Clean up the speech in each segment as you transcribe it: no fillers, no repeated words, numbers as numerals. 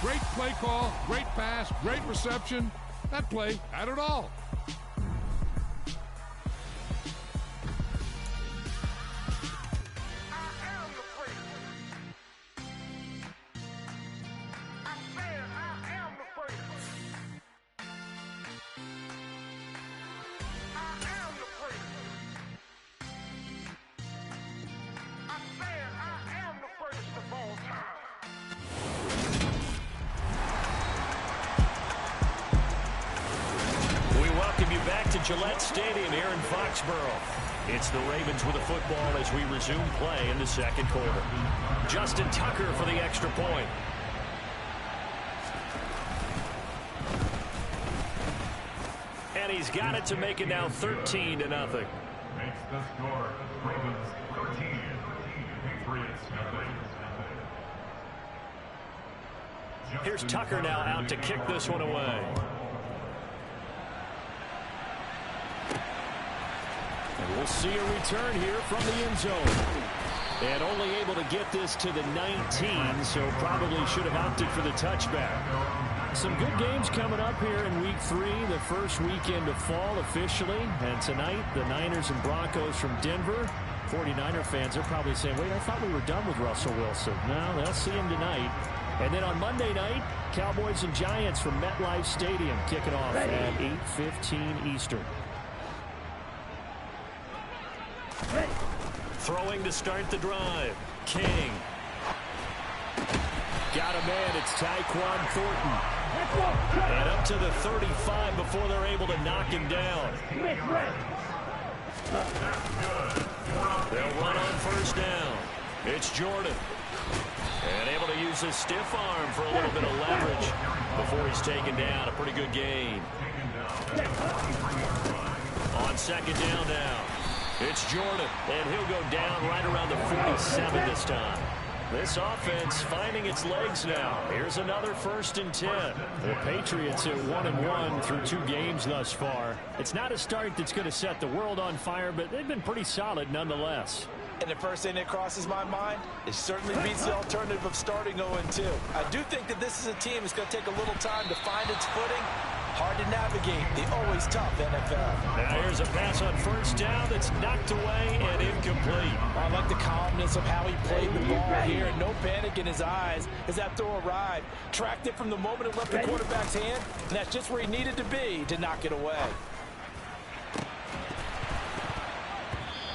Great play call, great pass, great reception. That play had it all. Gillette Stadium here in Foxborough. It's the Ravens with the football as we resume play in the second quarter. Justin Tucker for the extra point. And he's got it to make it now 13-0. Makes the score. Ravens 13. Patriots nothing. Here's Tucker now out to kick this one away. And we'll see a return here from the end zone. And only able to get this to the 19, so probably should have opted for the touchback. Some good games coming up here in Week 3, the first weekend of fall officially. And tonight, the Niners and Broncos from Denver. 49er fans are probably saying, wait, I thought we were done with Russell Wilson. No, they'll see him tonight. And then on Monday night, Cowboys and Giants from MetLife Stadium kicking off at 8:15 Eastern. Throwing to start the drive. King. Got a man. It's Tyquan Thornton. And up to the 35 before they're able to knock him down. They'll run on first down. It's Jordan. And able to use his stiff arm for a little bit of leverage before he's taken down. A pretty good gain. On second down now. It's Jordan, and he'll go down right around the 47 this time. This offense finding its legs now. Here's another 1st and 10. The Patriots are 1-1 through 2 games thus far. It's not a start that's going to set the world on fire, but they've been pretty solid nonetheless. And the first thing that crosses my mind, it certainly beats the alternative of starting 0-2. I do think that this is a team that's going to take a little time to find its footing. Hard to navigate the always tough NFL. Now here's a pass on first down that's knocked away and incomplete. I like the calmness of how he played the ball here, and no panic in his eyes as that throw arrived. Tracked it from the moment it left the quarterback's hand, and that's just where he needed to be to knock it away.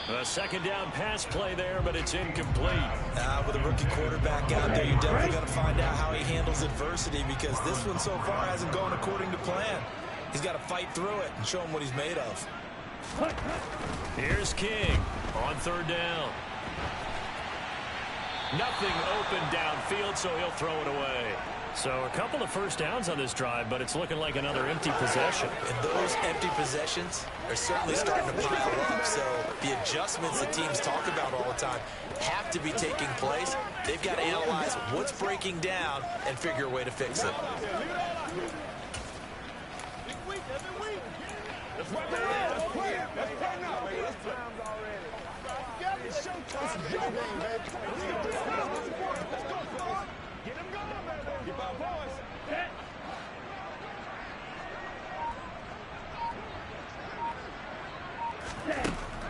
A second down pass play there, but it's incomplete. With a rookie quarterback out there, you're definitely going to find out how he handles adversity, because this one so far hasn't gone according to plan. He's got to fight through it and show him what he's made of. Here's King on third down. Nothing open downfield, so he'll throw it away. So a couple of first downs on this drive, but it's looking like another empty possession. And those empty possessions are certainly starting to pile up. So the adjustments that teams talk about all the time have to be taking place. They've got to analyze what's breaking down and figure a way to fix it.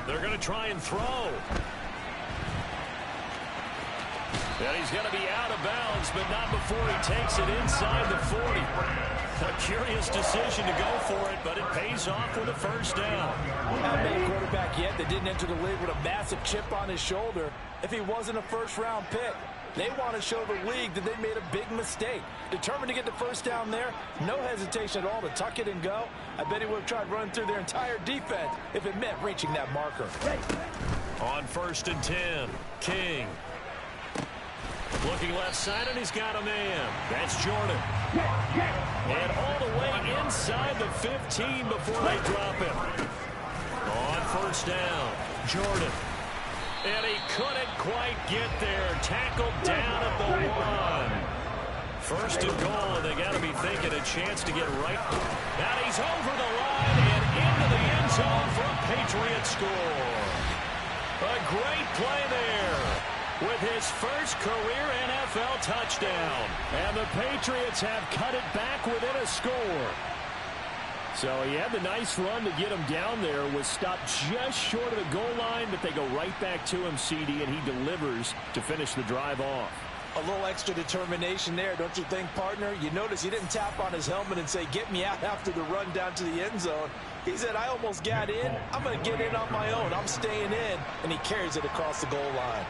They're going to try and throw. And he's going to be out of bounds, but not before he takes it inside the 40. A curious decision to go for it, but it pays off with a first down. Not many quarterback yet that didn't enter the league with a massive chip on his shoulder if he wasn't a first-round pick. They want to show the league that they made a big mistake. Determined to get the first down there, no hesitation at all to tuck it and go. I bet he would have tried running through their entire defense if it meant reaching that marker. On 1st and 10, King. Looking left side, and he's got a man. That's Jordan. And all the way inside the 15 before they drop him. On first down, Jordan. And he couldn't quite get there. Tackled down at the 1. 1st and goal, and they got to be thinking a chance to get right. And he's over the line and into the end zone for a Patriot score. A great play there. with his first career NFL touchdown. And the Patriots have cut it back within a score. So he had the nice run to get him down there, was stopped just short of the goal line, but they go right back to him, CD, and he delivers to finish the drive off. A little extra determination there, don't you think, partner? You notice he didn't tap on his helmet and say, get me out after the run down to the end zone. He said, I almost got in. I'm going to get in on my own. I'm staying in. And he carries it across the goal line.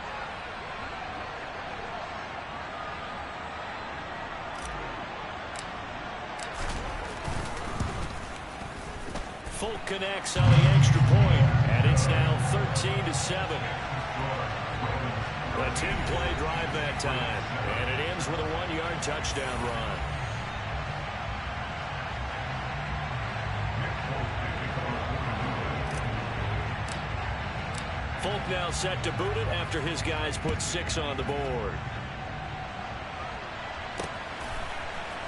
Folk connects on the extra point, and it's now 13-7. A 10-play drive that time, and it ends with a 1-yard touchdown run. Folk now set to boot it after his guys put 6 on the board.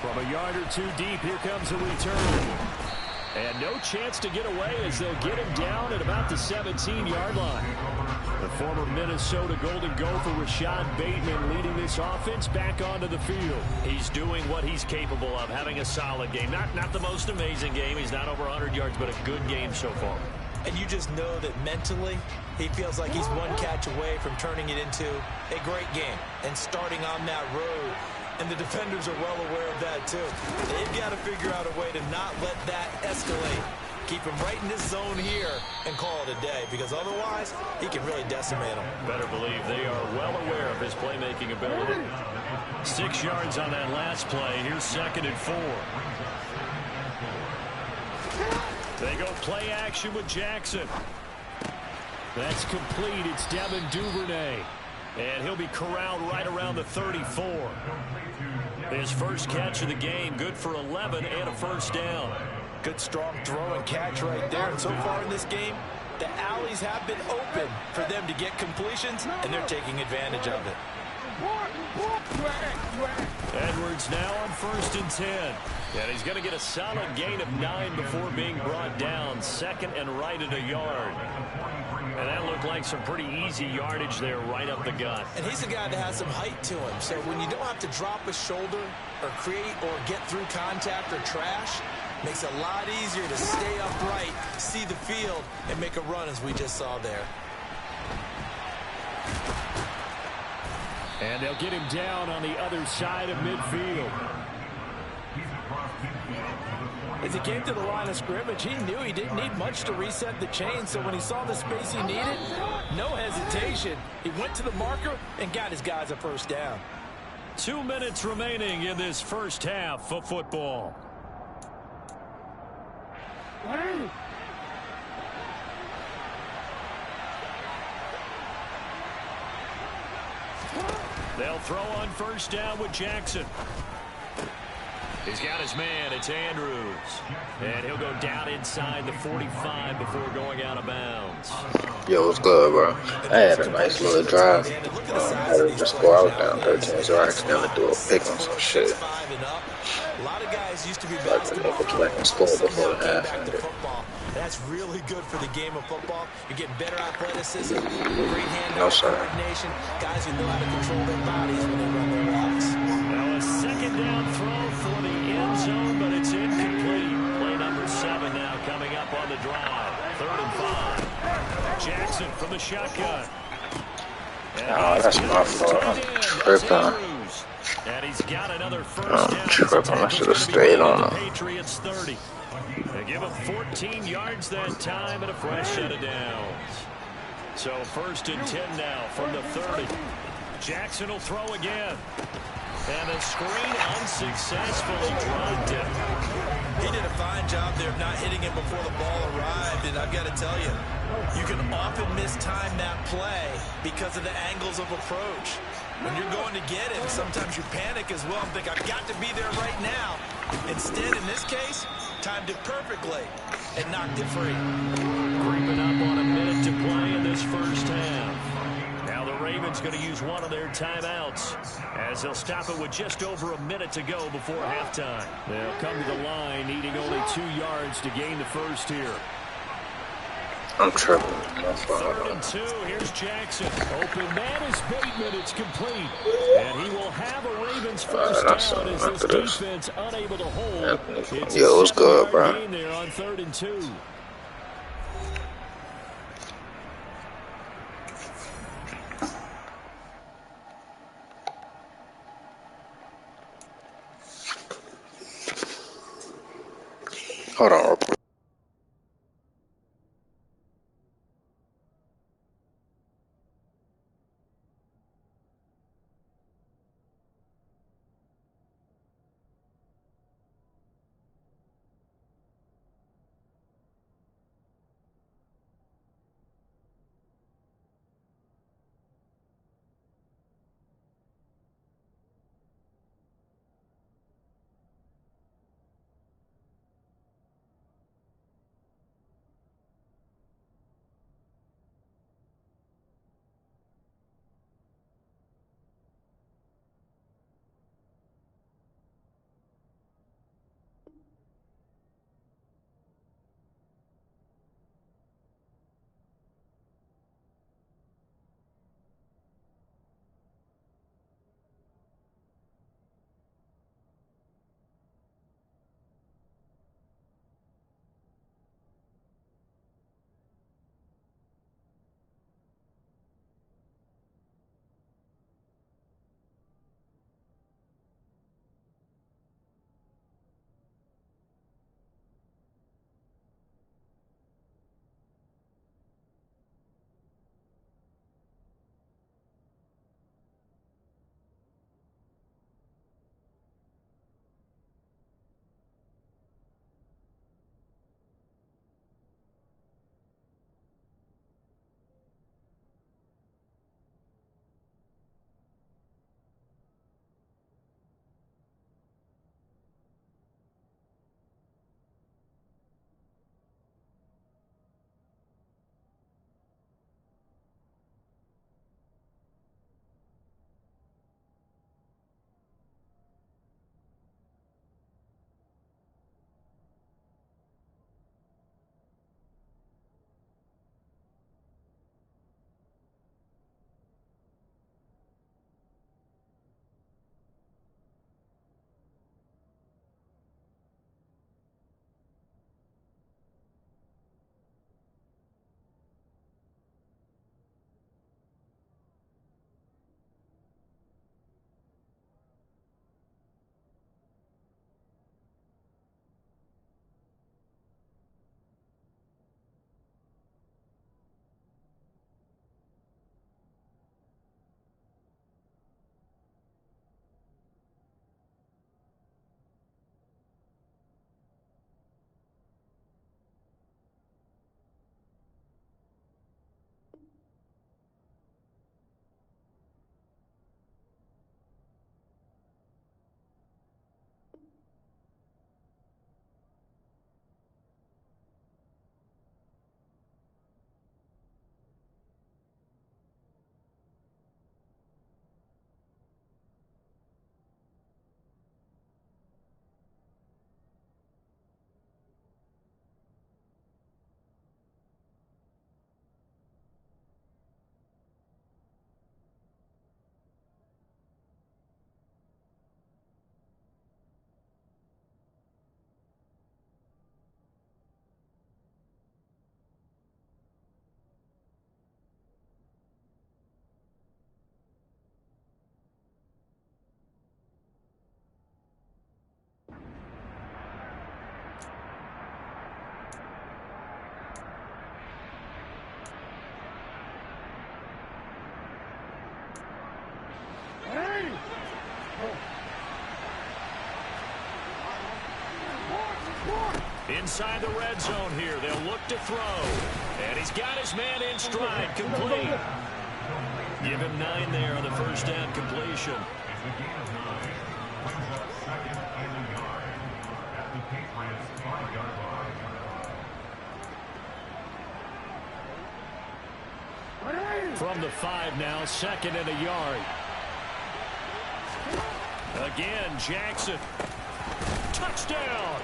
From a yard or two deep, here comes a return. And no chance to get away as they'll get him down at about the 17-yard line. The former Minnesota Golden Gopher Rashad Bateman leading this offense back onto the field. He's doing what he's capable of, having a solid game. Not the most amazing game. He's not over 100 yards, but a good game so far. And you just know that mentally, he feels like he's one catch away from turning it into a great game and starting on that road. And the defenders are well aware of that, too. They've got to figure out a way to not let that escalate. Keep him right in this zone here and call it a day, because otherwise, he can really decimate them. Better believe they are well aware of his playmaking ability. 6 yards on that last play. Here's 2nd and 4. They go play action with Jackson. That's complete. It's Devin Duvernay. And he'll be corralled right around the 34. His first catch of the game, good for 11 and a first down. Good strong throw and catch right there. And so far in this game, the alleys have been open for them to get completions, and they're taking advantage of it. Edwards now on 1st and 10. And he's going to get a solid gain of 9 before being brought down. 2nd and right at a yard. And that looked like some pretty easy yardage there right up the gut. And he's a guy that has some height to him. So when you don't have to drop a shoulder or create or get through contact or trash, makes it a lot easier to stay upright, see the field, and make a run as we just saw there. And they'll get him down on the other side of midfield. As he came to the line of scrimmage, he knew he didn't need much to reset the chain. So when he saw the space he needed, no hesitation. He went to the marker and got his guys a first down. 2 minutes remaining in this first half of football. They'll throw on first down with Jackson. He's got his man. It's Andrews. And he'll go down inside the 45 before going out of bounds. Yo, what's good, bro? I had a nice little drive. Had to just go out down 13, so I accidentally do a pick on some shit. A lot of guys used to be basketball school before the half. That's really good for the game of football. You're getting better athleticism, great hand-eye coordination, guys who know how to control their bodies when they run their routes. Now a 2nd down throw for the end zone, but it's incomplete. Play number 7 now coming up on the drive. 3rd and 5. Jackson from the shotgun. Oh, that's my fault. I'm tripping. And he's got another first down. I'm tripping. I should have stayed on him. Patriots 30. They give him 14 yards that time and a fresh set of downs. So 1st and 10 now from the 30. Jackson will throw again. And the screen unsuccessfully dropped him. He did a fine job there of not hitting him before the ball arrived. And I've got to tell you, you can often mistime that play because of the angles of approach. When you're going to get him, sometimes you panic as well and think, I've got to be there right now. Instead, in this case, timed it perfectly and knocked it free. Creeping up on a minute to play in this first half. Now the Ravens going to use one of their timeouts as they'll stop it with just over a minute to go before halftime. They'll come to the line needing only 2 yards to gain the first here. I'm tripping. My fault. Third and 2. Here's Jackson. Open man is Bateman. It's complete. And he will have a Ravens first down as this defense unable to hold. It's Yo, a what's good, 7-yard bro? gain there on 3rd and 2. Hold on real quick. Inside the red zone here, they'll look to throw. And he's got his man in stride, complete. Give him 9 there on the first down completion. From the 5 now, 2nd and a yard. Again, Jackson. Touchdown.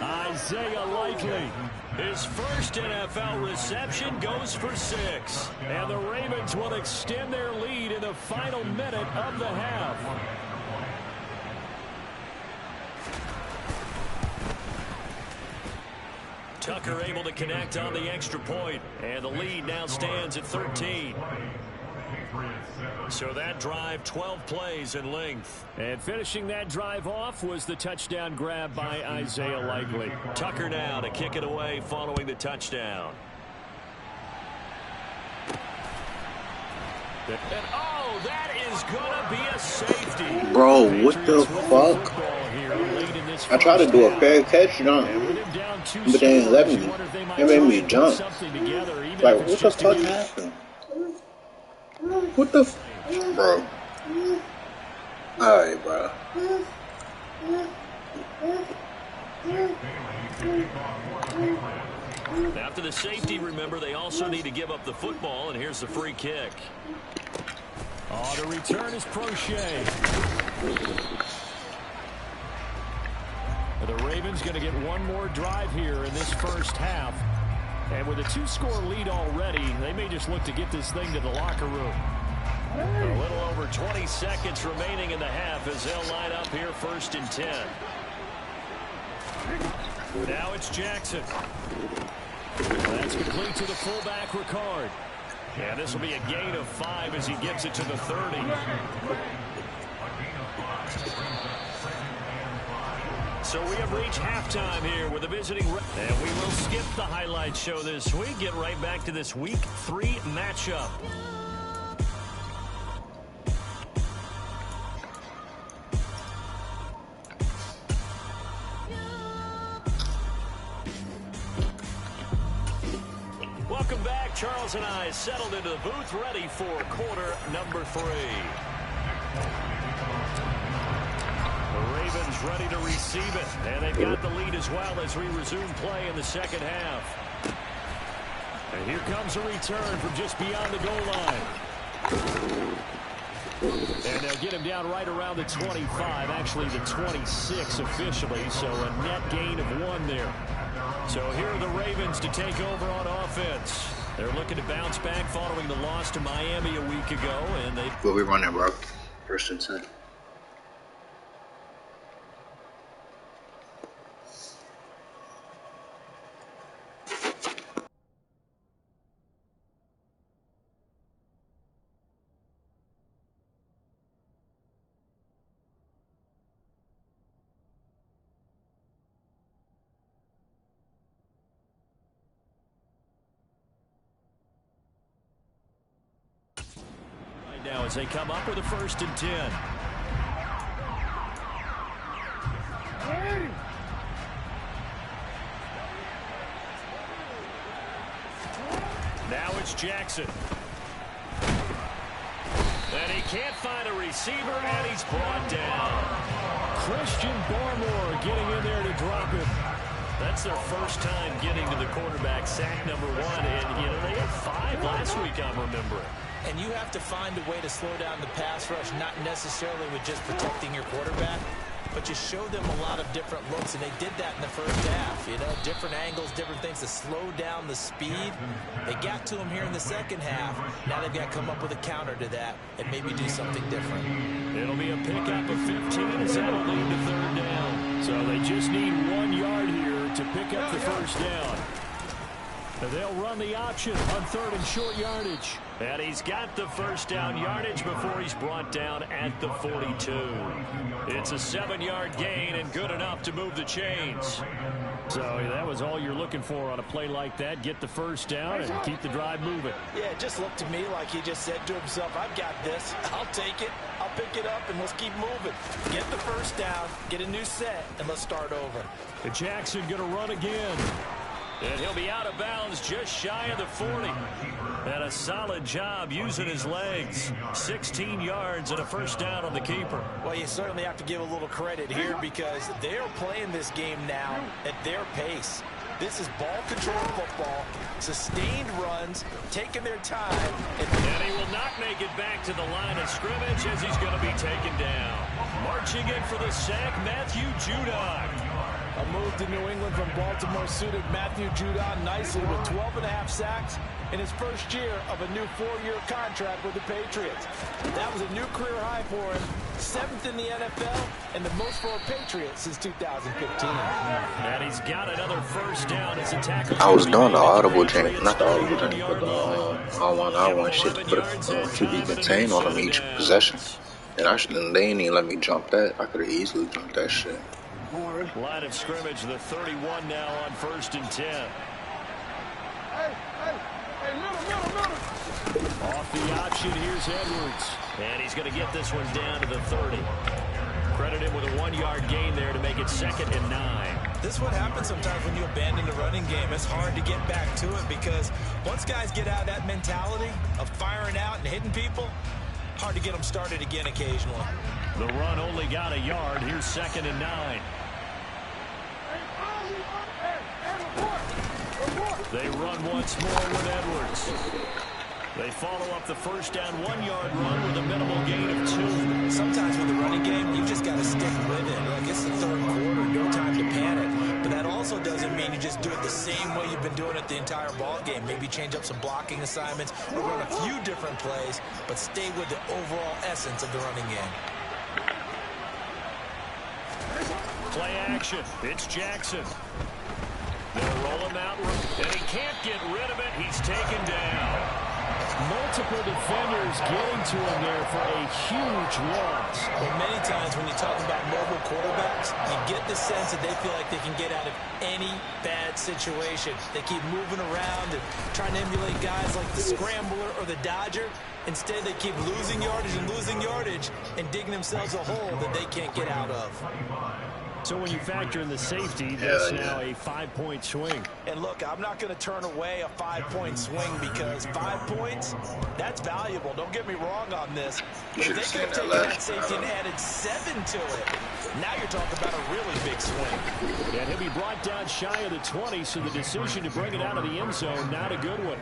Isaiah Likely. His first NFL reception goes for 6. And the Ravens will extend their lead in the final minute of the half. Tucker able to connect on the extra point, and the lead now stands at 13. So that drive, 12 plays in length. And finishing that drive off was the touchdown grab by Isaiah Likely. Tucker now to kick it away following the touchdown. And oh, that is going to be a safety. Bro, what the fuck? I tried to do a fair catch, but they didn't let me. They made me jump. Like, what the fuck happened? What the bro? Alright, bro. After the safety, remember, they also need to give up the football, and here's the free kick. Oh, the return is Prochet. The Ravens going to get one more drive here in this first half. And with a 2-score lead already, they may just look to get this thing to the locker room. A little over 20 seconds remaining in the half as they'll line up here 1st and 10. Now it's Jackson. That's complete to the fullback, Ricard. And this will be a gain of 5 as he gets it to the 30. So we have reached halftime here with a visiting. And we will skip the highlight show this week. Get right back to this Week 3 matchup. Welcome back. Charles and I settled into the booth, ready for quarter number 3. The Ravens ready to receive it, and they've got the lead as well as we resume play in the second half. And here comes a return from just beyond the goal line. And they'll get him down right around the 25, actually the 26 officially, so a net gain of 1 there. So here are the Ravens to take over on offense. They're looking to bounce back following the loss to Miami a week ago, and they. What we running, bro? 1st and 10. Now as they come up with a 1st and 10. Now it's Jackson. And he can't find a receiver, and he's brought down. Christian Barmore getting in there to drop him. That's their first time getting to the quarterback, sack number 1. And, you know, they had 5 last week, I'm remembering. And you have to find a way to slow down the pass rush, not necessarily with just protecting your quarterback, but you show them a lot of different looks, and they did that in the first half. You know, different angles, different things to slow down the speed. They got to him here in the second half. Now they've got to come up with a counter to that and maybe do something different. It'll be a pickup of 15 as that'll lead to 3rd down. So they just need 1 yard here to pick up the 1st down. They'll run the option on 3rd and short yardage. And he's got the 1st down yardage before he's brought down at the 42. It's a 7-yard gain and good enough to move the chains. So that was all you're looking for on a play like that. Get the 1st down and keep the drive moving. Yeah, it just looked to me like he just said to himself, I've got this. I'll take it. I'll pick it up, and let's keep moving. Get the 1st down, get a new set, and let's start over. And Jackson going to run again. And he'll be out of bounds just shy of the 40. And a solid job using his legs. 16 yards and a 1st down on the keeper. Well, you certainly have to give a little credit here because they're playing this game now at their pace. This is ball control football, sustained runs, taking their time. And he will not make it back to the line of scrimmage as he's going to be taken down. Marching in for the sack, Matthew Judon. A move to New England from Baltimore suited Matthew Judon nicely with 12.5 sacks in his first year of a new 4-year contract with the Patriots. That was a new career high for him, 7th in the NFL, and the most for a Patriot since 2015. And he's got another first down as a tackle. I was doing the audible chant, not the audible chant, but the I1 shit to put a QB contain on them each possession. And they ain't even let me jump that. I could have easily jumped that shit. Line of scrimmage, the 31 now on 1st and 10. Off the option, here's Edwards. And he's going to get this one down to the 30. Credit him with a 1-yard gain there to make it 2nd and 9. This is what happens sometimes when you abandon the running game. It's hard to get back to it because once guys get out of that mentality of firing out and hitting people, hard to get them started again occasionally. The run only got a yard. Here's 2nd and 9. They run once more with Edwards. They follow up the first down 1-yard run with a minimal gain of 2. Sometimes with the running game, you just got to stick with it. Like, it's the 3rd quarter, no time to panic. But that also doesn't mean you just do it the same way you've been doing it the entire ball game. Maybe change up some blocking assignments or run a few different plays, but stay with the overall essence of the running game. Play action. It's Jackson. They'll roll him out, and he can't get rid of it. He's taken down. Multiple defenders getting to him there for a huge loss. Well, many times when you talk about mobile quarterbacks, you get the sense that they feel like they can get out of any bad situation. They keep moving around and trying to emulate guys like the Scrambler or the Dodger. Instead, they keep losing yardage and digging themselves a hole that they can't get out of. So when you factor in the safety, that's now a 5-point swing. And look, I'm not going to turn away a 5-point swing because 5 points, that's valuable. Don't get me wrong on this. But they could have taken that safety and added 7 to it. Now you're talking about a really big swing. And he'll be brought down shy of the 20, so the decision to bring it out of the end zone, not a good one.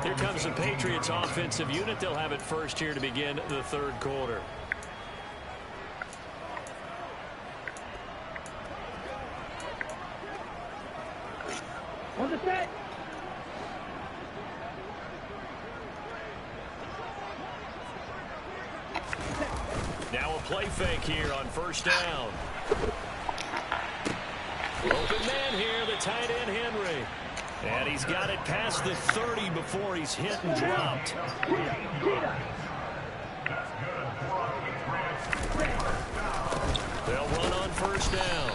Here comes the Patriots offensive unit. They'll have it first here to begin the 3rd quarter. On the set. Now a play fake here on 1st down. Open man here, the tight end Henry. And he's got it past the 30 before he's hit and dropped. They'll run on 1st down.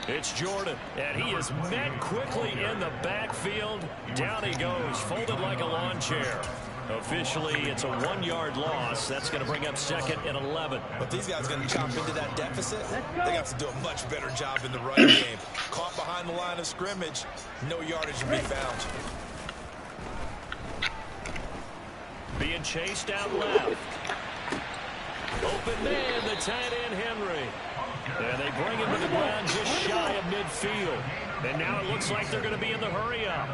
It's Jordan, and he is met quickly in the backfield. Down he goes, folded like a lawn chair. Officially, it's a 1-yard loss. That's going to bring up 2nd and 11. But these guys are going to chop into that deficit. They got to do a much better job in the running game. Caught behind the line of scrimmage, no yardage to be found. Being chased out left. Open man, the tight end Henry. And they bring him to the ground just shy of midfield. And now it looks like they're going to be in the hurry-up.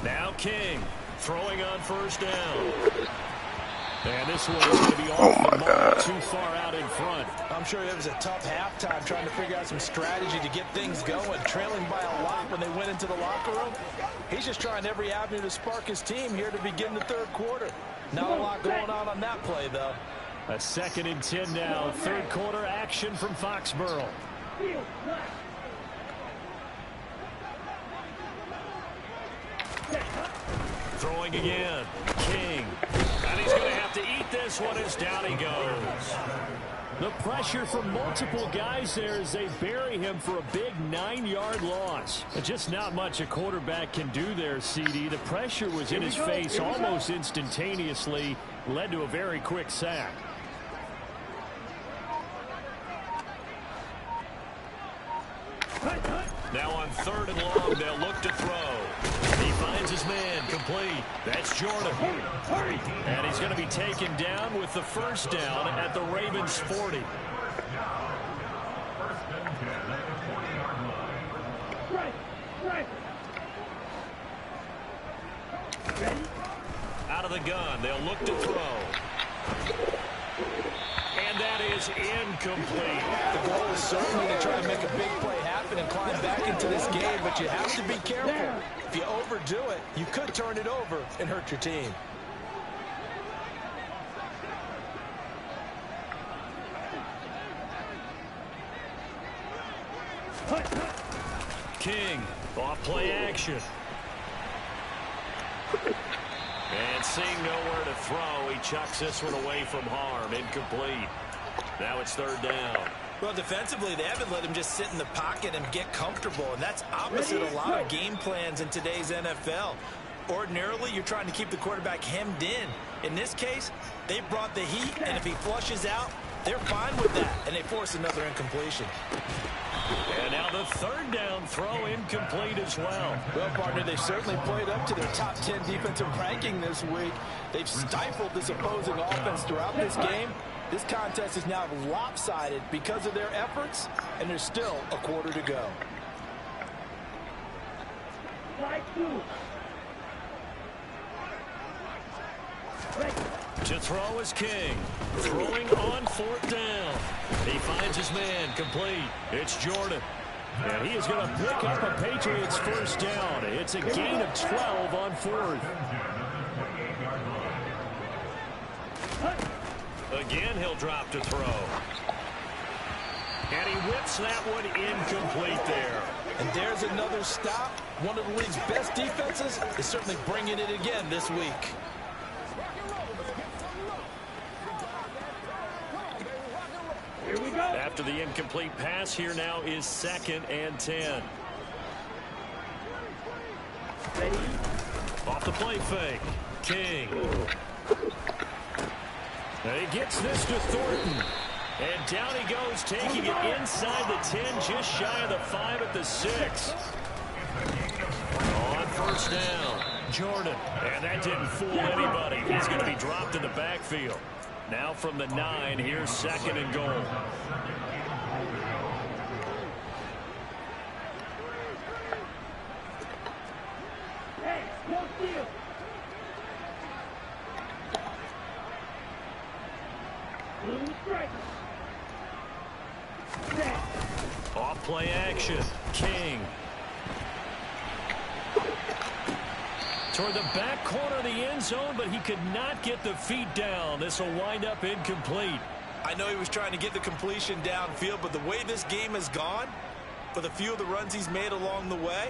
Now King throwing on 1st down. And this one is going to be off the mark, too far out in front. I'm sure it was a tough halftime trying to figure out some strategy to get things going, trailing by a lot when they went into the locker room. He's just trying every avenue to spark his team here to begin the 3rd quarter. Not a lot going on that play, though. A 2nd and 10 now. 3rd quarter action from Foxborough. Throwing again. King. And he's going to have to eat this one as down he goes. The pressure from multiple guys there as they bury him for a big 9-yard loss. Just not much a quarterback can do there, CD. The pressure was in his face almost instantaneously. Led to a very quick sack. Now on 3rd and long, they'll look to throw. He finds his man complete. That's Jordan. And he's going to be taken down with the 1st down at the Ravens' 40. the gun. They'll look to throw. And that is incomplete. The goal is certainly to try and make a big play happen and climb back into this game, but you have to be careful. If you overdo it, you could turn it over and hurt your team. King, off play action. And seeing nowhere to throw, he chucks this one away from harm. Incomplete. Now it's third down. Well, defensively, they haven't let him just sit in the pocket and get comfortable, and that's opposite a lot of game plans in today's NFL. Ordinarily, you're trying to keep the quarterback hemmed in. In this case, they brought the heat, and if he flushes out, they're fine with that, and they force another incompletion. And now the third down throw incomplete as well. Well, partner, they've certainly played up to their top 10 defensive ranking this week. They've stifled this opposing offense throughout this game. This contest is now lopsided because of their efforts, and there's still a quarter to go. To throw is King. Throwing on fourth down. He finds his man complete. It's Jordan. And he is going to pick up a Patriots first down. It's a gain of 12 on fourth. Again, he'll drop to throw. And he whips that one incomplete there. And there's another stop. One of the league's best defenses is certainly bringing it again this week. After the incomplete pass, here now is 2nd and 10. Off the play fake. King. And he gets this to Thornton. And down he goes, taking it inside the 10, just shy of the 5 at the 6. On first down, Jordan. And that didn't fool anybody. He's going to be dropped in the backfield. Now from the 9, here's 2nd and goal. Off play action. King. Toward the back corner of the end zone, but he could not get the feet down. This will wind up incomplete. I know he was trying to get the completion downfield, but the way this game has gone, with a few of the runs he's made along the way,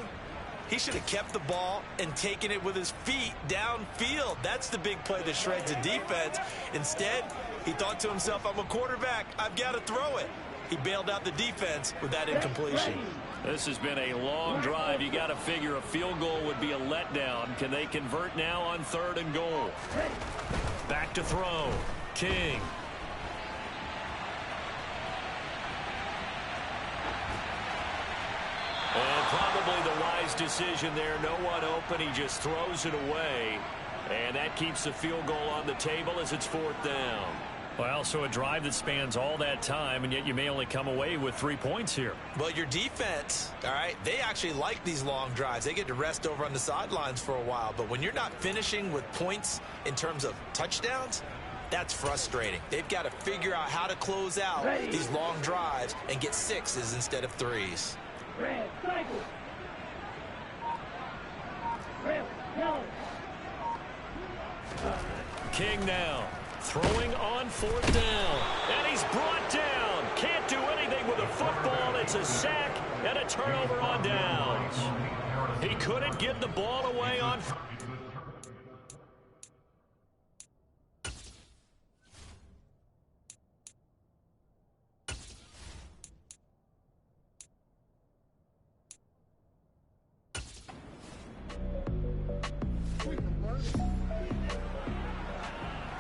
he should have kept the ball and taken it with his feet downfield. That's the big play that shreds the defense. Instead, he thought to himself, I'm a quarterback. I've got to throw it. He bailed out the defense with that incompletion. This has been a long drive. You got to figure a field goal would be a letdown. Can they convert now on 3rd and goal? Back to throw. King. And probably the wise decision there. No one open. He just throws it away. And that keeps the field goal on the table as it's 4th down. Well, so a drive that spans all that time, and yet you may only come away with 3 points here. Well, your defense, all right, they actually like these long drives. They get to rest over on the sidelines for a while. But when you're not finishing with points in terms of touchdowns, that's frustrating. They've got to figure out how to close out these long drives and get 6s instead of 3s. Red, cycle. Red, yellow. King now. Throwing on 4th down. And he's brought down. Can't do anything with a football. It's a sack and a turnover on downs. He couldn't get the ball away on.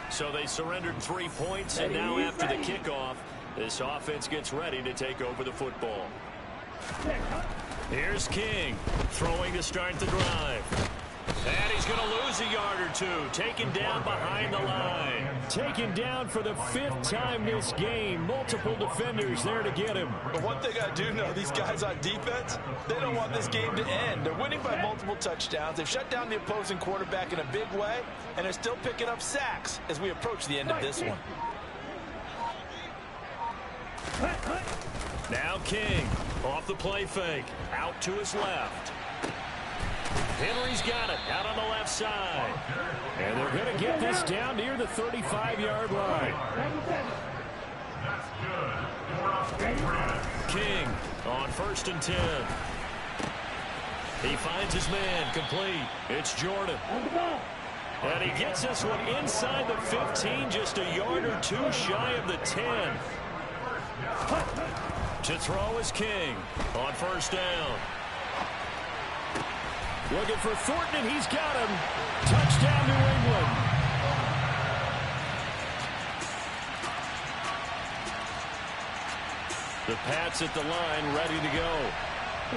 So they surrendered 3 points, and now after the kickoff, this offense gets ready to take over the football. Here's King, throwing to start the drive. And he's going to lose a yard or two. Taken down behind the line. Taken down for the 5th time this game. Multiple defenders there to get him. But one thing I do know, these guys on defense, they don't want this game to end. They're winning by multiple touchdowns. They've shut down the opposing quarterback in a big way, and they're still picking up sacks as we approach the end of this one. Now King, off the play fake, out to his left. Henry's got it, out on the left side. And they're going to get this down near the 35-yard line. King on 1st and 10. He finds his man, complete. It's Jordan. And he gets this one inside the 15, just a yard or two shy of the 10. To throw is King on 1st down. Looking for Thornton, and he's got him. Touchdown, New England. The Pats at the line, ready to go.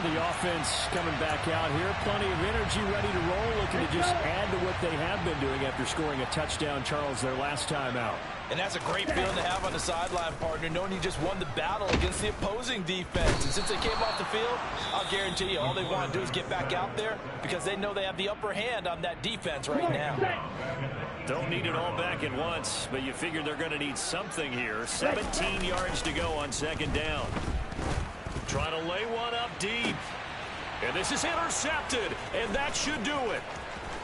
The offense coming back out here. Plenty of energy, ready to roll. Looking to just add to what they have been doing after scoring a touchdown, Charles, their last time out. And that's a great feeling to have on the sideline, partner, knowing you just won the battle against the opposing defense. And since they came off the field, I'll guarantee you all they want to do is get back out there because they know they have the upper hand on that defense right now. Don't need it all back at once, but you figure they're going to need something here. 17 yards to go on 2nd down. Trying to lay one up deep. And this is intercepted, and that should do it.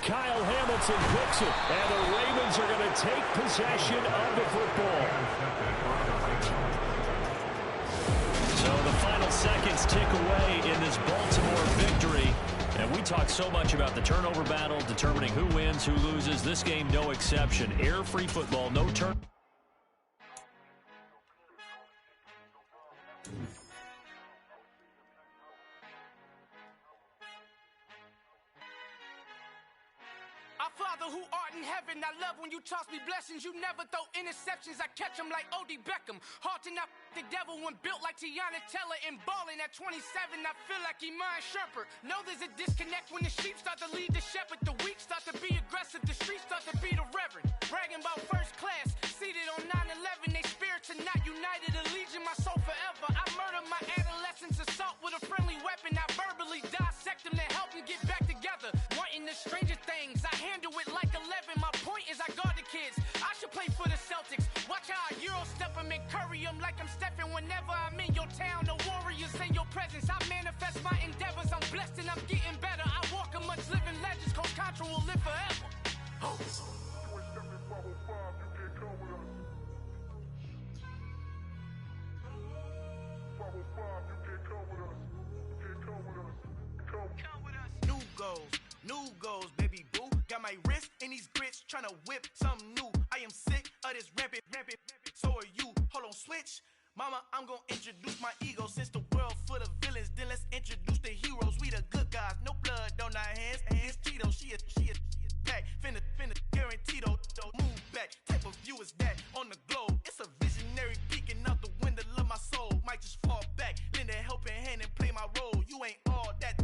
Kyle Hamilton picks it, and the Ravens are going to take possession of the football. So the final seconds tick away in this Baltimore victory. And we talk so much about the turnover battle, determining who wins, who loses. This game, no exception. Air-free football, no turn. Father who art in heaven, I love when you toss me blessings. You never throw interceptions. I catch them like O.D. Beckham. Hard to not the devil when built like Tiana Teller and balling at 27. I feel like Iman Shumpert. Know there's a disconnect when the sheep start to lead the shepherd. The weak start to be aggressive. The streets start to be the reverend. Bragging about first class. Seated on 9/11. They spirits are not united. Allegiant my soul forever. I murder my adolescence. Assault with a friendly weapon. I verbally dissect them to help them get back together. Wanting the stranger things. I handle it like 11. My point is I guard the kids. I should play for the Celtics. Watch how I Euro step them and curry them like I'm Stephen. Whenever I'm in your town, the Warriors in your presence. I manifest my endeavors. I'm blessed and I'm getting better. I walk amongst living legends. Coach Contra will live forever. Oh. New goals, baby boo. Got my wrist in these grits, tryna whip something new. I am sick of this rampant. So are you. Hold on, switch. Mama, I'm gonna introduce my ego. Since the world full of villains, then let's introduce the heroes. We the good guys, no blood on our hands. It's Tito, she is back. Finna guaranteed move back. Type of view is that on the globe. It's a visionary peeking out the window of my soul. Might just fall back, lend a helping hand and play my role. You ain't all that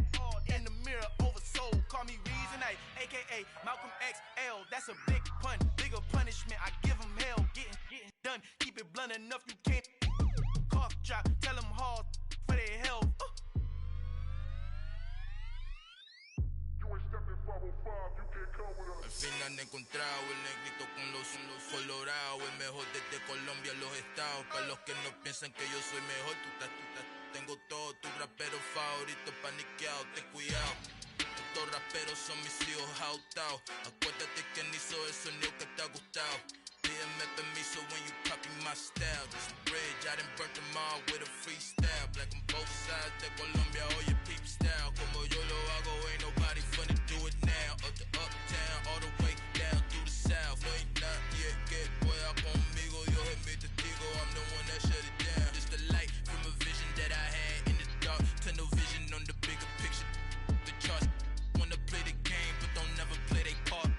in the mirror oversold. Call me Reason A, aka Malcolm XL. That's a big pun, bigger punishment. I give him hell, getting done. Keep it blunt enough, you can't cough drop. Tell them hard for their health. Al fin han encontrado el negrito con los colorados, el mejor desde Colombia, los estados. Para los que no piensan que yo soy mejor, tengo todo, tu rapero favorito paniqueado, ten cuidado. Estos raperos son mis hijos adoptados. Acuérdate quién hizo el sonido que te ha gustado. Pídeme permiso when you copy my style. This bridge, I done burnt them all with a freestyle. Black on both sides de Colombia, oye peep style. Como yo lo hago, ain't nobody finna do it now. Up to uptown, all the way down through the south. Ain't nadie que pueda conmigo, Dios es mi testigo. I'm the one that shut it down. Just a light from a vision that I had in the dark. Tunnel vision on the bigger picture. The charts wanna play the game, but don't never play their part.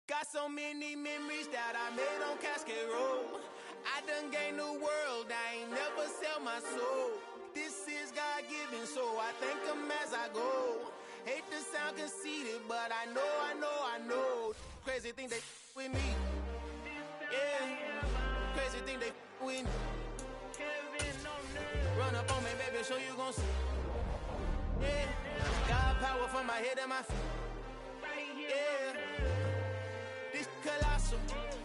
Got so many memories that I made on Cascade Road. I done gained the world, I ain't never sell my soul. This so I thank him as I go. Hate to sound conceited, but I know. Crazy thing they with me. Yeah, crazy thing they with me. Run up on me, baby, show you gon' see. Yeah, God power from my head and my feet. Yeah, this colossal.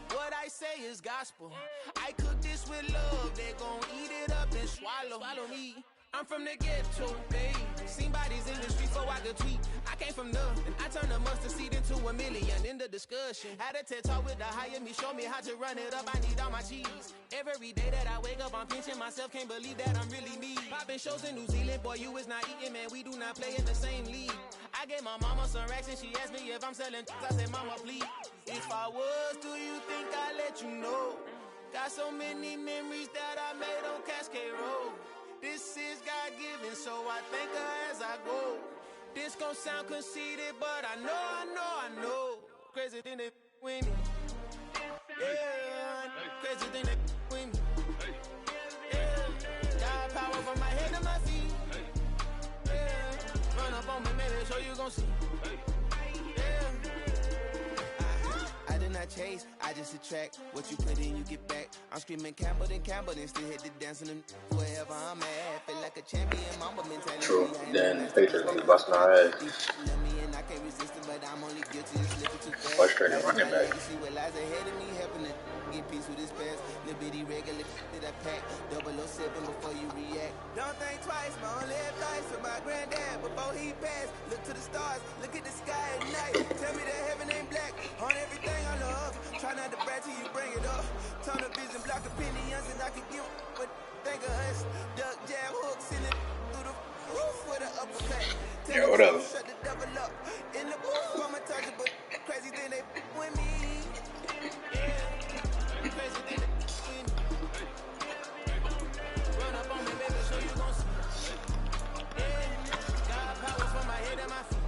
What I say is gospel. I cook this with love. They gon' eat it up and swallow me. I'm from the ghetto, babe. Seen bodies in the street so I could tweet. I came from nothing. I turned a mustard seed into a million in the discussion. Had a TED talk with the higher me, show me how to run it up. I need all my cheese. Every day that I wake up, I'm pinching myself. Can't believe that I'm really me. Popping shows in New Zealand, boy, you is not eating, man. We do not play in the same league. I gave my mama some racks and she asked me if I'm selling. I said, mama, please. If I was, do you think I'd let you know? Got so many memories that I made on Cascade Road. This is God-given, so I thank her as I go. This gon' sound conceited, but I know. Crazy thing they with me. Yeah, crazy thing they with me. Yeah, God power from my head to my feet. Yeah, run up on me, maybe so you gon' see. I did not chase, I just attract. What you put in, you get back. I'm screaming Campbell, then still hit the dancing and wherever I'm at. Feel like a champion, mamba mentality. True. Then Patriots gonna be busting our ass. Love me and I can't resist it, but I'm only guilty of slipping too fast. Frustrating running back. See what lies ahead of me, helping to get peace with this past. Little bitty regular that I pack. 007 before you react. Don't think twice, my only advice for my granddad before he passed. Look to the stars, look at the sky at night. Tell me that heaven ain't black on everything I love. Try not to brag till you bring it up. Tunnel vision, block opinions, and I can get what think of us. Duck jab hooks in it through the roof with an uppercut. Yeah, whatever. Shut the devil up. In the booth, I'm untouchable. Crazy thing they with me. Yeah, crazy thing they with me. Run up on me, baby, so you gon' see. Yeah, God power from my head and my feet.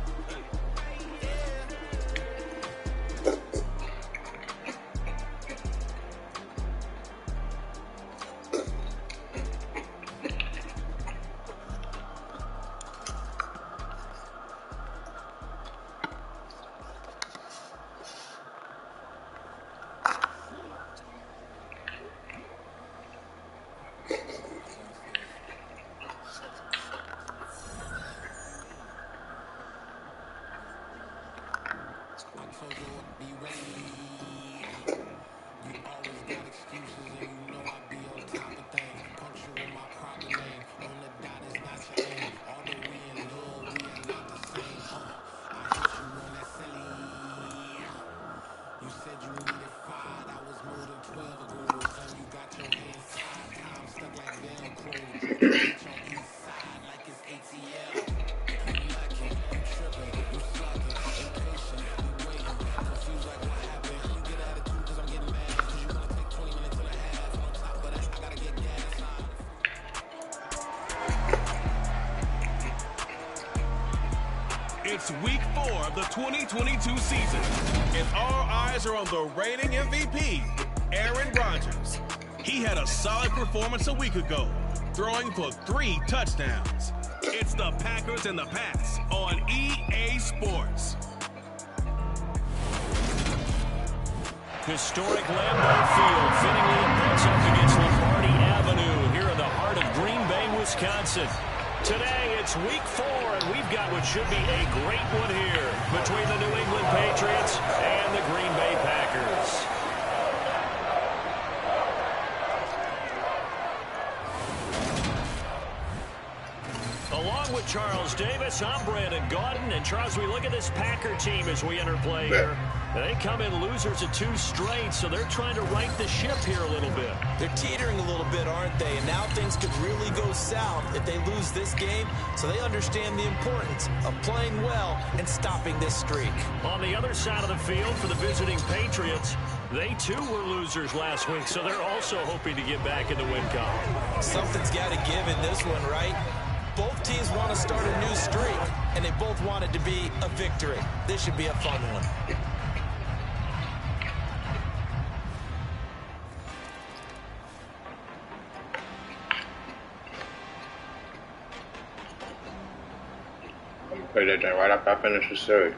It's week 4 of the 2022 season, and all eyes are on the reigning MVP, Aaron Rodgers. He had a solid performance a week ago, throwing for 3 touchdowns. It's the Packers and the Pats on EA Sports. Historic Lambeau Field fittingly butts up against Lombardi Avenue here in the heart of Green Bay, Wisconsin. Today, it's week 4, and we've got what should be a great one here between the New England Patriots and the Green Bay Packers. Along with Charles Davis, I'm Brandon Gaudin. And Charles, we look at this Packer team as we enter play here. They come in losers of 2 straight, so they're trying to right the ship here a little bit. They're teetering a little bit, aren't they? And now things could really go south if they lose this game, so they understand the importance of playing well and stopping this streak. On the other side of the field for the visiting Patriots, they too were losers last week, so they're also hoping to get back in the win column. Something's got to give in this one, right? Both teams want to start a new streak, and they both want it to be a victory. This should be a fun one. Play that thing right after I finish the series.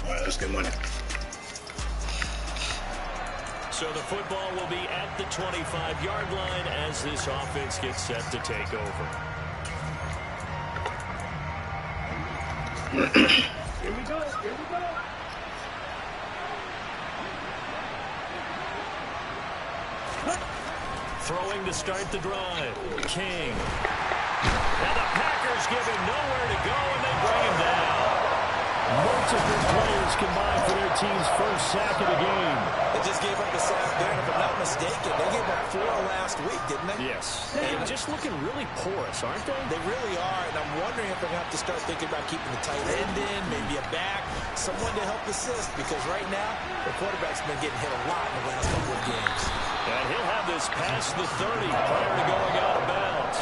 Alright, let's get money. So the football will be at the 25-yard line as this offense gets set to take over. Here we go. Here we go. Throwing to start the drive. King. And the Packers give him nowhere to go, and they bring him down. Multiple players combined for their team's first sack of the game. They just gave up a sack there, and if I'm not mistaken, they gave up 4 last week, didn't they? Yes. They're just looking really porous, aren't they? They really are, and I'm wondering if they're going to have to start thinking about keeping the tight end in, maybe a back, someone to help assist, because right now, the quarterback's been getting hit a lot in the last couple of games. And he'll have this past the 30 prior to going out of bounds.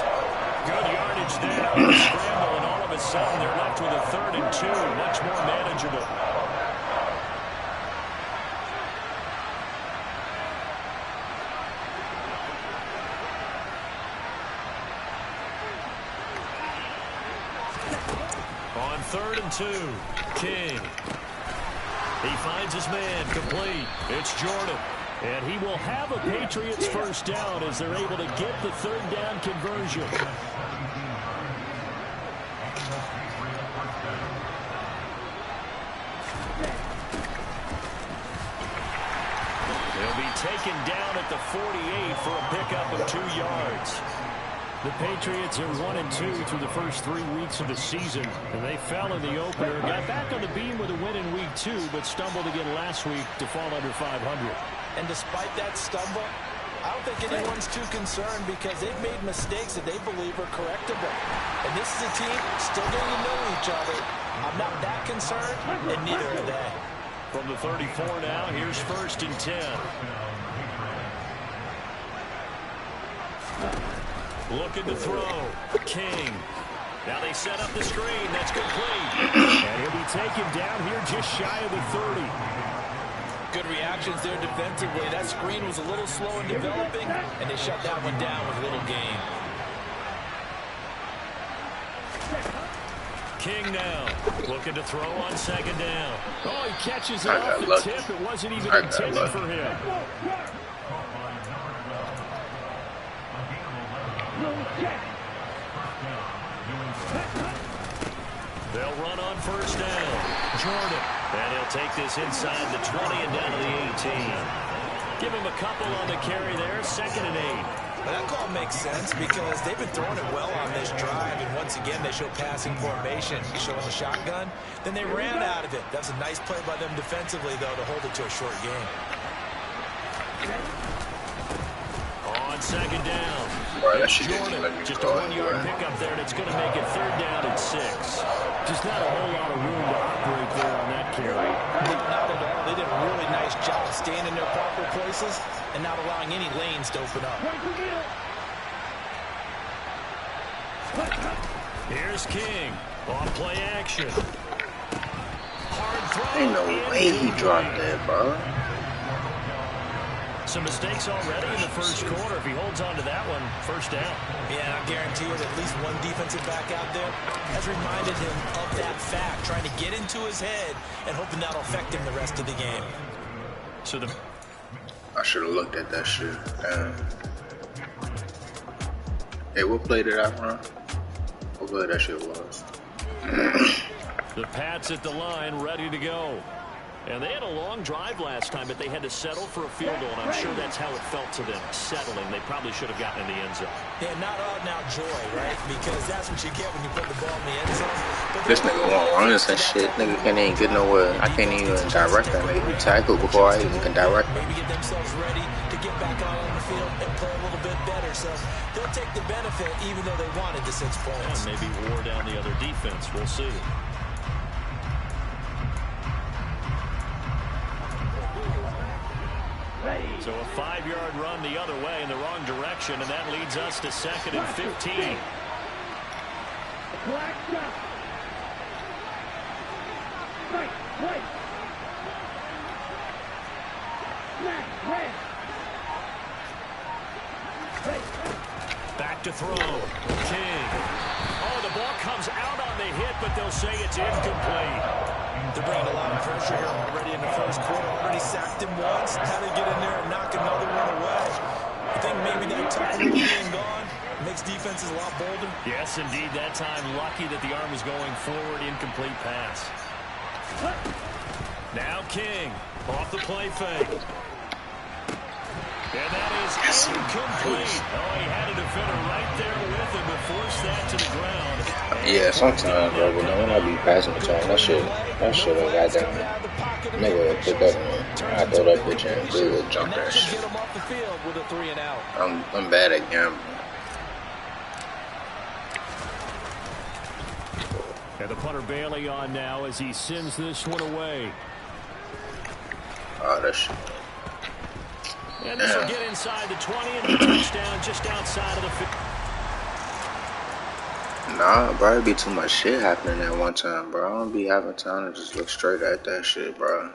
Good yardage there on the scramble, and all of a sudden they're left with a 3rd and 2, much more manageable. On 3rd and 2, King. He finds his man complete. It's Jordan. And he will have a Patriots first down as they're able to get the 3rd down conversion. He'll be taken down at the 48 for a pickup of 2 yards. The Patriots are 1-2 through the first 3 weeks of the season, and they fell in the opener. Got back on the beam with a win in week 2, but stumbled again last week to fall under 500. And despite that stumble, I don't think anyone's too concerned because they've made mistakes that they believe are correctable. And this is a team still getting to know each other. I'm not that concerned, and neither are they. From the 34 now, here's 1st and 10. Looking to throw. King. Now they set up the screen. That's complete. And he'll be taken down here just shy of the 30. Good reactions there defensively. That screen was a little slow in developing, and they shut that one down with little gain. King now looking to throw on 2nd down. Oh, he catches it off the tip. It wasn't even intended for him. They'll run on 1st down. Jordan. And he'll take this inside the 20 and down to the 18. Give him a couple on the carry there. 2nd and 8. Well, that call makes sense because they've been throwing it well on this drive, and once again they show passing formation, showing the shotgun. Then they ran out of it. That's a nice play by them defensively, though, to hold it to a short game. On 2nd down. Boy, that shit didn't Jordan, let me just go a 1-yard anywhere. pickup there, and it's going to make it 3rd down and 6. Just not a whole lot of room to operate there on that carry. Not at all. They did a really nice job staying in their proper places and not allowing any lanes to open up. Here's King on play action. Hard throw. Ain't no way he dropped that, bro. Some mistakes already in the first quarter. If he holds on to that one, 1st down. Yeah, I guarantee you that at least one defensive back out there has reminded him of that fact, trying to get into his head and hoping that'll affect him the rest of the game. So I should have looked at that shit. Damn. Hey, what play did I run? What play that shit was? the Pats at the line, ready to go. And they had a long drive last time, but they had to settle for a field goal, and I'm sure that's how it felt to them, settling. They probably should have gotten in the end zone. Yeah, not out-and-out joy, right? Because that's what you get when you put the ball in the end zone. This nigga won't run and shit. Nigga can't even get nowhere. I can't even direct that nigga. He tackled before I even can direct him. Maybe get themselves ready to get back out on the field and play a little bit better. So they'll take the benefit even though they wanted the 6 points. Yeah, maybe wore down the other defense. We'll see. So a 5-yard run the other way in the wrong direction, and that leads us to 2nd and 15. Black shot. Right, right. Smack, red. Back to throw. King. Oh, the ball comes out on the hit, but they'll say it's incomplete. They're bringing a lot of pressure here already in the first quarter. Already sacked him once. How to get in there and knock another one away. I think maybe that tackle being gone makes defenses a lot bolder. Yes, indeed. That time, lucky that the arm was going forward. Incomplete pass. Now King. Off the play fake. And that is incomplete. Oh, he had a defender right there with him to force that to the ground. Yeah, sometimes, bro, but when I be passing the time, that shit I got down. Nigga will pick up, man. I throw that bitch in, really jump that shit. I'm bad at gambling. And the punter Bailey on now as he sends this one away. Oh, that shit. And this will get inside the 20 and the touchdown just outside of the 50. Nah, bro, it be too much shit happening at one time, bro. I don't be having time to just look straight at that shit, bro.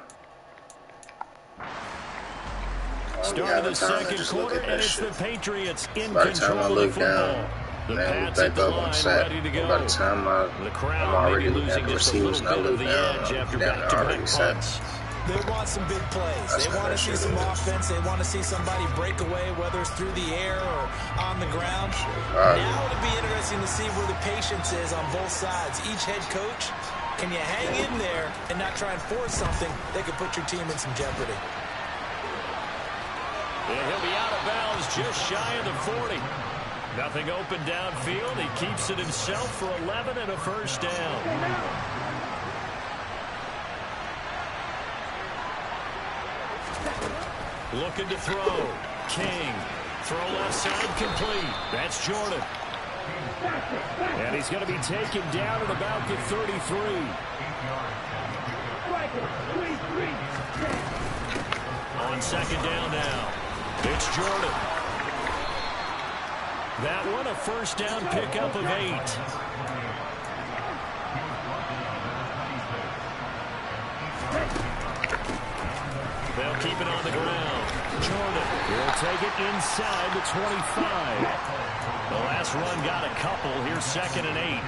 Start of the second quarter, and it's the Patriots in by the time I control look of the football. down, The man, we Pats back at the up on line, set. ready to go. By the time I'm already looking at the receivers and I look down, I'm already set. They want some big plays. They want to see some offense. They want to see somebody break away, whether it's through the air or on the ground. Now it'll be interesting to see where the patience is on both sides. Each head coach, can you hang in there and not try and force something that could put your team in some jeopardy? And he'll be out of bounds just shy of the 40. Nothing open downfield. He keeps it himself for 11 and a first down. Looking to throw. King. Throw left side complete. That's Jordan. And he's going to be taken down at about the 33. On second down now. It's Jordan. That one a first down pickup of 8. They'll keep it on the ground. Jordan will take it inside the 25. The last run got a couple. Here's 2nd and 8.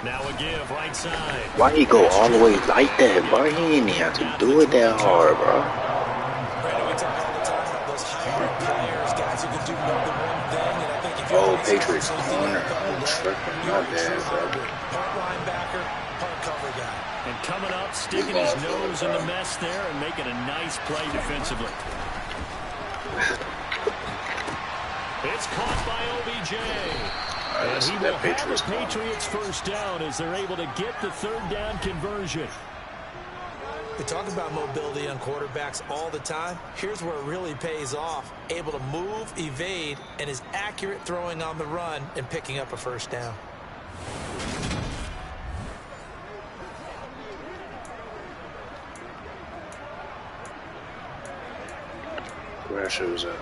Now a give, right side. Why he go all the way like that, bro? He ain't even have to do it that hard, bro. Brandon, we talk all the time about those hybrid players, guys who can do more than one thing. And I think if Oh, Patriots corner. I'm tripping. My bad, bro. Part linebacker, part cover guy. And coming up, sticking his nose in the mess there and making a nice play defensively. It's caught by OBJ. And he will have the Patriots first down as they're able to get the third down conversion. We talk about mobility on quarterbacks all the time. Here's where it really pays off. Able to move, evade, and is accurate throwing on the run and picking up a first down. Where that shit was at.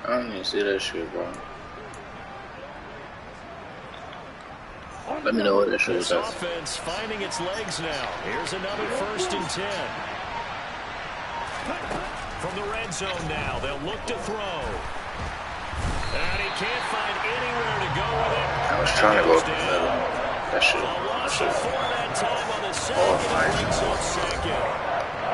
I don't even see that shit, bro. Let me know what that shit was at. This offense finding its legs now. Here's another 1st and 10. From the red zone now, they'll look to throw. And he can't find anywhere to go with it. I was trying to go for that shit.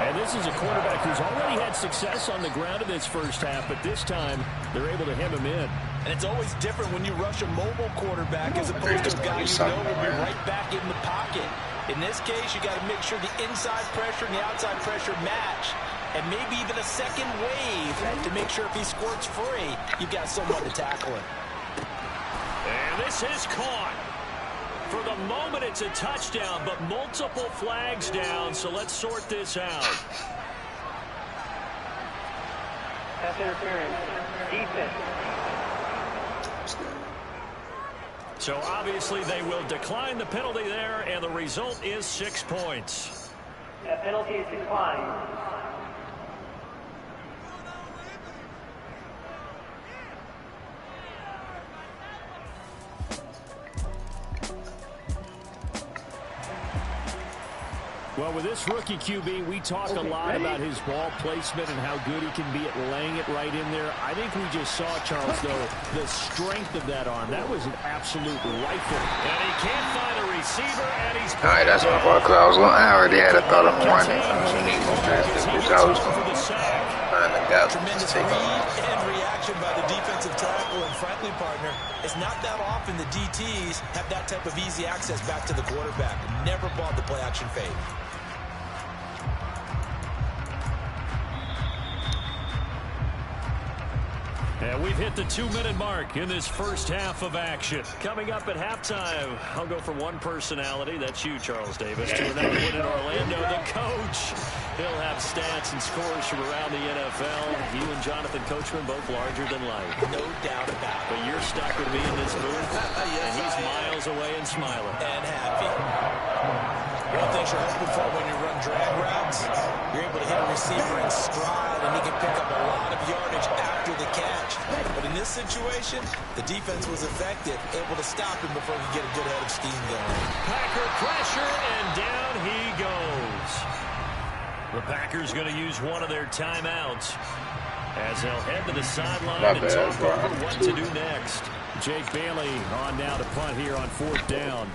And this is a quarterback who's already had success on the ground in this first half, but this time they're able to hem him in. And it's always different when you rush a mobile quarterback as opposed to a guy you know will be right back in the pocket. In this case, you got to make sure the inside pressure and the outside pressure match. And maybe even a second wave to make sure if he squirts free, you've got someone to tackle him. And this is caught. For the moment, it's a touchdown, but multiple flags down, so let's sort this out. Pass interference. Defense. So obviously they will decline the penalty there, and the result is 6 points. That penalty is declined. Well, with this rookie QB, we talk a lot about his ball placement and how good he can be at laying it right in there. I think we just saw, Charles, though, the strength of that arm. That was an absolute rifle. And he can't find a receiver, and he's... All right, that's my fault, because I already had a thought of running. I need more past this bitch. I was going to find the guy. Tremendous read and reaction by the defensive tackle. And frankly, partner, it's not that often the DTs have that type of easy access back to the quarterback. Never bought the play-action fade. And we've hit the 2-minute mark in this first half of action. Coming up at halftime, I'll go from one personality, that's you, Charles Davis, to another one in Orlando, the coach. He'll have stats and scores from around the NFL. You and Jonathan Coachman both larger than life. No doubt about it. But you're stuck with me in this booth, Yes, and he's miles away and smiling. And happy. One thing you're hoping for when you run drag routes, you're able to hit a receiver in stride, and he can pick up a lot of yardage after the catch. But in this situation, the defense was effective, able to stop him before he could get a good head of steam going. Packer pressure, and down he goes. The Packers going to use one of their timeouts as they'll head to the sideline and talk over what to do next. Jake Bailey on now to punt here on 4th down.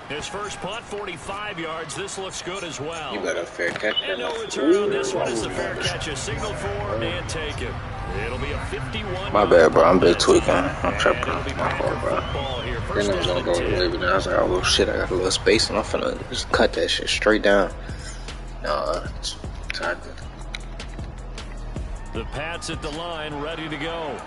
His first punt, 45 yards. This looks good as well. You got a fair catch. And no return on this one as the fair catch is signaled for and taken. It'll be a 51. My bad, bro. I'm just tweaking. I'm tripping. My fault, bro. Then I was gonna go to live, and I was like, oh, well, shit, I got a little space, and I'm finna just cut that shit straight down. No, it's not good. The Pats at the line, ready to go.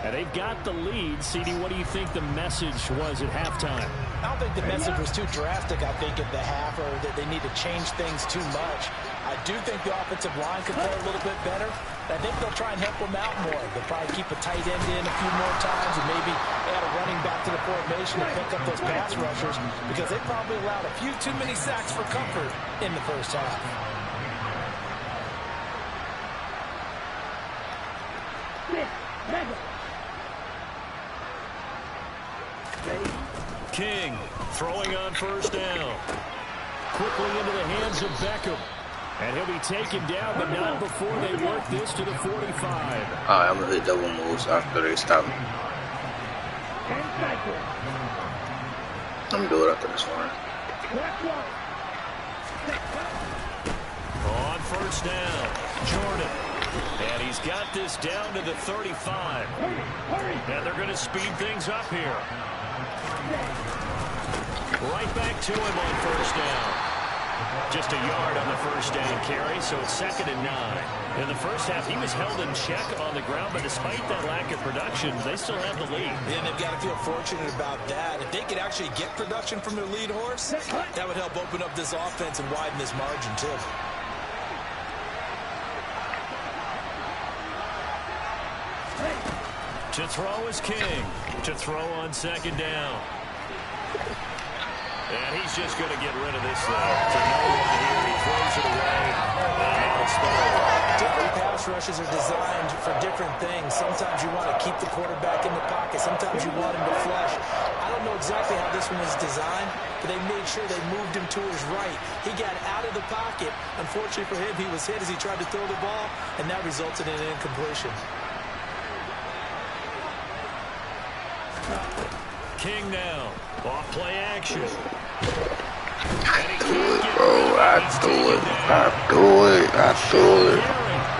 And they've got the lead. CD, what do you think the message was at halftime? I don't think the message was too drastic, I think, at the half, or that they need to change things too much. I do think the offensive line could play a little bit better. I think they'll try and help them out more. They'll probably keep a tight end in a few more times and maybe add a running back to the formation to pick up those pass rushers, because they probably allowed a few too many sacks for comfort in the first half. King throwing on first down. Quickly into the hands of Beckham. And he'll be taken down, but not before they work this to the 45. Alright, I'm gonna hit double moves after they stop me. I'm gonna do it after this one. On first down, Jordan. And he's got this down to the 35. And they're going to speed things up here. Right back to him on first down. Just a yard on the first down carry, so it's 2nd and 9. In the first half, he was held in check on the ground, but despite that lack of production, they still have the lead. And they've got to feel fortunate about that. If they could actually get production from their lead horse, that would help open up this offense and widen this margin, too. To throw is King. To throw on 2nd down. And he's just going to get rid of this thing. To no one here. He throws it away. Different pass rushes are designed for different things. Sometimes you want to keep the quarterback in the pocket. Sometimes you want him to flush. I don't know exactly how this one was designed, but they made sure they moved him to his right. He got out of the pocket. Unfortunately for him, he was hit as he tried to throw the ball, and that resulted in an incompletion. King now. Off play action. I do it, bro. I do it.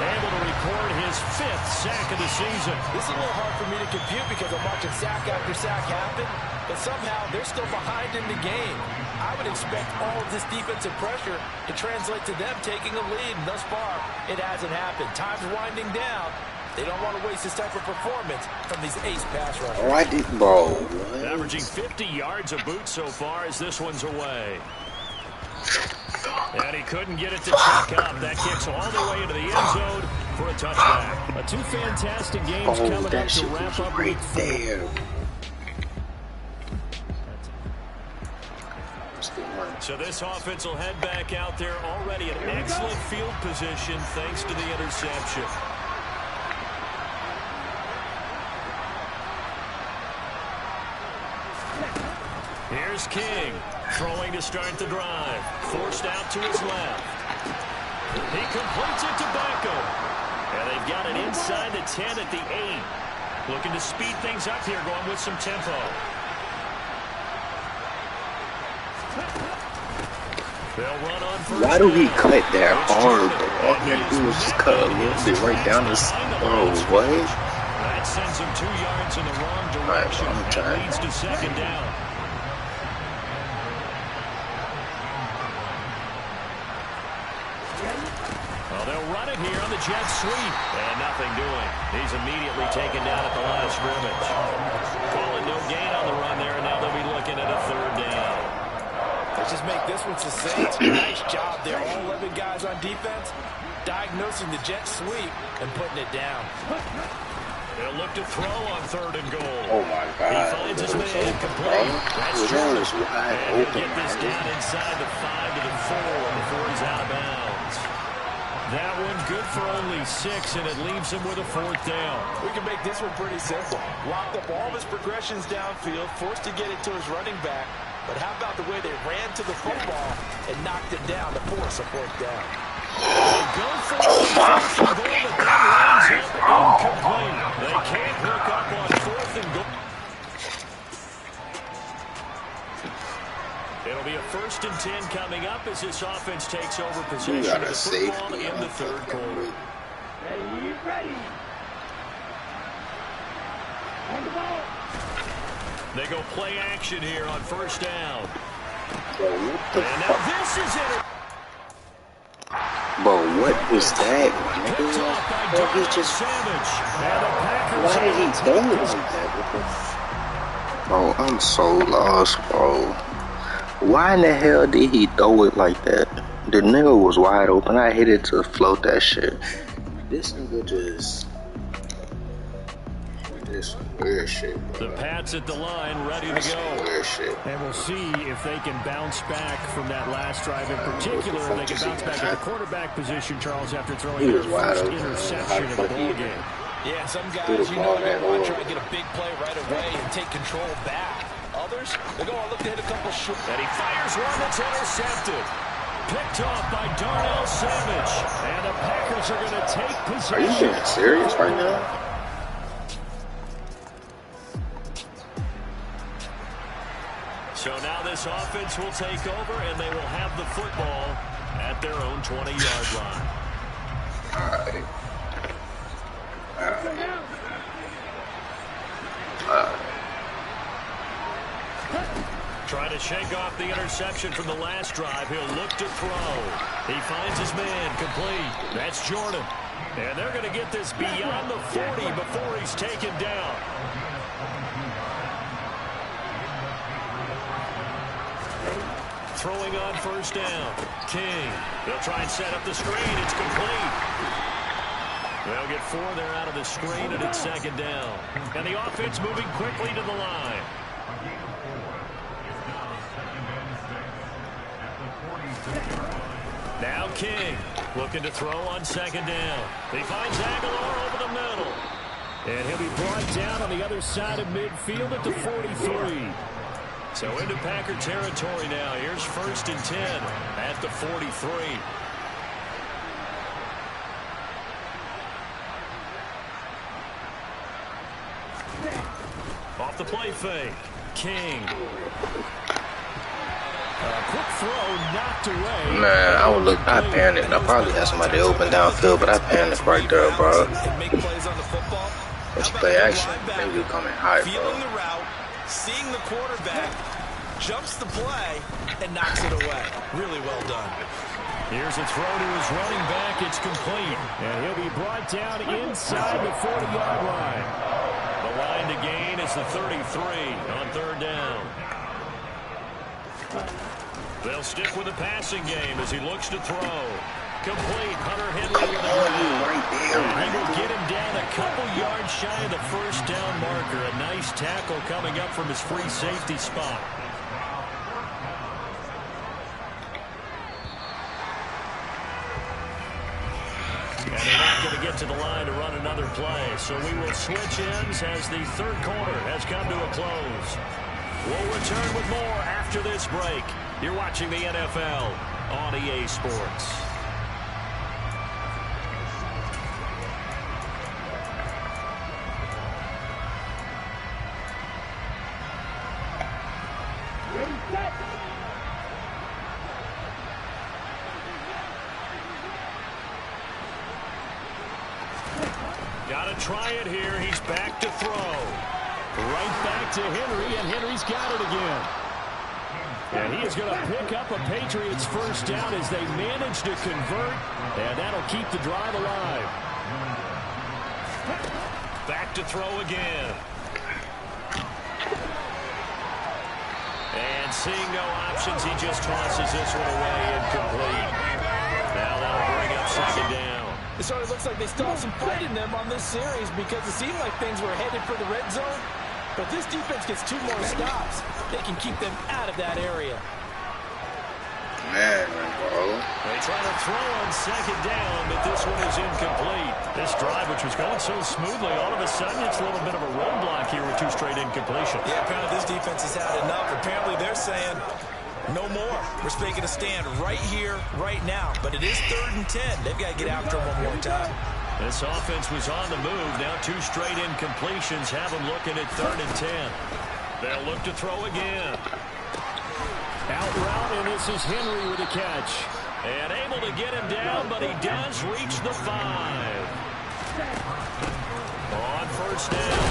Able to record his 5th sack of the season. This is a little hard for me to compute because I'm watching sack after sack happen, but somehow they're still behind in the game. I would expect all of this defensive pressure to translate to them taking a lead, and thus far, it hasn't happened. Time's winding down. They don't want to waste this type of performance from these ace pass rushers. Oh, I did, bro. Averaging 50 yards a boot so far as this one's away. And he couldn't get it to check up. That kicks all the way into the end zone for a touchback. Two fantastic games coming up to wrap up week 4. There. So this offense will head back out there already in excellent field position thanks to the interception. Here's King, throwing to start the drive. Forced out to his left. He completes it to Beckham. And they've got it inside the 10 at the 8. Looking to speed things up here, going with some tempo. They'll run on first. Why do he cut that hard, bro? All he had to do was just cut a little bit right down the... Bro, what? That sends him 2 yards in the wrong direction. That leads to second down. Well, they'll run it here on the jet sweep. And nothing doing. He's immediately taken down at the line of scrimmage. Calling no gain on the run there, and now they'll be looking at a third down. Let's just make this one succinct. Nice job there. All 11 guys on defense diagnosing the jet sweep and putting it down. They'll look to throw on third and goal. Oh, my God. He finds his man complete. That's true. Wide and open, get this down inside the 5 to the 4 before he's out of bounds. That one good for only 6, and it leaves him with a fourth down. We can make this one pretty simple. Locked up all of his progressions downfield, forced to get it to his running back. But how about the way they ran to the football and knocked it down to force a fourth down? They go for the goal, but that lands incomplete. They can't hook up on fourth and goal. It'll be a 1st and 10 coming up as this offense takes over possession of the football in the third quarter. Ready. On the ball. They go play action here on first down. Bro, what the and now this is it. Bro, what was that, my nigga? Bro, he just... Why did he throw it like that? Bro, I'm so lost, bro. Why in the hell did he throw it like that? The nigga was wide open. I hit it to float that shit. This nigga just... This weird shit, bro. The Pats at the line, ready to go. Weird shit. And we'll see if they can bounce back from that last drive in particular. If they can bounce back at the quarterback position, Charles, after throwing their first interception of the ball game. Yeah, some guys, you know, they want to try to get a big play right away and take control back. Others, they go, look to hit a couple short. And he fires one that's intercepted. Picked off by Darnell Savage. And the Packers are going to take possession. Are you being serious right now? So now this offense will take over, and they will have the football at their own 20-yard line. Trying to shake off the interception from the last drive. He'll look to throw. He finds his man complete. That's Jordan. And they're going to get this beyond the 40 before he's taken down. Throwing on first down. King. They'll try and set up the screen. It's complete. They'll get 4 there out of the screen, and it's second down. And the offense moving quickly to the line. Now King looking to throw on second down. He finds Aguilar over the middle. And he'll be brought down on the other side of midfield at the 43. So into Packer territory now. Here's 1st and 10 at the 43. Off the play fake. King. Quick throw knocked away. Man, I panicked. I probably had somebody open downfield, but I panicked right there, bro. And make plays on the football. Let's play action. Maybe coming high, bro. Feeling the route, seeing the quarterback, jumps the play, and knocks it away. Really well done. Here's a throw to his running back. It's complete. And he'll be brought down inside the 40-yard line. The line to gain is the 33 on third down. They'll stick with the passing game as he looks to throw. Complete. Hunter Henry with the grab. He will get him down a couple yards shy of the first down marker. A nice tackle coming up from his free safety spot. And they're not going to get to the line to run another play. So we will switch ends as the third quarter has come to a close. We'll return with more after this break. You're watching the NFL on EA Sports. Got to try it here. He's back to throw. Right back to Henry, and Henry's got it again. And he is going to pick up a Patriots first down as they manage to convert, and that'll keep the drive alive. Back to throw again. And seeing no options, he just tosses this one away incomplete. Now that'll bring up second down. It sort of looks like they still have some fight in them on this series because it seemed like things were headed for the red zone. But this defense gets 2 more stops. They can keep them out of that area. Man, bro. They try to throw on second down, but this one is incomplete. This drive, which was going so smoothly, all of a sudden it's a little bit of a roadblock here with 2 straight incompletions. Yeah, apparently this defense has had enough. Apparently they're saying, no more. We're making a stand right here, right now. But it is 3rd and 10. They've got to get after them one more time. This offense was on the move. Now 2 straight incompletions have them looking at 3rd and 10. They'll look to throw again. Out route, and this is Henry with a catch. And able to get him down, but he does reach the 5. On first down,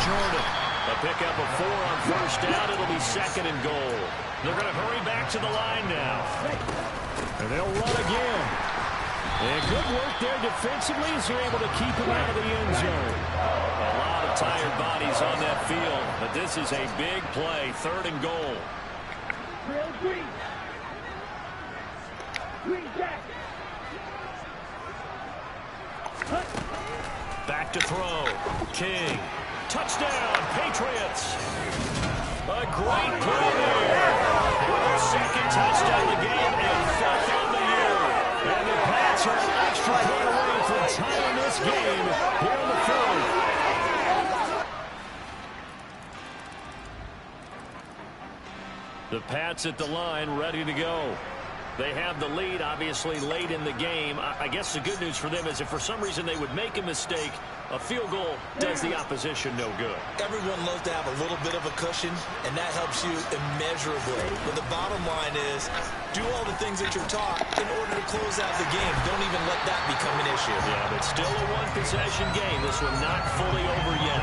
Jordan. A pickup of 4 on first down. It'll be 2nd and goal. They're going to hurry back to the line now. And they'll run again. And good work there defensively as they're able to keep him out of the end zone. A lot of tired bodies on that field, but this is a big play, 3rd and goal. Back to throw. King. Touchdown, Patriots. A great play there. Their 2nd touchdown of the game and 4th on the year. And the Pats are an extra point away from tying this game here in the 4th. The Pats at the line, ready to go. They have the lead, obviously, late in the game. I guess the good news for them is if for some reason they would make a mistake, a field goal does the opposition no good. Everyone loves to have a little bit of a cushion, and that helps you immeasurably. But the bottom line is, do all the things that you're taught in order to close out the game. Don't even let that become an issue. Yeah, but still a one-possession game. This one not fully over yet.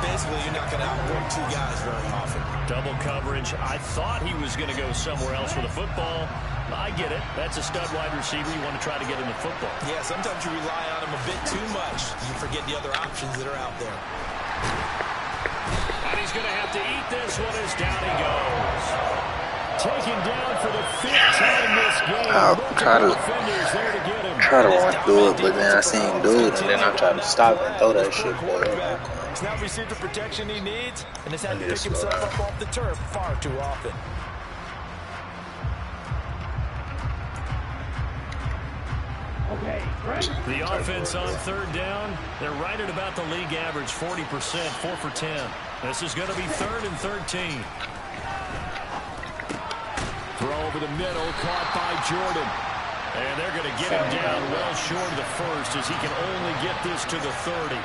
Basically, you're not going to outwork 2 guys very often. Double coverage. I thought he was going to go somewhere else with the football. I get it. That's a stud wide receiver. You want to try to get him the football. Yeah, sometimes you rely on him a bit too much. You forget the other options that are out there. And he's going to have to eat this one as down he goes. Taken down for the 5th time this game. I'll try to run through it, but then I seen dude, and then I tried to stop and throw that shit, boy. He's not received the protection he needs, and has had to pick himself up off the turf far too often. The offense on 3rd down, they're right at about the league average, 40%, 4 for 10. This is going to be 3rd and 13. Throw over the middle, caught by Jordan. And they're going to get him down well short of the 1st as he can only get this to the 30.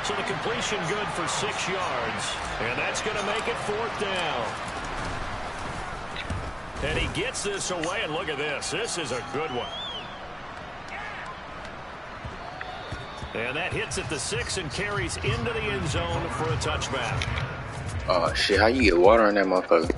So the completion good for 6 yards. And that's going to make it 4th down. And he gets this away, and look at this. This is a good one. And that hits at the 6 and carries into the end zone for a touchback. Oh shit, how you get water on that motherfucker?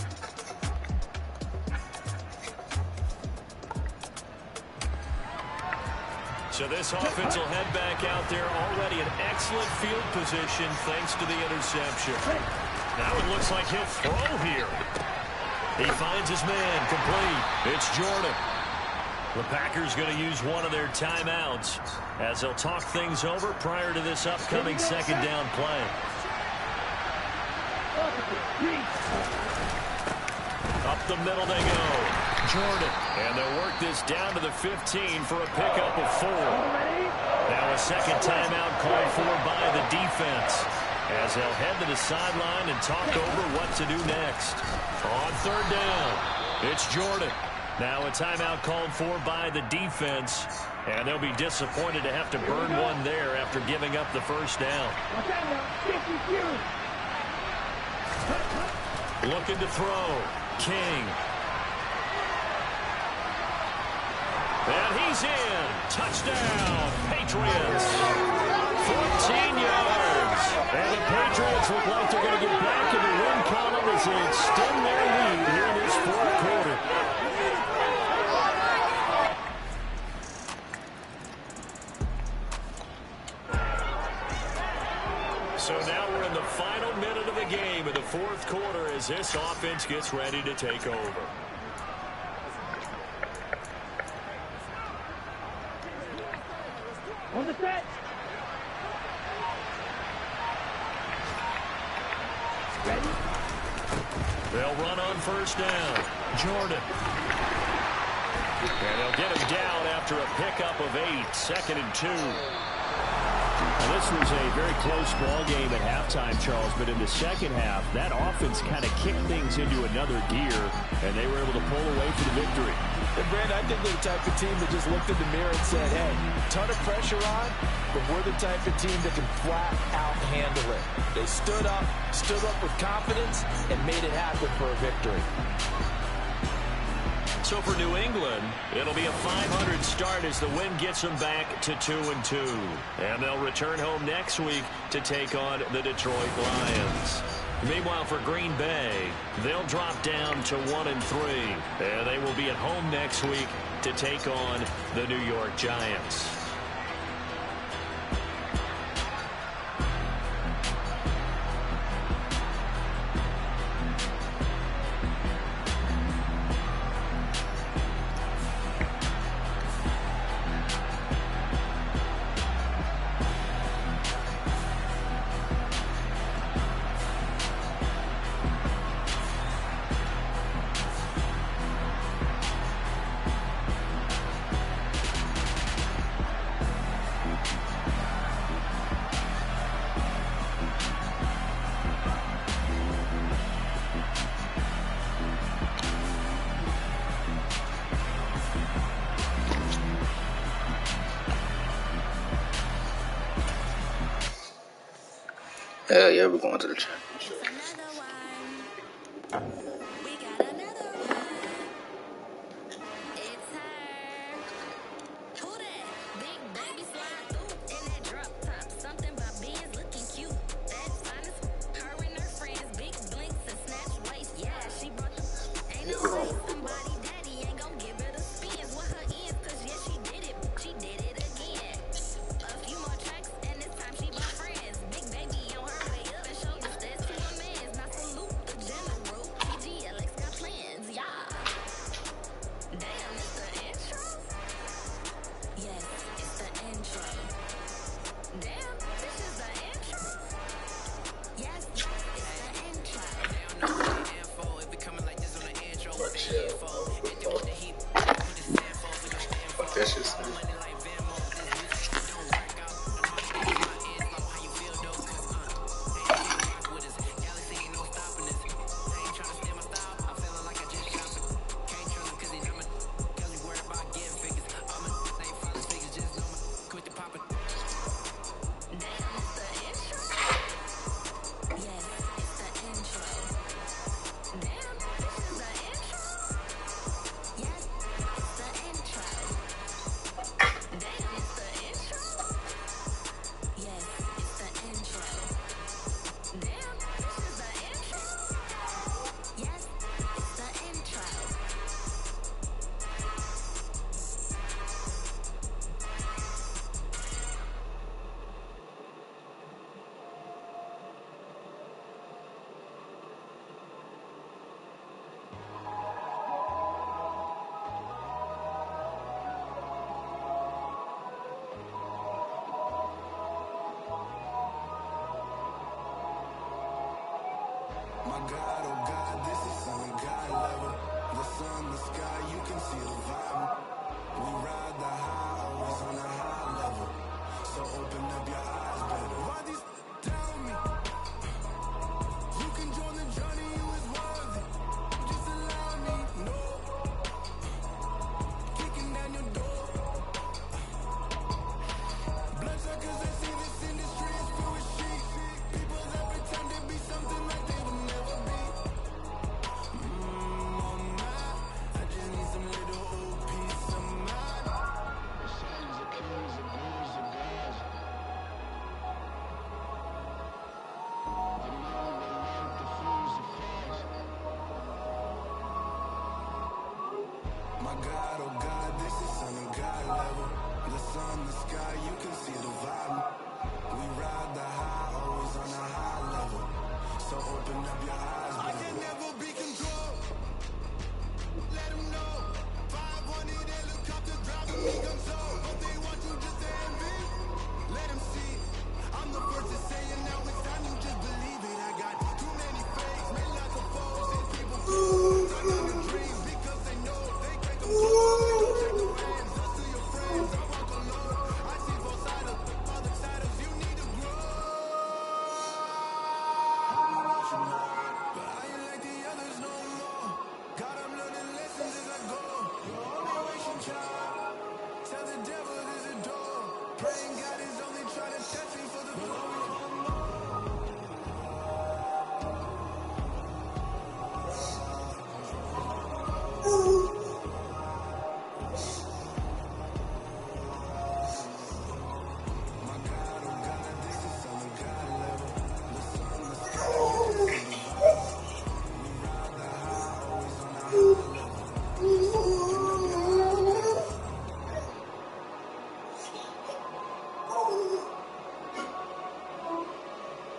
So this offense will head back out there, already in excellent field position thanks to the interception. Now it looks like he'll throw here. He finds his man, complete. It's Jordan. The Packers going to use one of their timeouts as they'll talk things over prior to this upcoming second down play. Up the middle they go. Jordan. And they'll work this down to the 15 for a pickup of 4. Now a second timeout called for by the defense as they'll head to the sideline and talk over what to do next. On third down, it's Jordan. Now a timeout called for by the defense, and they'll be disappointed to have to burn one there after giving up the first down. Looking to throw. King. And he's in. Touchdown, Patriots. 14 yards. And the Patriots look like they're going to get back in the win column as they extend their lead here in this fourth quarter. So now we're in the final minute of the game in the fourth quarter as this offense gets ready to take over. On the set. Ready? They'll run on first down. Jordan. And they'll get him down after a pickup of 8. 2nd and 2. Now, this was a very close ball game at halftime, Charles, but in the second half, that offense kind of kicked things into another gear, and they were able to pull away for the victory. And Brandon, I think they're the type of team that just looked in the mirror and said, hey, ton of pressure on, but we're the type of team that can flat out handle it. They stood up with confidence, and made it happen for a victory. So for New England, it'll be a 500 start as the win gets them back to 2-2. And they'll return home next week to take on the Detroit Lions. Meanwhile, for Green Bay, they'll drop down to 1-3. And they will be at home next week to take on the New York Giants. Hell yeah, we're going to the championship. sun, the sky, you can see the vibe. We ride the high, always on a high level. So open up your eyes, baby. Why these tell me you can join the journey, you is worthy. Just allow me, no. Kicking down your door. Bloodsuckers that see this industry is filled with sheep. People that pretend to be something like they will never be. I just need some little old peace of mind. The sons of kings, the blues of gods. The moon, the lamp, the fools, the frogs. My God, oh God, this is son of God level. The sun, the sky, you can see the vibe. We ride the high, always on a high level. So open up your eyes, baby. I can never be controlled. Let them know. 500 helicopters driving me control. But they want you just to envy. Let them see. I'm the first to say it now. It's time you just believe it. I got too many fakes, made lots of foes, and people fools. I got the dream because they know they can't control. Don't check the fans, us to your friends. I walk alone. I see both sides of all the titles you need to grow. But I ain't like the others no more. God, I'm learning lessons as I go. You're only wasting time. Tell the devil there's a door. Praying God is only trying to test me for the glory. My God, oh God, this is son of God level. The sun, the sky, you can see the vibe. We ride the high, always on a high level. So open up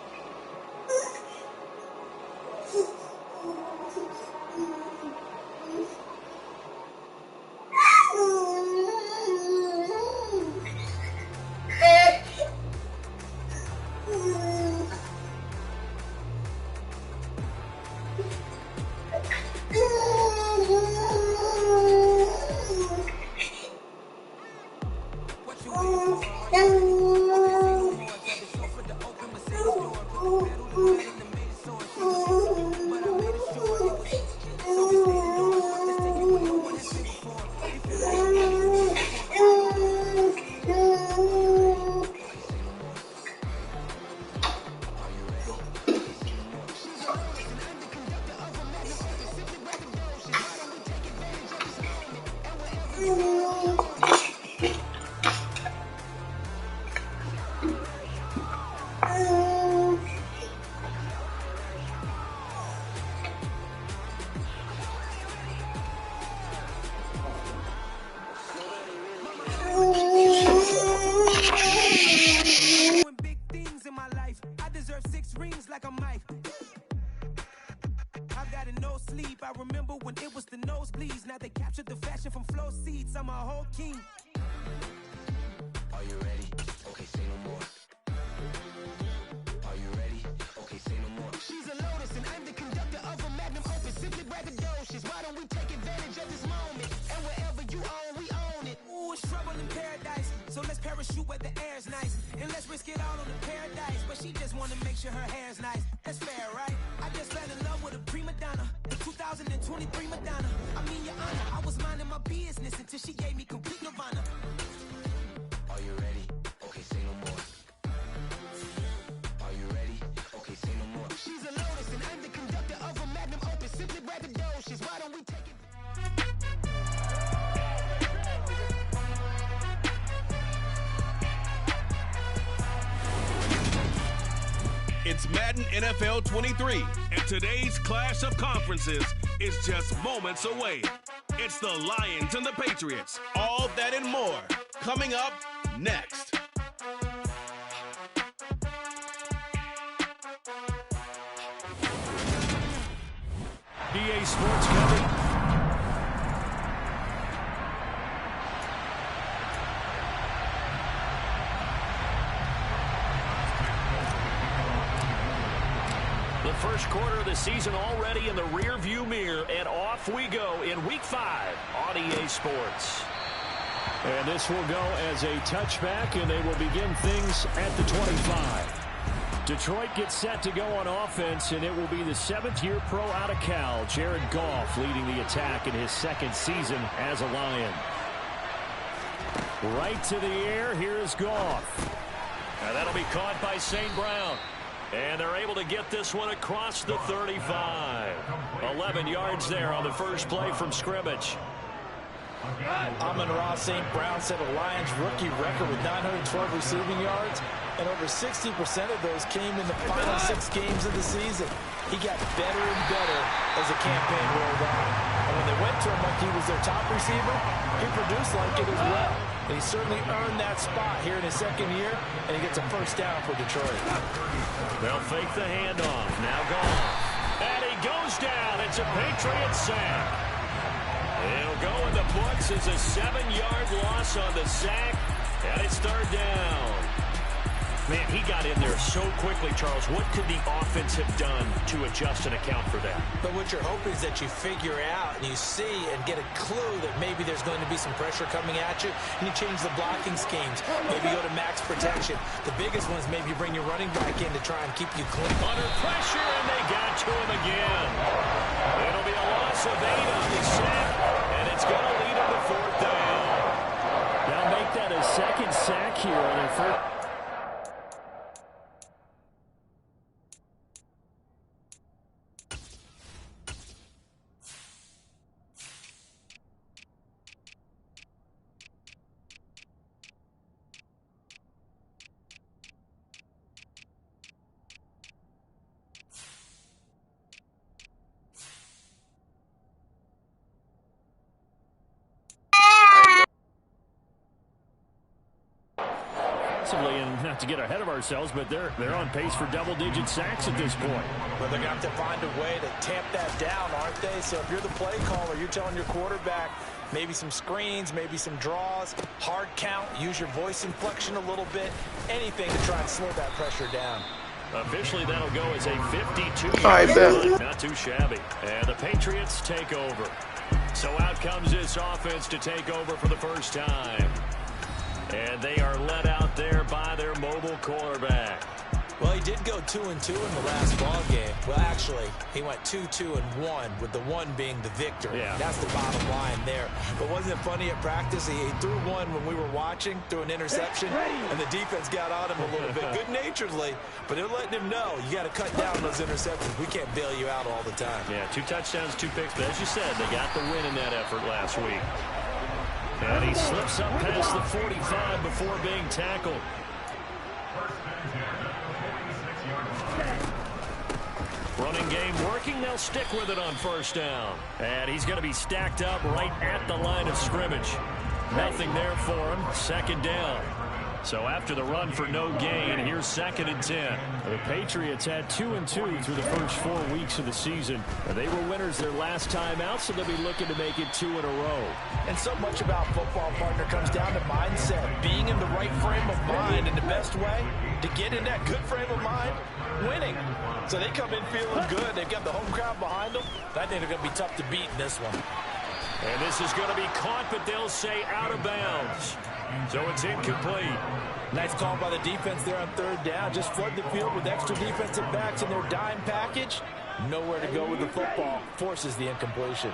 your eyes, baby. What you waiting for? Are you ready? Okay, say no more. Tap the chauffeur to open Mercedes door. Put the pedal to metal and made it soar. She was slipping, but I made it sure it was. So we stay indoors. Watch this take you where no one has been before. We feel like we got this in uniform. Are you ready? Okay, say no more. Are you ready? Okay, say no more. She's a lotus and I'm the conductor of a Madden opus. Simply braggadocious. Why don't we take advantage of this moment? And wherever you are, we own it. Doing big things in my life. I deserve 6 rings like a Mike. I've got no sleep. I remember when it was the nosebleeds. Now they captured the fashion from flow seats. I'm a whole king. Are you ready? Okay, say no more. Are you ready? Okay, say no more. She's a lotus and I'm the conductor of a magnum opus. Simply braggadocious. Why don't we take advantage of this moment? And wherever you own, we own it. Ooh, it's trouble in paradise. So let's parachute where the air's nice. And let's risk it all on the paradise. But she just wanna make sure her hair's nice. That's fair, right? I just fell in love with a prima donna. The 2023 Madonna. I mean, your honor, I was minding my business until she gave me complete nirvana. Are you ready? Okay, say no more. Are you ready? Okay, say no more. She's a lotus and I'm the conductor of a magnum opus. Simply braggadocious. Why don't we take it? It's Madden NFL 23, and today's clash of conferences is just moments away. It's the Lions and the Patriots. All that and more coming up next. DA Sports coverage. The first quarter of the season already in the rear-view mirror, and off we go in Week 5 on EA Sports. And this will go as a touchback, and they will begin things at the 25. Detroit gets set to go on offense, and it will be the 7th-year pro out of Cal, Jared Goff, leading the attack in his second season as a Lion. Right to the air, here is Goff. And that'll be caught by St. Brown. And they're able to get this one across the 35. 11 yards there on the first play from scrimmage. Amon-Ra St. Brown set a Lions rookie record with 912 receiving yards, and over 60% of those came in the final 6 games of the season. He got better and better as the campaign rolled on. And when they went to him like he was their top receiver, he produced like it as well. And he certainly earned that spot here in his second year, and he gets a first down for Detroit. They'll fake the handoff. Now Goff. And he goes down. It's a Patriot sack. It'll go in the books as a 7-yard loss on the sack, and it's third down. Man, he got in there so quickly, Charles. What could the offense have done to adjust and account for that? But what you're hoping is that you figure out and you see and get a clue that maybe there's going to be some pressure coming at you, and you change the blocking schemes. Maybe go to max protection. The biggest one is maybe you bring your running back in to try and keep you clean. Under pressure, and they got to him again. It'll be a loss of 8 on the sack, and it's going to lead him to fourth down. Now make that a second sack here on their first. And not to get ahead of ourselves, but they're on pace for double-digit sacks at this point. Well, they're going to have to find a way to tamp that down, aren't they? So if you're the play caller, you're telling your quarterback maybe some screens, maybe some draws, hard count, use your voice inflection a little bit, anything to try and slow that pressure down. Officially, that'll go as a 52-yard run. Not too shabby. And the Patriots take over. So out comes this offense to take over for the first time. And they are led out there by their mobile quarterback. Well, he did go 2-2 in the last ball game. Well, actually, he went 2-2-1, with the 1 being the victory. Yeah. That's the bottom line there. But wasn't it funny at practice? He threw one when we were watching, threw an interception, and the defense got on him a little bit, good-naturedly. But they're letting him know, you got to cut down those interceptions. We can't bail you out all the time. Yeah, 2 touchdowns, 2 picks. But as you said, they got the win in that effort last week. And he slips up past the 45 before being tackled. Running game working. They'll stick with it on first down. And he's going to be stacked up right at the line of scrimmage. Nothing there for him. Second down. So after the run for no gain, here's 2nd and 10. The Patriots had 2-2 through the first 4 weeks of the season. They were winners their last time out, so they'll be looking to make it 2 in a row. And so much about football, partner, comes down to mindset. Being in the right frame of mind, and the best way to get in that good frame of mind, winning. So they come in feeling good. They've got the home crowd behind them. I think they're going to be tough to beat in this one. And this is going to be caught, but they'll say out of bounds. So it's incomplete. Nice call by the defense there on third down. Just flood the field with extra defensive backs in their dime package. Nowhere to go with the football. Forces the incompletion.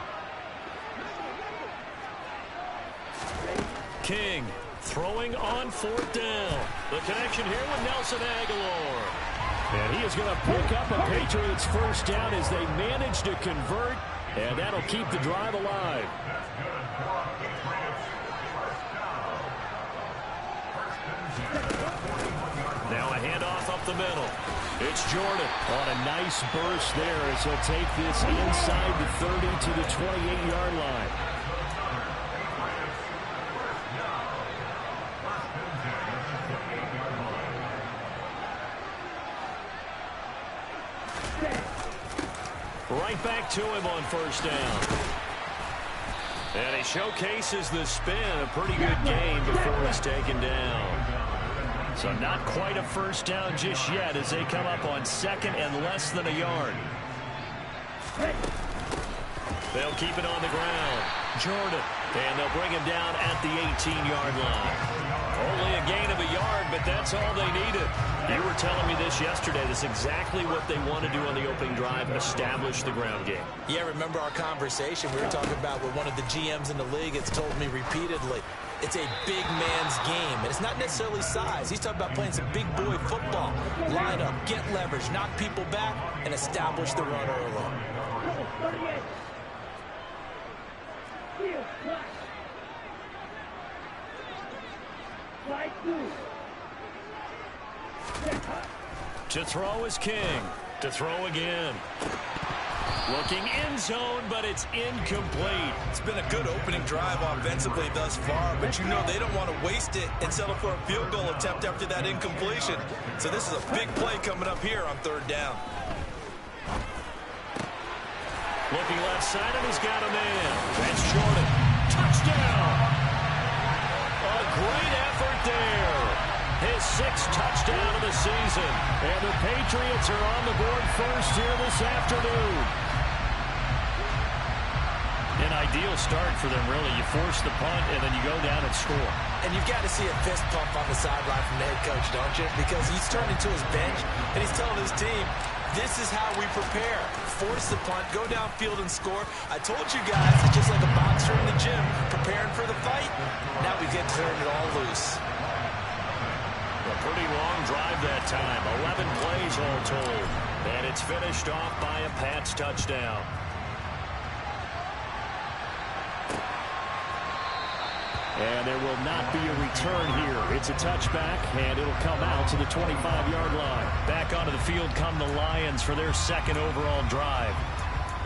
King throwing on 4th down. The connection here with Nelson Aguilar. And he is going to pick up a Patriots first down as they manage to convert. And that'll keep the drive alive. Now a handoff up the middle. It's Jordan on a nice burst there as he'll take this inside the 30 to the 28-yard line. Right back to him on first down. And he showcases the spin. A pretty good game before he's taken down. So not quite a first down just yet as they come up on second and less than a yard. They'll keep it on the ground. Jordan. And they'll bring him down at the 18-yard line. Only a gain of a yard, but that's all they needed. You were telling me this yesterday. That's exactly what they want to do on the opening drive, establish the ground game. Yeah, remember our conversation we were talking about with one of the GMs in the league has told me repeatedly. It's a big man's game, and it's not necessarily size. He's talking about playing some big boy football. Line up, get leverage, knock people back, and establish the run early. To throw is King. To throw again. Looking end zone, but it's incomplete. It's been a good opening drive offensively thus far, but you know they don't want to waste it and settle for a field goal attempt after that incompletion. So this is a big play coming up here on third down. Looking left side, and he's got a man. That's Jordan. Touchdown! A great effort there. His sixth touchdown of the season. And the Patriots are on the board first here this afternoon. An ideal start for them, really. You force the punt, and then you go down and score. And you've got to see a fist pump on the sideline from the head coach, don't you? Because he's turning to his bench, and he's telling his team, this is how we prepare. Force the punt, go downfield and score. I told you guys, it's just like a boxer in the gym preparing for the fight. Now we get to turn it all loose. A pretty long drive that time. 11 plays all told. And it's finished off by a Pats touchdown. And there will not be a return here. It's a touchback, and it'll come out to the 25-yard line. Back onto the field come the Lions for their second overall drive.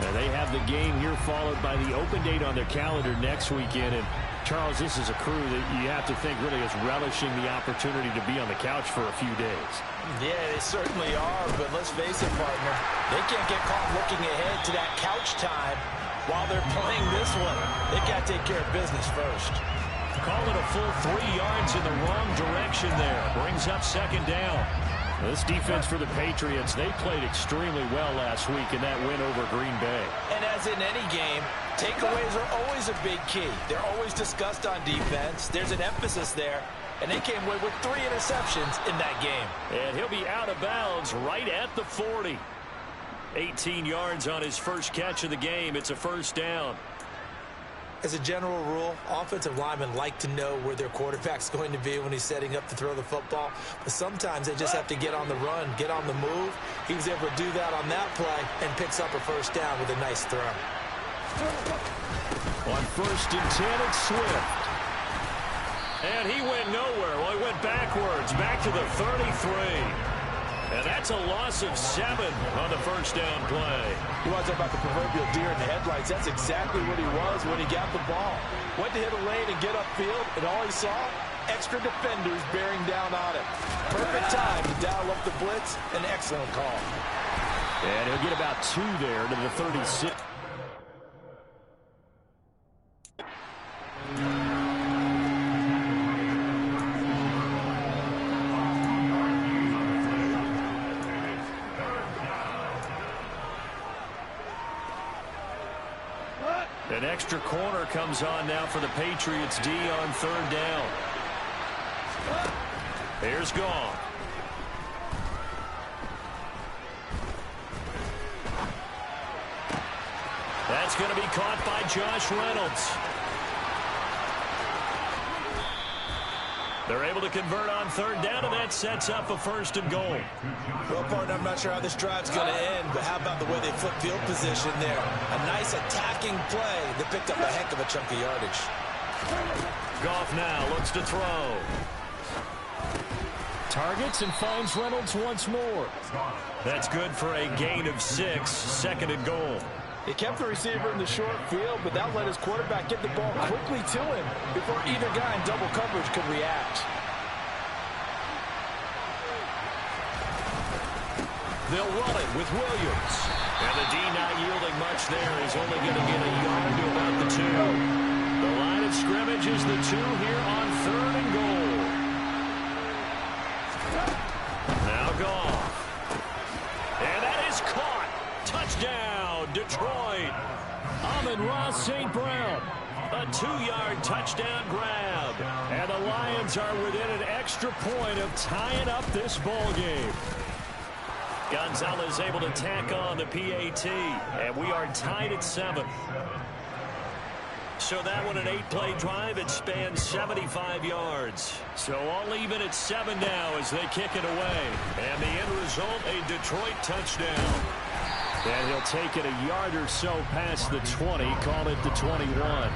And they have the game here followed by the open date on their calendar next weekend. And Charles, this is a crew that you have to think really is relishing the opportunity to be on the couch for a few days. Yeah, they certainly are, but let's face it, partner. They can't get caught looking ahead to that couch time while they're playing this one. They got to take care of business first. Call it a full 3 yards in the wrong direction there. Brings up second down. This defense for the Patriots, they played extremely well last week in that win over Green Bay. And as in any game, takeaways are always a big key. They're always discussed on defense. There's an emphasis there. And they came away with 3 interceptions in that game. And he'll be out of bounds right at the 40. 18 yards on his first catch of the game. It's a first down. As a general rule, offensive linemen like to know where their quarterback's going to be when he's setting up to throw the football. But sometimes they just have to get on the run, get on the move. He was able to do that on that play and picks up a first down with a nice throw. On first and 10, it's Swift. And he went nowhere. Well, he went backwards, back to the 33. And that's a loss of 7 on the first down play. You want to talk about the proverbial deer in the headlights? That's exactly what he was when he got the ball. Went to hit a lane and get upfield, and all he saw, extra defenders bearing down on him. Perfect time to dial up the blitz. An excellent call. And he'll get about 2 there to the 36. An extra corner comes on now for the Patriots D on third down. Here's Gone. That's going to be caught by Josh Reynolds. They're able to convert on third down, and that sets up a first and goal. Well, partner, I'm not sure how this drive's going to end, but how about the way they flip field position there? A nice attacking play that picked up a heck of a chunk of yardage. Goff now looks to throw. Targets and finds Reynolds once more. That's good for a gain of 6, second and goal. He kept the receiver in the short field, but that let his quarterback get the ball quickly to him before either guy in double coverage could react. They'll run it with Williams. And the D not yielding much there. He's only going to get a yard to about the 2. The line of scrimmage is the 2 here on third and goal. Lions are within an extra point of tying up this ball game. Gonzalez able to tack on the PAT, and we are tied at 7. So that one, an 8-play drive. It spans 75 yards. So all even at 7 now as they kick it away. And the end result, a Detroit touchdown. And he'll take it a yard or so past the 20, call it the 21.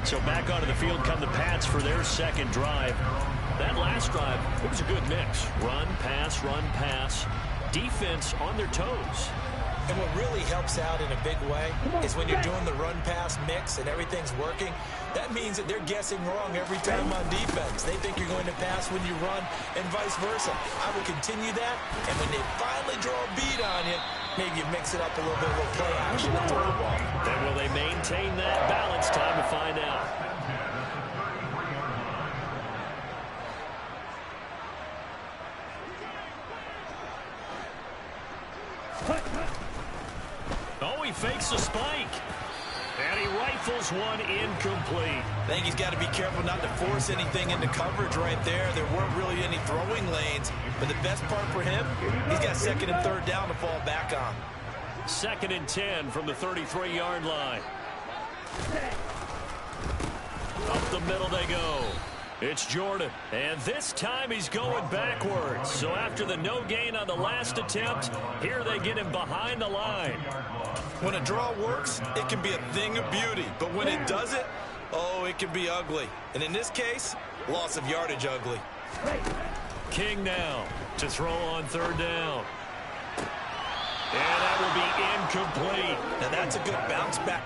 So back onto the field come the Pats for their second drive. That last drive, it was a good mix. Run, pass. Defense on their toes. And what really helps out in a big way is when you're doing the run-pass mix and everything's working, that means that they're guessing wrong every time on defense. They think you're going to pass when you run and vice versa. I will continue that, and when they finally draw a beat on you, maybe you mix it up a little bit with play action and throw the ball. Then will they maintain that balance? Time to find out. Oh, he fakes a spike. And he rifles one incomplete. I think he's got to be careful not to force anything into coverage right there. There weren't really any throwing lanes. But the best part for him, he's got 2nd and 3rd down to fall back on. 2nd and 10 from the 33-yard line. Up the middle they go. It's Jordan, and this time he's going backwards. So after the no gain on the last attempt, here they get him behind the line. When a draw works, it can be a thing of beauty. But when it doesn't, oh, it can be ugly. And in this case, loss of yardage ugly. King now to throw on 3rd down. And that will be incomplete. Now that's a good bounce back.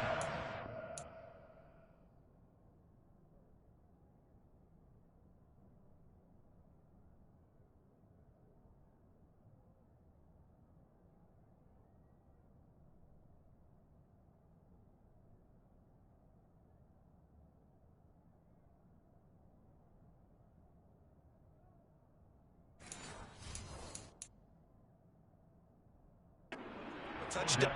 Touchdown.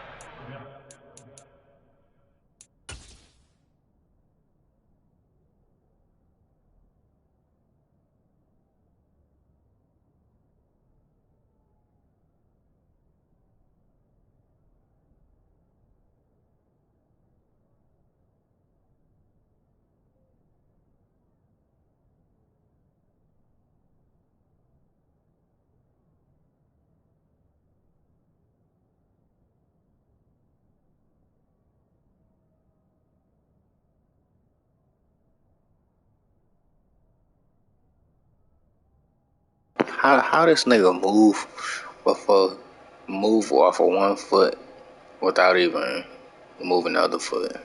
How this nigga move off of one foot without even moving the other foot?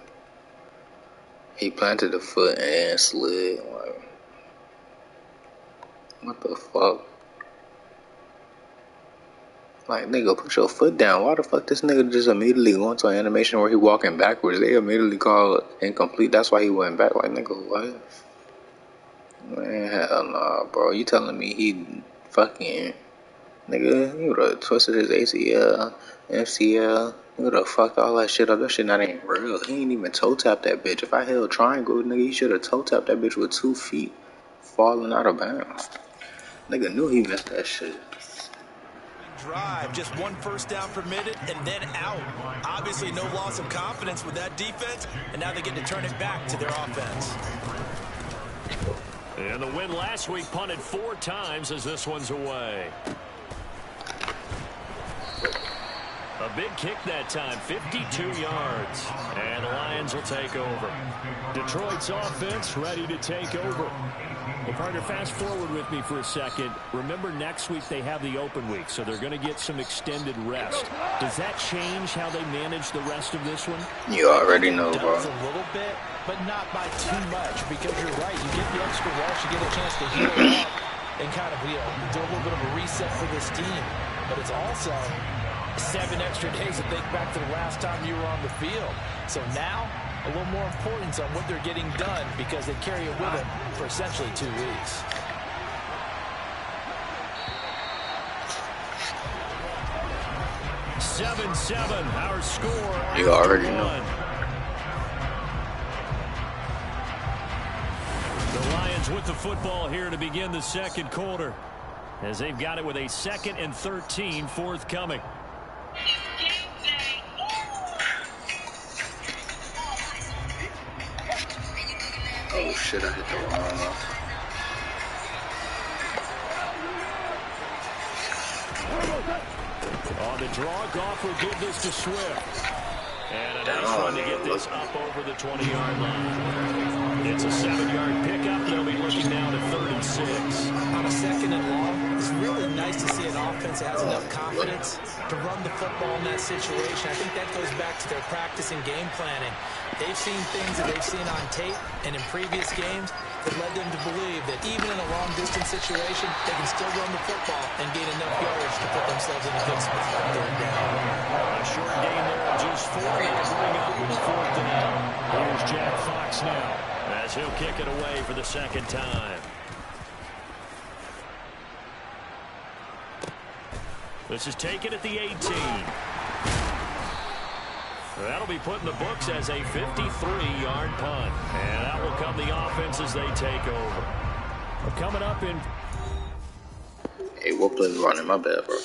He planted the foot and slid. Like, what the fuck? Like, nigga, put your foot down. Why the fuck this nigga just immediately go into an animation where he walking backwards? They immediately call it incomplete. That's why he went back. Like, nigga, what? Man, hell nah, bro. You telling me he fucking... Nigga, he would've twisted his ACL, MCL. He would've fucked all that shit up. That shit not ain't real. He ain't even toe tapped that bitch. If I held triangle, nigga, he should've toe tapped that bitch with 2 feet falling out of bounds. Nigga knew he missed that shit. Drive, just 1 first down permitted and then out. Obviously no loss of confidence with that defense, and now they get to turn it back to their offense. And the win last week punted 4 times as this one's away. A big kick that time, 52 yards. And the Lions will take over. Detroit's offense ready to take over. Well, partner, fast forward with me for a second. Remember, next week they have the open week, so they're going to get some extended rest. Does that change how they manage the rest of this one? You already know, bro. It does a little bit, but not by too much, because you're right. You get the extra rest, you get a chance to heal up and kind of do a little bit of a reset for this team. But it's also 7 extra days to think back to the last time you were on the field. So now, a little more importance on what they're getting done, because they carry it with them for essentially 2 weeks. Seven, our score. You already know. The Lions with the football here to begin the second quarter, as they've got it with a 2nd and 13 forthcoming. Oh shit, I hit the wrong one. On the draw, Goff will give this to Swift. And a nice run to get this up over the 20-yard line. It's a 7-yard pickup. They'll be looking now to 3rd and 6. On a 2nd and long, it's really nice to see an offense that has enough confidence to run the football in that situation. I think that goes back to their practice and game planning. They've seen things that they've seen on tape and in previous games that led them to believe that even in a long-distance situation, they can still run the football and gain enough yardage to put themselves in a good spot on 3rd down. A short gain there of just 4 to bring up the 4th down. Here's Jack Fox now, as he'll kick it away for the 2nd time. This is taken at the 18. That'll be put in the books as a 53-yard punt. And that will come the offense as they take over. Well, coming up in... Hey, what play running? My bad, bro.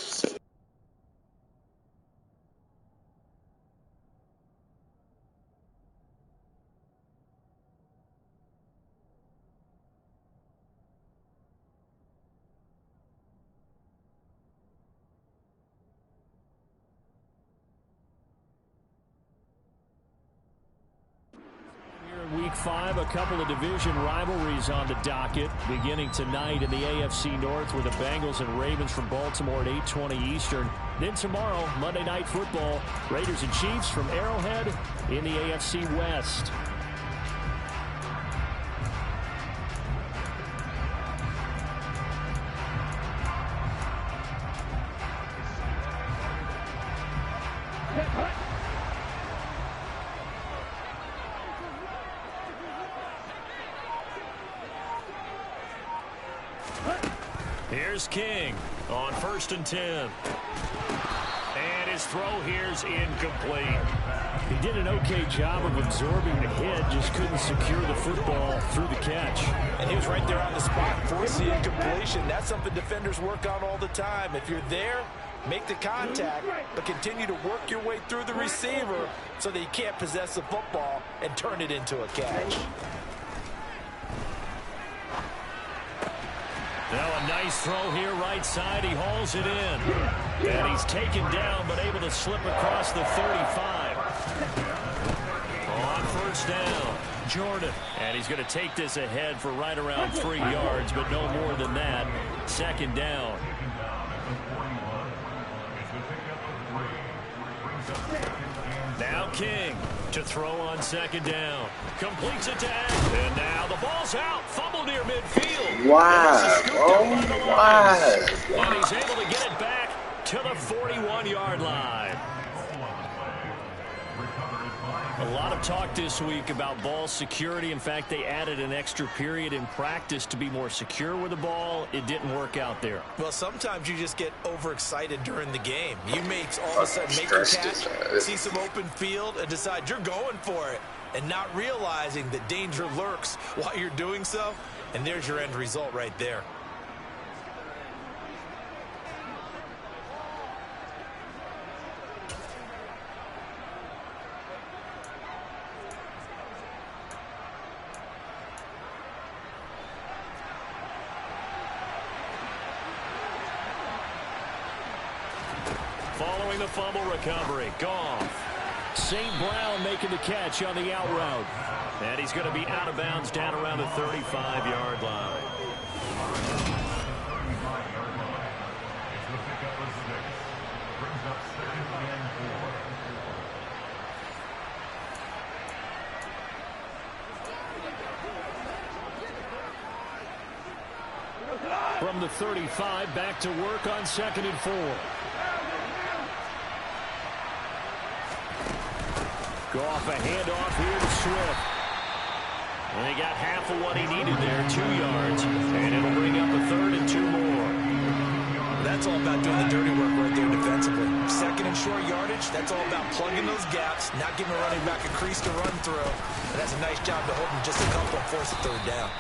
Week 5, a couple of division rivalries on the docket, beginning tonight in the AFC North with the Bengals and Ravens from Baltimore at 8:20 Eastern. Then tomorrow, Monday Night Football, Raiders and Chiefs from Arrowhead in the AFC West. Here's King on 1st and 10. And his throw here's incomplete. He did an okay job of absorbing the hit, just couldn't secure the football through the catch. And he was right there on the spot, forced the incompletion. That's something defenders work on all the time. If you're there, make the contact, but continue to work your way through the receiver so that you can't possess the football and turn it into a catch. Now a nice throw here right side. He hauls it in. And he's taken down but able to slip across the 35. On 1st down, Jordan. And he's going to take this ahead for right around 3 yards, but no more than that. 2nd down. Now King to throw on 2nd down. Completes it to Adams. And now the ball's out. Fumble near midfield. Wow. Oh, wow. And he's able to get it back to the 41-yard line. A lot of talk this week about ball security. In fact, they added an extra period in practice to be more secure with the ball. It didn't work out there. Well, sometimes you just get overexcited during the game. You may all of a sudden make your catch, see some open field, and decide you're going for it, and not realizing that danger lurks while you're doing so. And there's your end result right there. Following the fumble recovery, Goff. St. Brown making the catch on the out route. And he's going to be out of bounds down around the 35-yard line. From the 35, back to work on 2nd and 4. Goff, a handoff here to Swift. And he got half of what he needed there, 2 yards. And it'll bring up a 3rd and 2 more. That's all about doing the dirty work right there defensively. 2nd and short yardage, that's all about plugging those gaps, not giving a running back a crease to run through. And that's a nice job to hold him just a couple and force a 3rd down.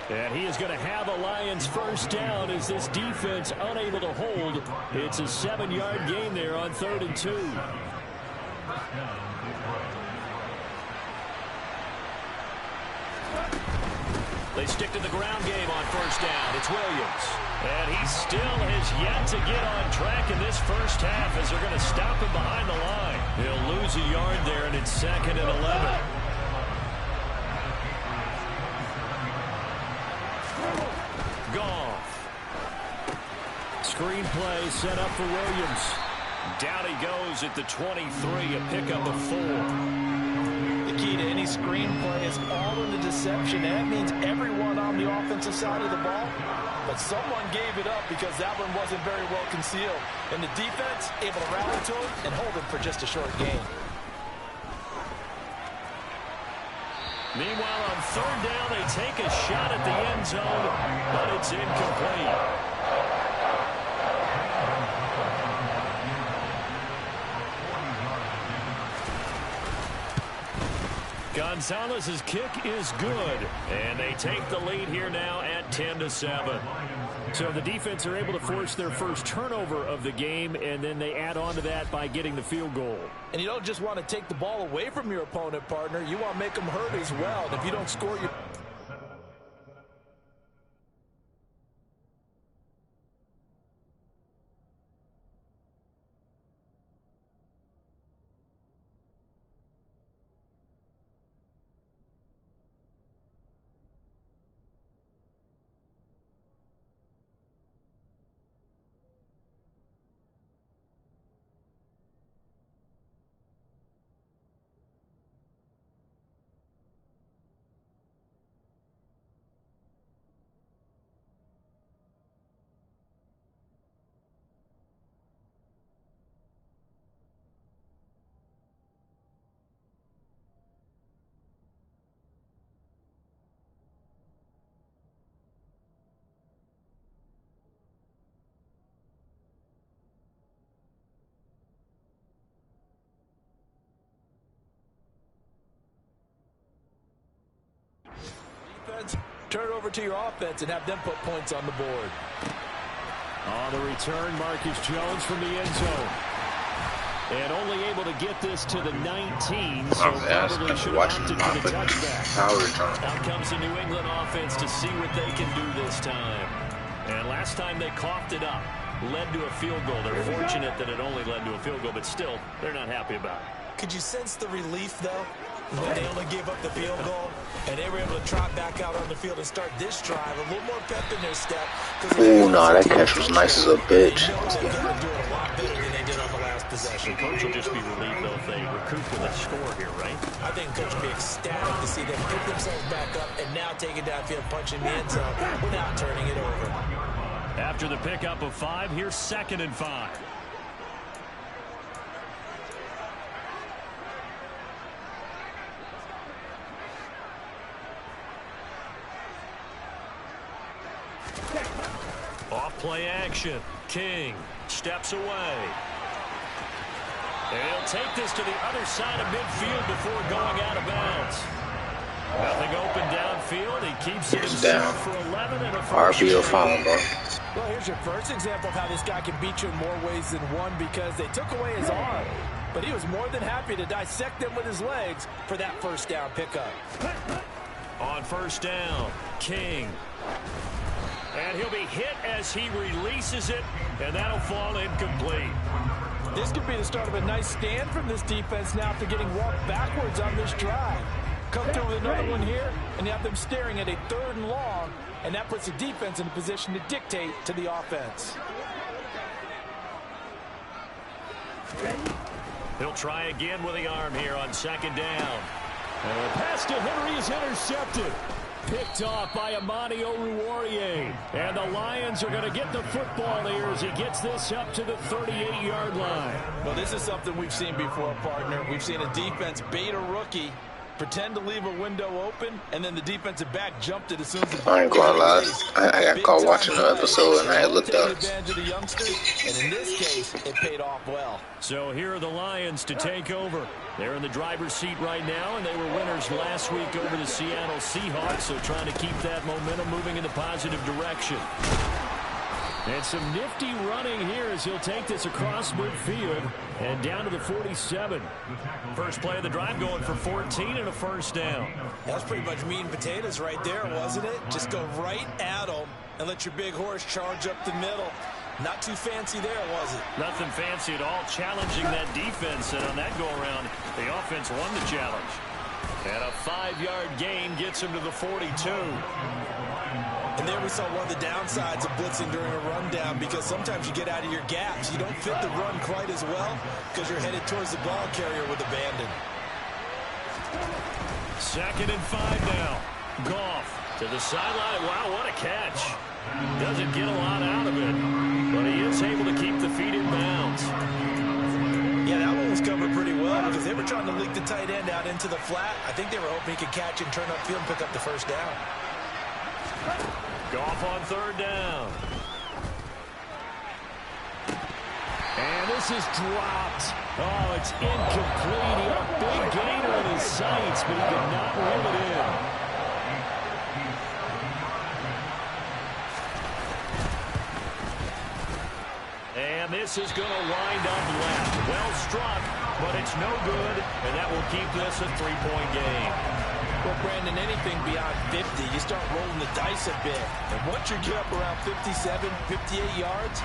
And he is going to have a Lions first down as this defense unable to hold. It's a 7-yard gain there on 3rd and 2. They stick to the ground game on first down. It's Williams. And he still has yet to get on track in this first half as they're going to stop him behind the line. He'll lose a yard there, and it's 2nd and 11. Goff. Screen play set up for Williams. Down he goes at the 23, a pickup of 4. The key to any screen play is all in the deception. And that means everyone on the offensive side of the ball. But someone gave it up because that one wasn't very well concealed. And the defense able to rally to him and hold him for just a short gain. Meanwhile, on 3rd down, they take a shot at the end zone, but it's incomplete. Gonzalez's kick is good, and they take the lead here now at 10-7. So the defense are able to force their first turnover of the game, and then they add on to that by getting the field goal. And you don't just want to take the ball away from your opponent, partner. You want to make them hurt as well. And if you don't score, you... Turn it over to your offense and have them put points on the board. On the return, Marcus Jones from the end zone. And only able to get this to the 19, so probably should have opted for the touchback. Out comes the New England offense to see what they can do this time. And last time they coughed it up, led to a field goal. They're fortunate that it only led to a field goal, but still, they're not happy about it. Could you sense the relief, though? When they only gave up the field goal, and they were able to trot back out on the field and start this drive, a little more pep in their step. Ooh, nah, that catch was nice as a bitch. They're doing a lot better than they did on the last possession. Coach will just be relieved, though, if they recoup with a score here, right? I think Coach will be ecstatic to see them pick themselves back up and now take it downfield, punching the end zone without turning it over. After the pickup of 5, here's 2nd and 5. Off-play action. King steps away. And he'll take this to the other side of midfield before going out of bounds. Nothing open downfield. He keeps it himself for 11 and a first. RB or foul, bro. Well, here's your first example of how this guy can beat you in more ways than one, because they took away his arm. But he was more than happy to dissect them with his legs for that first down pickup. On first down, King. And he'll be hit as he releases it, and that'll fall incomplete. This could be the start of a nice stand from this defense now after getting walked backwards on this drive. Come through with another one here, and you have them staring at a 3rd and long, and that puts the defense in a position to dictate to the offense. He'll try again with the arm here on 2nd down. And the pass to Henry is intercepted. Picked off by Amani Oruwariye. And the Lions are going to get the football here as he gets this up to the 38-yard line. Well, this is something we've seen before, partner. We've seen a defense bait a rookie Pretend to leave a window open, and then the defensive back jumped it as soon as the ball I ain't gonna lie. was I got caught watching the episode and I had looked up. advantage of the youngsters, and in this case, it paid off well. So here are the Lions to take over. They're in the driver's seat right now, and they were winners last week over the Seattle Seahawks, so trying to keep that momentum moving in the positive direction. And some nifty running here as he'll take this across midfield and down to the 47. First play of the drive going for 14 and a first down. That's pretty much meat and potatoes right there, wasn't it? Just go right at them and let your big horse charge up the middle. Not too fancy there, was it? Nothing fancy at all, challenging that defense, and on that go-around, the offense won the challenge. And a 5-yard gain gets him to the 42. And there we saw one of the downsides of blitzing during a rundown, because sometimes you get out of your gaps. You don't fit the run quite as well because you're headed towards the ball carrier with abandon. 2nd and 5 now. Goff to the sideline. Wow, what a catch. Doesn't get a lot out of it, but he is able to keep the feet in bounds. Yeah, that one was covered pretty well because they were trying to leak the tight end out into the flat. I think they were hoping he could catch and turn upfield and pick up the first down. Goff on 3rd down. And this is dropped. Oh, it's incomplete. He had a big gainer in his sights, but he did not reel it in. And this is going to wind up left. Well struck, but it's no good, and that will keep this a 3-point game. Well, Brandon, anything beyond 50, you start rolling the dice a bit. And once you get up around 57, 58 yards,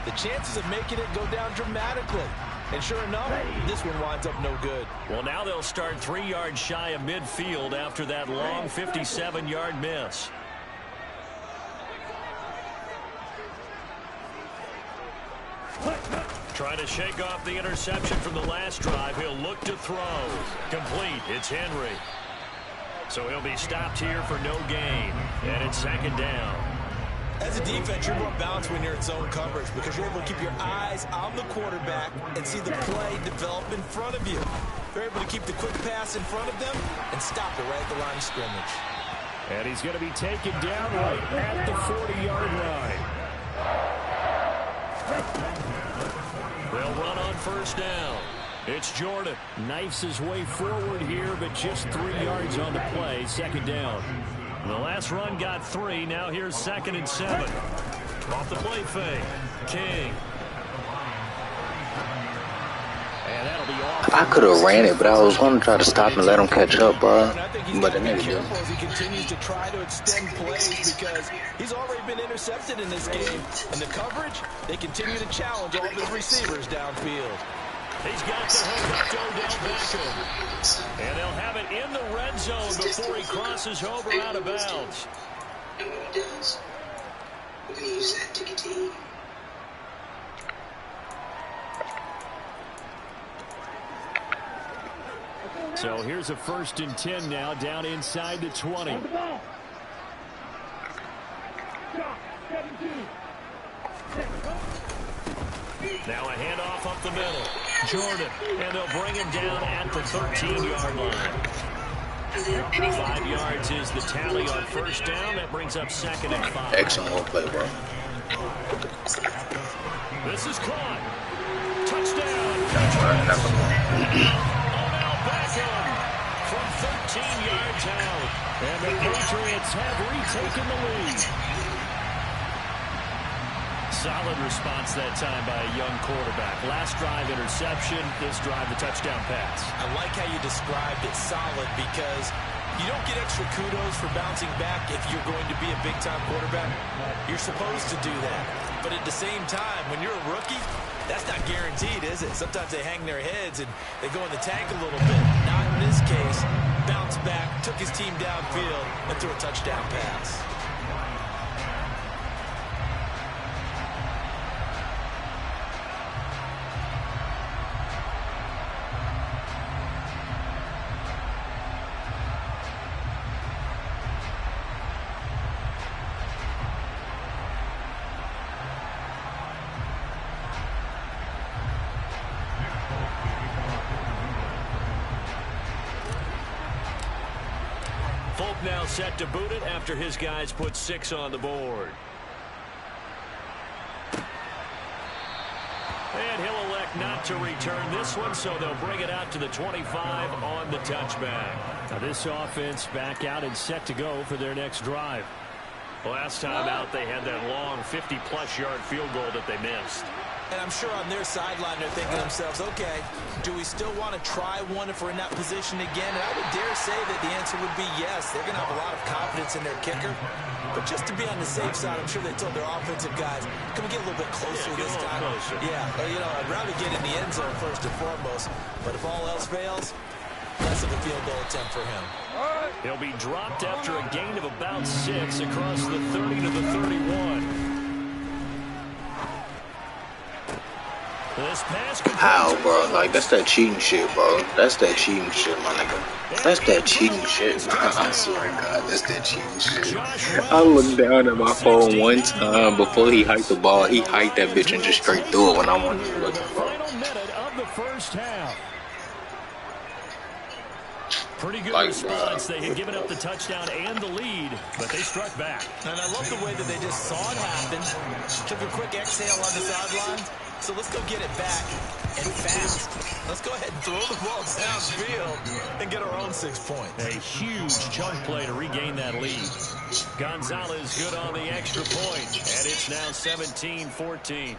the chances of making it go down dramatically. And sure enough, this one winds up no good. Well, now they'll start 3 yards shy of midfield after that long 57-yard miss. Trying to shake off the interception from the last drive. He'll look to throw. Complete. It's Henry. So he'll be stopped here for no gain. And it's 2nd down. As a defense, you're more balanced when you're in zone coverage because you're able to keep your eyes on the quarterback and see the play develop in front of you. You're able to keep the quick pass in front of them and stop it right at the line of scrimmage. And he's going to be taken down right at the 40-yard line. They'll run on 1st down. It's Jordan. Knifes his way forward here, but just 3 yards on the play. 2nd down. The last run got 3. Now here's 2nd and 7. Off the play fake. King. And that'll be off. I could have ran it, but I was going to try to stop and let him catch up, bro. But the nigga didn't. As he continues to try to extend plays because he's already been intercepted in this game. And the coverage, they continue to challenge all of his receivers downfield. He's got the hook up to Odell Beckham. And they'll have it in the red zone before he crosses over out of bounds. And when he does, we're going to use that to continue. So here's a 1st and 10 now, down inside the 20. Now a handoff up the middle. Jordan, and they'll bring him down at the 13-yard line. 5 yards is the tally on 1st down. That brings up 2nd and 5. Excellent play, bro. This is caught. Touchdown. Beckham from 13 yards out. And the Patriots have retaken the lead. Solid response that time by a young quarterback. Last drive interception, this drive the touchdown pass. I like how you described it, solid, because you don't get extra kudos for bouncing back if you're going to be a big-time quarterback. You're supposed to do that. But at the same time, when you're a rookie, that's not guaranteed, is it? Sometimes they hang their heads and they go in the tank a little bit. Not in this case. Bounced back, took his team downfield, and threw a touchdown pass. now set to boot it after his guys put 6 on the board. And he'll elect not to return this one, so they'll bring it out to the 25 on the touchback. Now this offense back out and set to go for their next drive. Last time out, they had that long 50-plus yard field goal that they missed. And I'm sure on their sideline they're thinking to themselves, okay, do we still want to try one if we're in that position again? And I would dare say that the answer would be yes. They're going to have a lot of confidence in their kicker. But just to be on the safe side, I'm sure they told their offensive guys, can we get a little bit closer this time? Closer. Yeah, you know, I'd rather get in the end zone first and foremost. But if all else fails, less of a field goal attempt for him. He'll be dropped after a gain of about 6 across the 30 to the 31. This pass. How, bro? Like, that's that cheating shit, bro. That's that cheating shit, my nigga. That's that cheating shit, bro. I swear to God, that's that cheating shit. I looked down at my phone one time before he hiked the ball. He hiked that bitch and just straight threw it when I wanted to look at it, bro. Final minute of the first half. Pretty good response. They had given up the touchdown and the lead, but they struck back. And I love the way that they just saw it happen. Took a quick exhale on the sideline. So let's go get it back and fast. Let's go ahead and throw the ball downfield and get our own 6 points. A huge chunk play to regain that lead. Gonzalez good on the extra point, and it's now 17-14.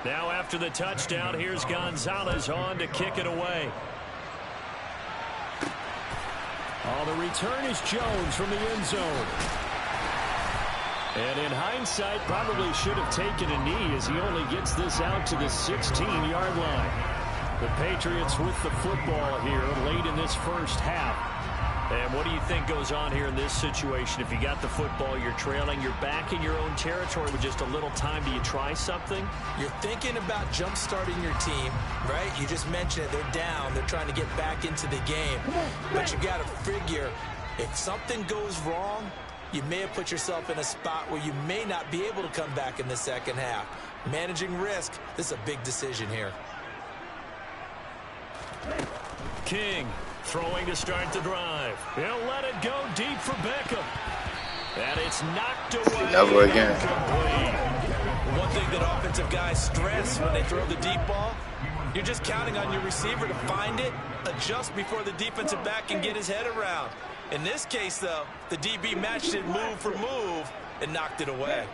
Now after the touchdown, here's Gonzalez on to kick it away. Oh, the return is Jones from the end zone. And in hindsight, probably should have taken a knee as he only gets this out to the 16-yard line. The Patriots with the football here late in this first half. And what do you think goes on here in this situation? If you got the football, you're trailing, you're back in your own territory with just a little time. Do you try something? You're thinking about jump-starting your team, right? You just mentioned it. They're down. They're trying to get back into the game. But you got to figure, if something goes wrong, you may have put yourself in a spot where you may not be able to come back in the second half. Managing risk, this is a big decision here. King throwing to start the drive. He'll let it go deep for Beckham. And it's knocked away. Never again. One thing that offensive guys stress when they throw the deep ball, you're just counting on your receiver to find it, adjust before the defensive back can get his head around. In this case, though, the DB matched it move for move and knocked it away.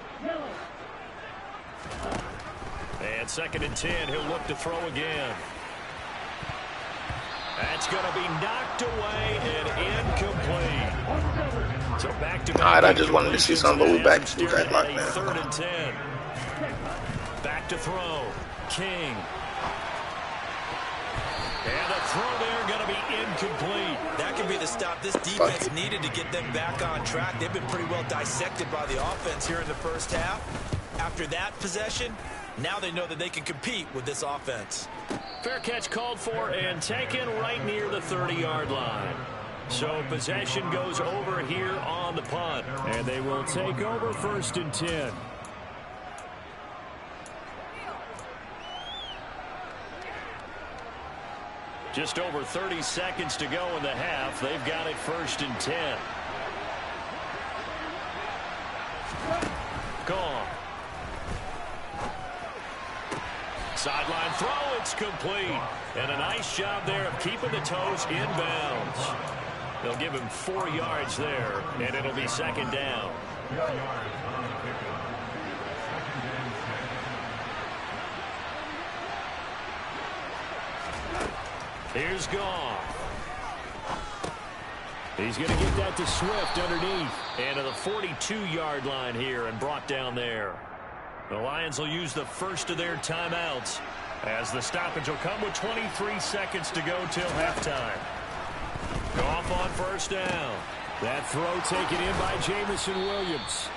And 2nd and 10, he'll look to throw again. That's going to be knocked away and incomplete. So back to Alright, I just wanted to see something, but we back to that lock now. 3rd and 10. Back to throw. King. And a throw there going to be incomplete. That could be the stop this defense needed to get them back on track. They've been pretty well dissected by the offense here in the first half. After that possession, now they know that they can compete with this offense. Fair catch called for and taken right near the 30-yard line. So possession goes over here on the punt. And they will take over 1st and 10. Just over 30 seconds to go in the half. They've got it 1st and 10. Gone. Sideline throw, it's complete. And a nice job there of keeping the toes inbounds. They'll give him 4 yards there, and it'll be 2nd down. Here's Goff. He's going to get that to Swift underneath. And to the 42-yard line here and brought down there. The Lions will use the first of their timeouts as the stoppage will come with 23 seconds to go till halftime. Goff on 1st down. That throw taken in by Jamison Williams.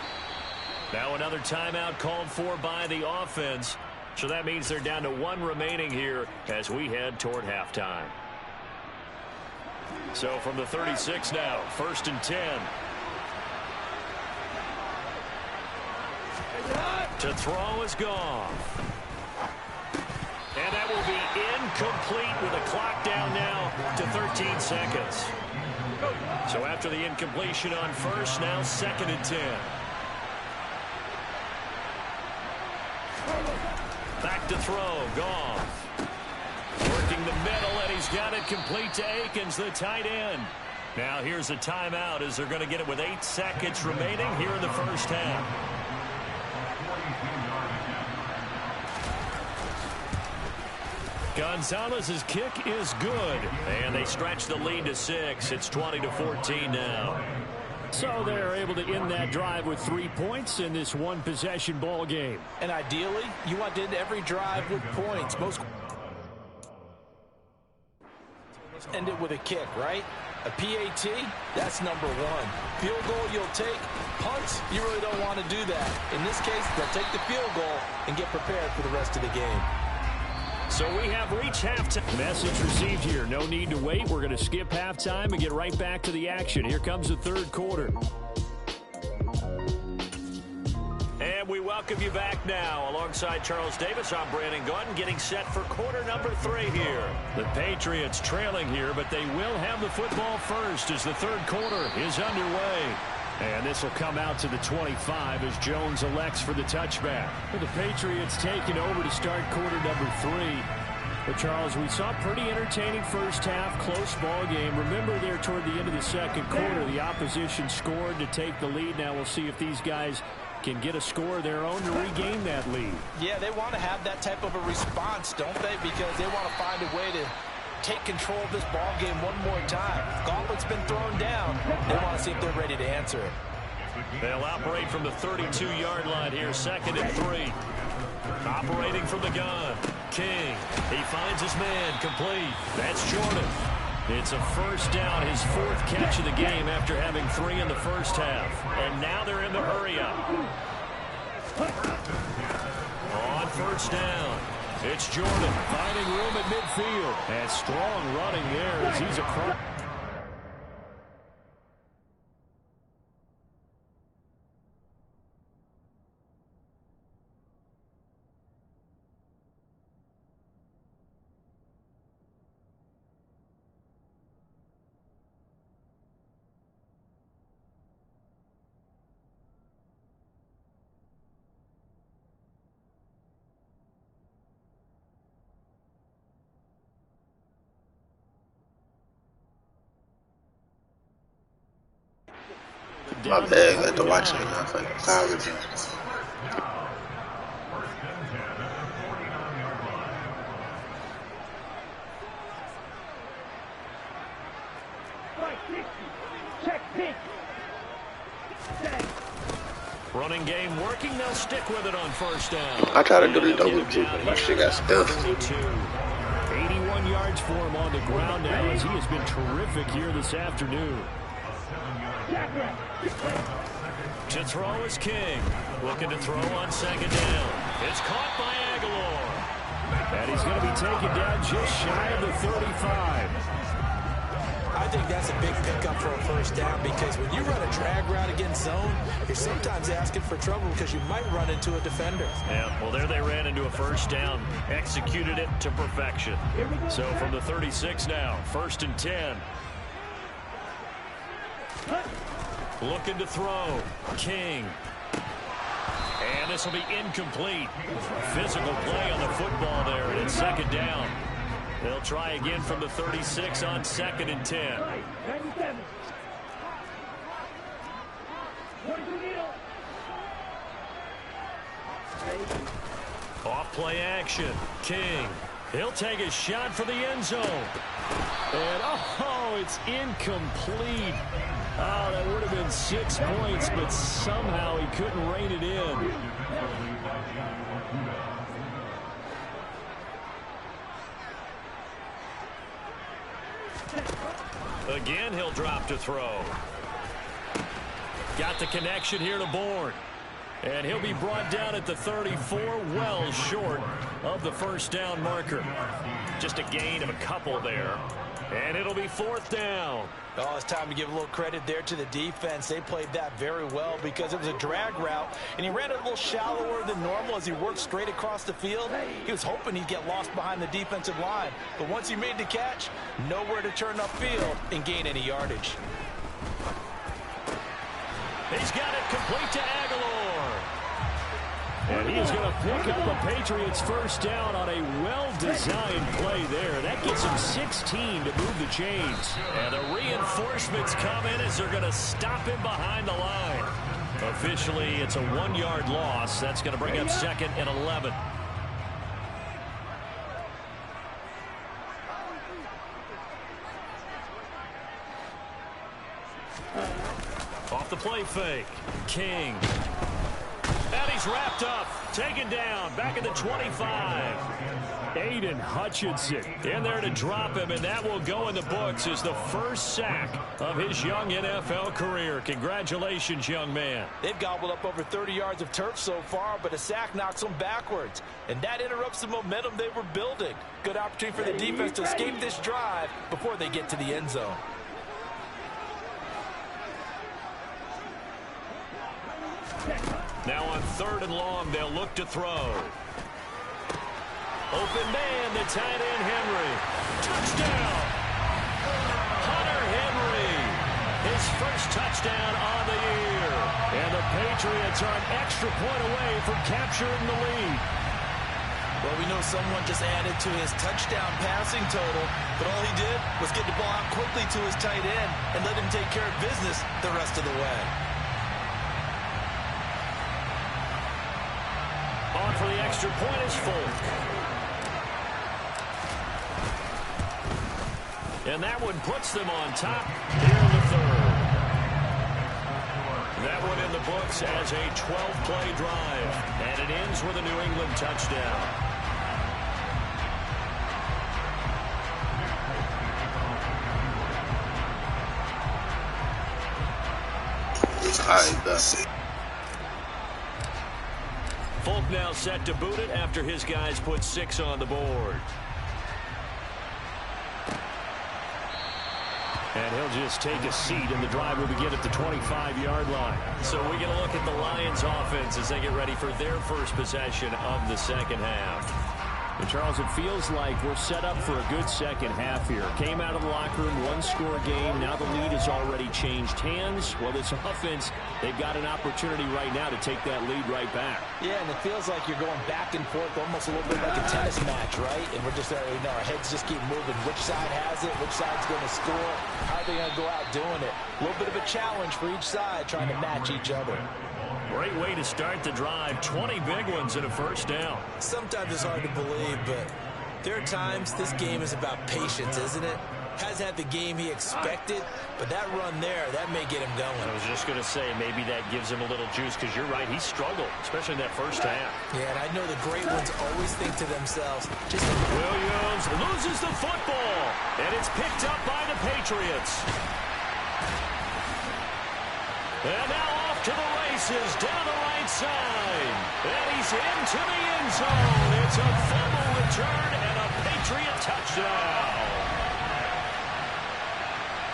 Now another timeout called for by the offense. So that means they're down to 1 remaining here as we head toward halftime. So from the 36 now, 1st and 10. To throw is Goff. And that will be incomplete with a clock down now to 13 seconds. So after the incompletion on first, now 2nd and 10. Back to throw, Goff. Working the middle, and he's got it complete to Akins, the tight end. Now here's a timeout as they're going to get it with 8 seconds remaining here in the first half. Gonzalez's kick is good, and they stretch the lead to 6. It's 20-14 now. So they're able to end that drive with 3 points in this one-possession ball game. And ideally, you want to end every drive with points. Most end it with a kick, right? A PAT, that's number 1. Field goal you'll take. Punts, you really don't want to do that. In this case, they'll take the field goal and get prepared for the rest of the game. So we have reached halftime. Message received here. No need to wait. We're going to skip halftime and get right back to the action. Here comes the third quarter. And we welcome you back now. Alongside Charles Davis, I'm Brandon Gordon, getting set for quarter number 3 here. The Patriots trailing here, but they will have the football first as the third quarter is underway. And this will come out to the 25 as Jones elects for the touchback. The Patriots taking over to start quarter number 3. But, Charles, we saw a pretty entertaining first half, close ball game. Remember there toward the end of the second quarter, the opposition scored to take the lead. Now we'll see if these guys can get a score of their own to regain that lead. Yeah, they want to have that type of a response, don't they? Because they want to find a way to take control of this ball game one more time. Gauntlet's been thrown down. They want to see if they're ready to answer it. They'll operate from the 32-yard line here, 2nd and 3. Operating from the gun. King. He finds his man complete. That's Jordan. It's a first down, his 4th catch of the game after having 3 in the first half. And now they're in the hurry-up. On first down, it's Jordan finding room at midfield. And strong running there as he's across. My bad, I got to watch it now for college. Running game working, they'll stick with it on first down. I try to do the double G, but my shit got stuffed. 81 yards for him on the ground now as he has been terrific here this afternoon. To throw is King. Looking to throw on 2nd down. It's caught by Aguilar. And he's going to be taken down just shy of the 35. I think that's a big pickup for a first down because when you run a drag route against zone, you're sometimes asking for trouble because you might run into a defender. Yeah, well, there they ran into a first down. Executed it to perfection. So from the 36 now, 1st and 10. Looking to throw. King. And this will be incomplete. Physical play on the football there, and it's 2nd down. They'll try again from the 36 on 2nd and 10. Off play action. King. He'll take a shot for the end zone. And, oh, it's incomplete. Oh, that would have been 6 points, but somehow he couldn't rein it in. Again, he'll drop to throw. Got the connection here to Bourne. And he'll be brought down at the 34, well short of the first down marker. Just a gain of a couple there. And it'll be 4th down. Oh, it's time to give a little credit there to the defense. They played that very well because it was a drag route, and he ran it a little shallower than normal as he worked straight across the field. He was hoping he'd get lost behind the defensive line, but once he made the catch, nowhere to turn upfield and gain any yardage. He's got it complete to Aguilar. And he's going to pick up a Patriots first down on a well-designed play there. That gets him 16 to move the chains. And the reinforcements come in as they're going to stop him behind the line. Officially, it's a 1-yard loss. That's going to bring up 2nd and 11. Off the play fake. King. And he's wrapped up. Taken down. Back at the 25. Aiden Hutchinson in there to drop him, and that will go in the books as the first sack of his young NFL career. Congratulations, young man. They've gobbled up over 30 yards of turf so far, but a sack knocks them backwards, and that interrupts the momentum they were building. Good opportunity for the defense to escape this drive before they get to the end zone. Now on 3rd and long, they'll look to throw. Open man, the tight end, Henry. Touchdown! Hunter Henry, his first touchdown on the year. And the Patriots are an extra point away from capturing the lead. Well, we know someone just added to his touchdown passing total, but all he did was get the ball out quickly to his tight end and let him take care of business the rest of the way. On for the extra point is Folk. And that one puts them on top here in the 3rd. That one in the books as a 12-play drive. And it ends with a New England touchdown. Folk now set to boot it after his guys put 6 on the board. And he'll just take a seat, and the drive will begin at the 25-yard line. So we get a look at the Lions offense as they get ready for their first possession of the second half. And Charles, it feels like we're set up for a good second half here. Came out of the locker room, 1-score game. Now the lead has already changed hands. Well, this offense, they've got an opportunity right now to take that lead right back. Yeah, and it feels like you're going back and forth almost a little bit like a tennis match, right? And we're just, our heads just keep moving. Which side has it? Which side's going to score? How are they going to go out doing it? A little bit of a challenge for each side trying to match each other. Great way to start the drive. 20 big ones and a first down. Sometimes it's hard to believe, but there are times this game is about patience, isn't it? Hasn't had the game he expected, but that run there, that may get him going. I was just going to say, maybe that gives him a little juice, because you're right, he struggled, especially in that first half. Yeah, and I know the great ones always think to themselves, just Williams loses the football, and it's picked up by the Patriots. And now off to the races, down the right side. And he's into the end zone. It's a fumble return and a Patriot touchdown.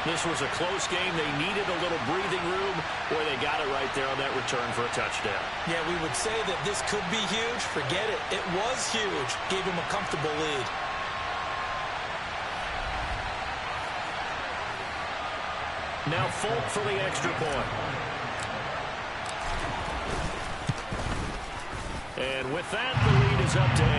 This was a close game. They needed a little breathing room. Boy, they got it right there on that return for a touchdown. Yeah, we would say that this could be huge. Forget it. It was huge. Gave him a comfortable lead. Now Folk for the extra point. And with that, the lead is up to 8.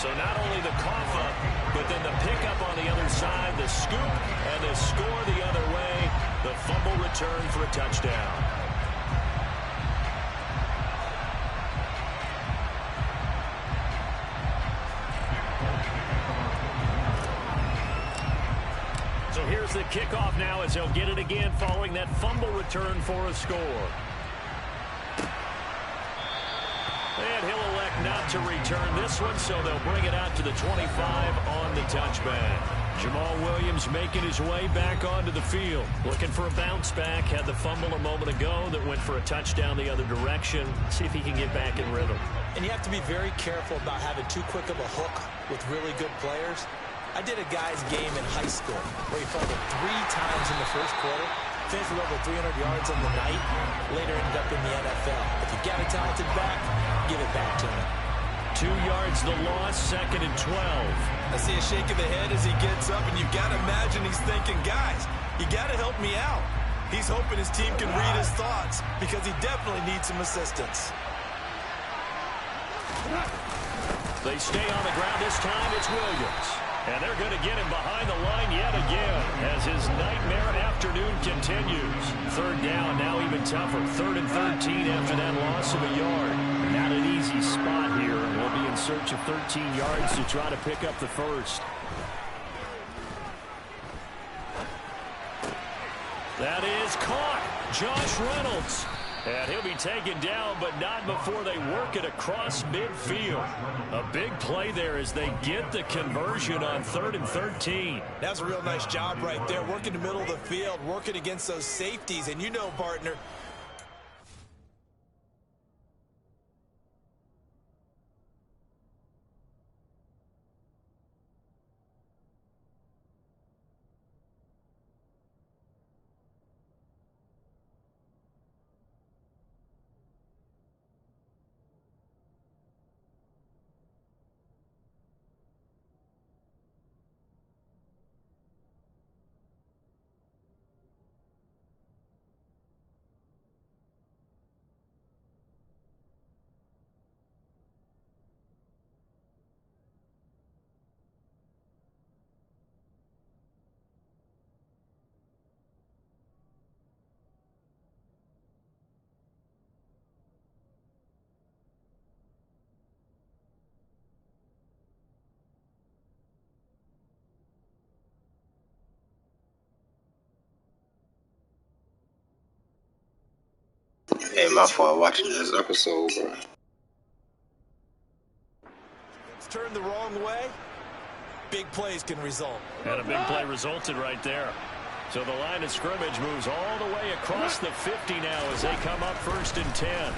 So not only the cough up, but then the pickup on the other side, the scoop, and the score the other way. The fumble return for a touchdown. So here's the kickoff now as they'll get it again following that fumble return for a score. And he'll elect not to return this one, so they'll bring it out to the 25 on the touchback. Jamal Williams making his way back onto the field. Looking for a bounce back. Had the fumble a moment ago that went for a touchdown the other direction. See if he can get back in rhythm. And you have to be very careful about having too quick of a hook with really good players. I did a guy's game in high school where he fumbled 3 times in the first quarter, finished with over 300 yards on the night, later ended up in the NFL. If you got a talented back, give it back to him. 2 yards the loss, 2nd and 12. I see a shake of the head as he gets up, and you got to imagine he's thinking, guys, you got to help me out. He's hoping his team can read his thoughts because he definitely needs some assistance. They stay on the ground. This time it's Williams. And they're going to get him behind the line yet again as his nightmare afternoon continues. 3rd down, now even tougher. 3rd and 13 after that loss of a yard. Not an easy spot here. We'll be in search of 13 yards to try to pick up the first. That is caught. Josh Reynolds. And he'll be taken down, but not before they work it across midfield. A big play there as they get the conversion on 3rd and 13. That's a real nice job right there, working the middle of the field, working against those safeties. And you know, partner, Hey, my fault watching this episode, bro. it's turned the wrong way. Big plays can result. And a big play resulted right there. So the line of scrimmage moves all the way across the 50 now as they come up 1st and 10.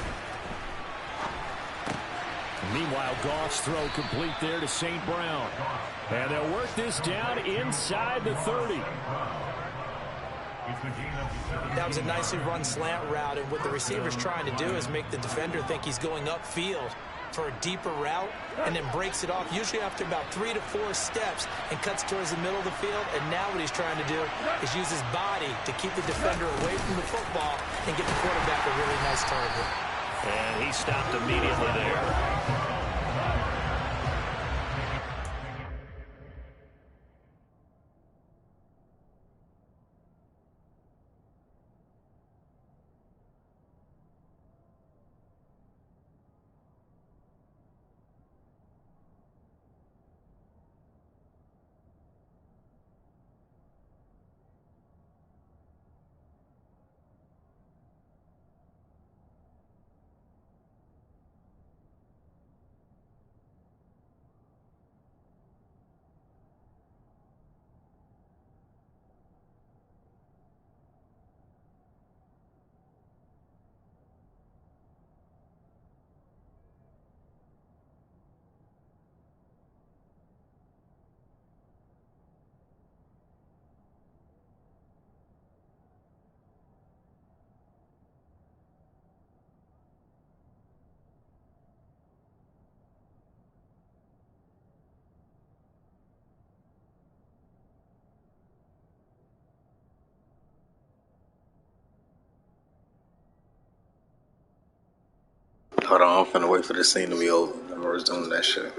Meanwhile, Goff's throw complete there to St. Brown. And they'll work this down inside the 30. That was a nicely run slant route, and what the receiver's trying to do is make the defender think he's going upfield for a deeper route and then breaks it off, usually after about 3 to 4 steps, and cuts towards the middle of the field. And now what he's trying to do is use his body to keep the defender away from the football and get the quarterback a really nice target. And he stopped immediately there. Hold on, I'm finna wait for this scene to be over. I'm always doing that shit.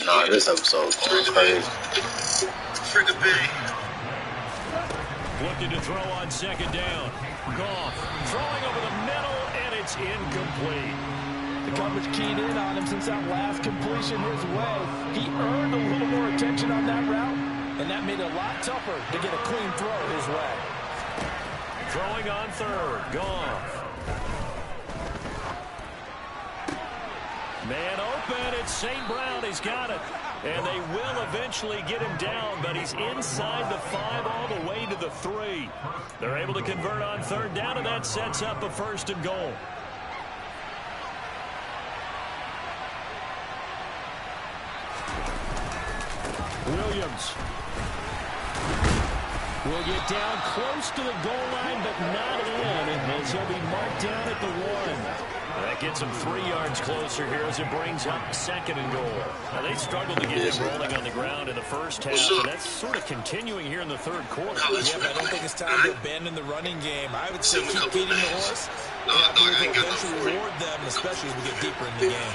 Nah, this episode's going crazy. Frigga Bay. Looking to throw on second down. Goff throwing over the middle, and it's incomplete. The coverage keyed in on him since that last completion his way. He earned a little more attention on that route, and that made it a lot tougher to get a clean throw his way. Throwing on third. Goff. Man open. It's St. Brown. He's got it. And they will eventually get him down, but he's inside the 5 all the way to the 3. They're able to convert on third down, and that sets up a 1st and goal. Williams will get down close to the goal line, but not in, as he'll be marked down at the 1. That gets him 3 yards closer here as it brings up 2nd and goal. Now, they struggled to get him rolling on the ground in the first half, and that's sort of continuing here in the 3rd quarter. Yeah, but I don't think it's time to abandon the running game. I would say keep feeding the horse, and I believe we'll eventually reward them, especially as we get deeper in the game.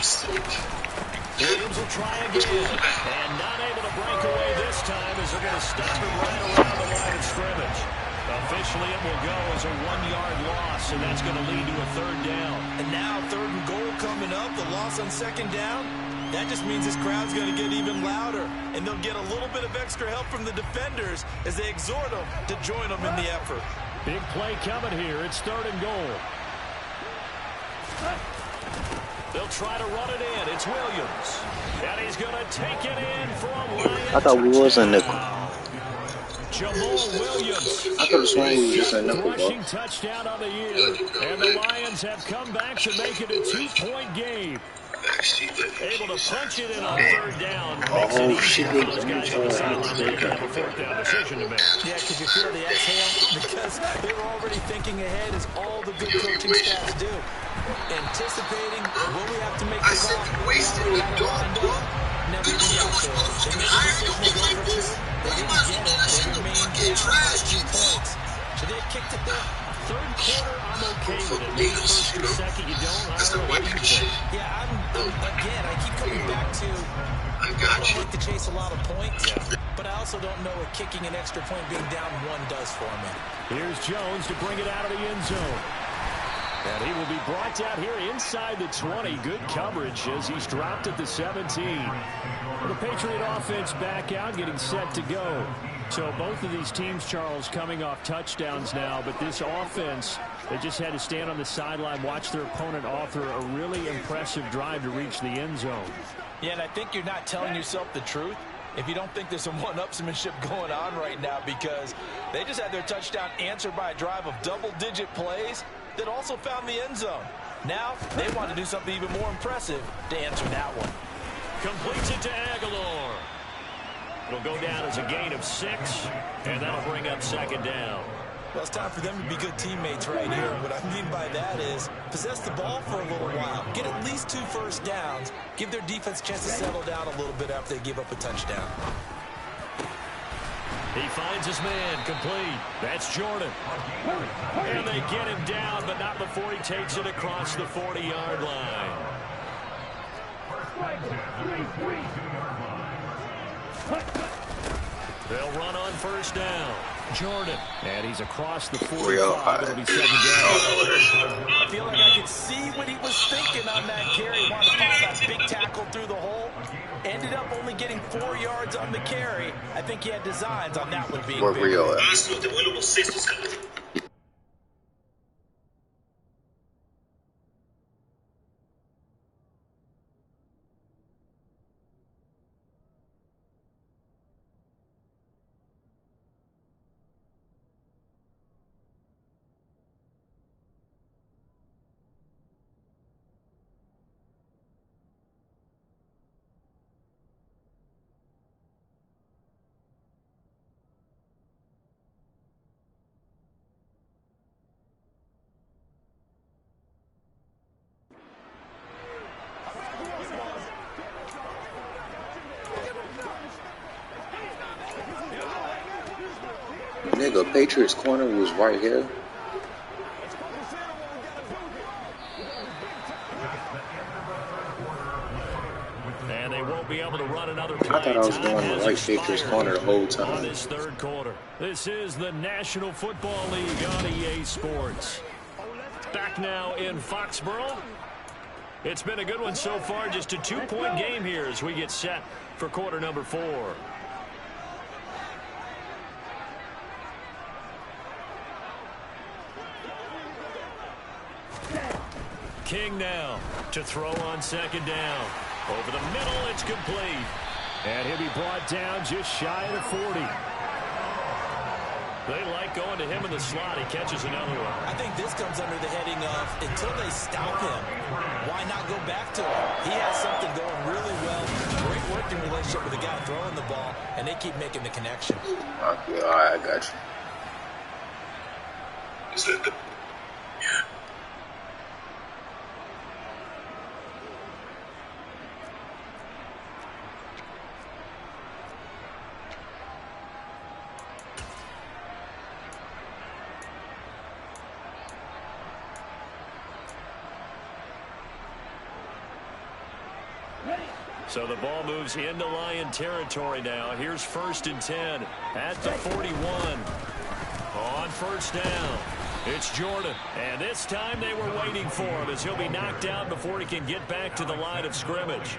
Williams will try again, and not able to break away this time as they're going to stop him right around the line of scrimmage. Officially, it will go as a 1-yard loss, and that's going to lead to a 3rd down. And now 3rd and goal coming up, the loss on 2nd down. That just means this crowd's going to get even louder, and they'll get a little bit of extra help from the defenders as they exhort them to join them in the effort. Big play coming here. It's 3rd and goal. They'll try to run it in. It's Williams. And he's going to take it in for a Lion. I thought we was in nickel. Jamal Williams. I could have sworn we was just in nickel. Rushing touchdown on the year. And the Lions have come back to make it a 2-point game. Able to punch it in on 3rd down. Makes it easy for those guys on the sideline. They have a 4th down decision to make. Yeah, could you feel the exhale? Because they were already thinking ahead, as all the good coaching staffs do. Anticipating, will we have to make the call? Never even got there. They made a decision to go for 2. They didn't get it. They remained down by 2 points. Should they have kicked it there? 3rd quarter, I'm okay with it. Maybe 1st and 2nd, you don't. I don't know what you think. Yeah, again, I keep coming back to I don't like to chase a lot of points, but I also don't know what kicking an extra point being down 1 does for me. Here's Jones to bring it out of the end zone. And he will be brought down here inside the 20. Good coverage as he's dropped at the 17. The Patriot offense back out, getting set to go. So both of these teams, Charles, coming off touchdowns now, but this offense, they just had to stand on the sideline, watch their opponent author a really impressive drive to reach the end zone. Yeah, and I think you're not telling yourself the truth if you don't think there's some one-upsmanship going on right now, because they just had their touchdown answered by a drive of double-digit plays that also found the end zone. Now they want to do something even more impressive to answer that one. Completes it to Aguilar. It'll go down as a gain of 6, and that'll bring up 2nd down. Well, it's time for them to be good teammates right here. What I mean by that is possess the ball for a little while, get at least 2 first downs, give their defense a chance to settle down a little bit after they give up a touchdown. He finds his man, complete. That's Jordan. And they get him down, but not before he takes it across the 40-yard line. They'll run on 1st down. Jordan. And he's across the 45. It'll be 2nd down. I feel like I could see what he was thinking on that carry. Wanted to follow that big tackle through the hole. Ended up only getting 4 yards on the carry. I think he had designs on that one being big. Rio at? Nigga, Patriots corner was right here. And they won't won't be able to run another play. I thought I was going to right Baker's corner the whole time. On this third quarter. This is the National Football League on EA Sports. Back now in Foxborough. It's been a good one so far. Just a 2-point game here as we get set for quarter number 4. King now to throw on second down. Over the middle, it's complete. And he'll be brought down just shy of the 40. They like going to him in the slot. He catches another one. I think this comes under the heading of until they stop him, why not go back to him? He has something going really well. Great working relationship with the guy throwing the ball, and they keep making the connection. Okay, all right, I got you. Yeah. So the ball moves into Lion territory now. Here's 1st and 10 at the 41. On first down, it's Jordan. And this time they were waiting for him as he'll be knocked out before he can get back to the line of scrimmage.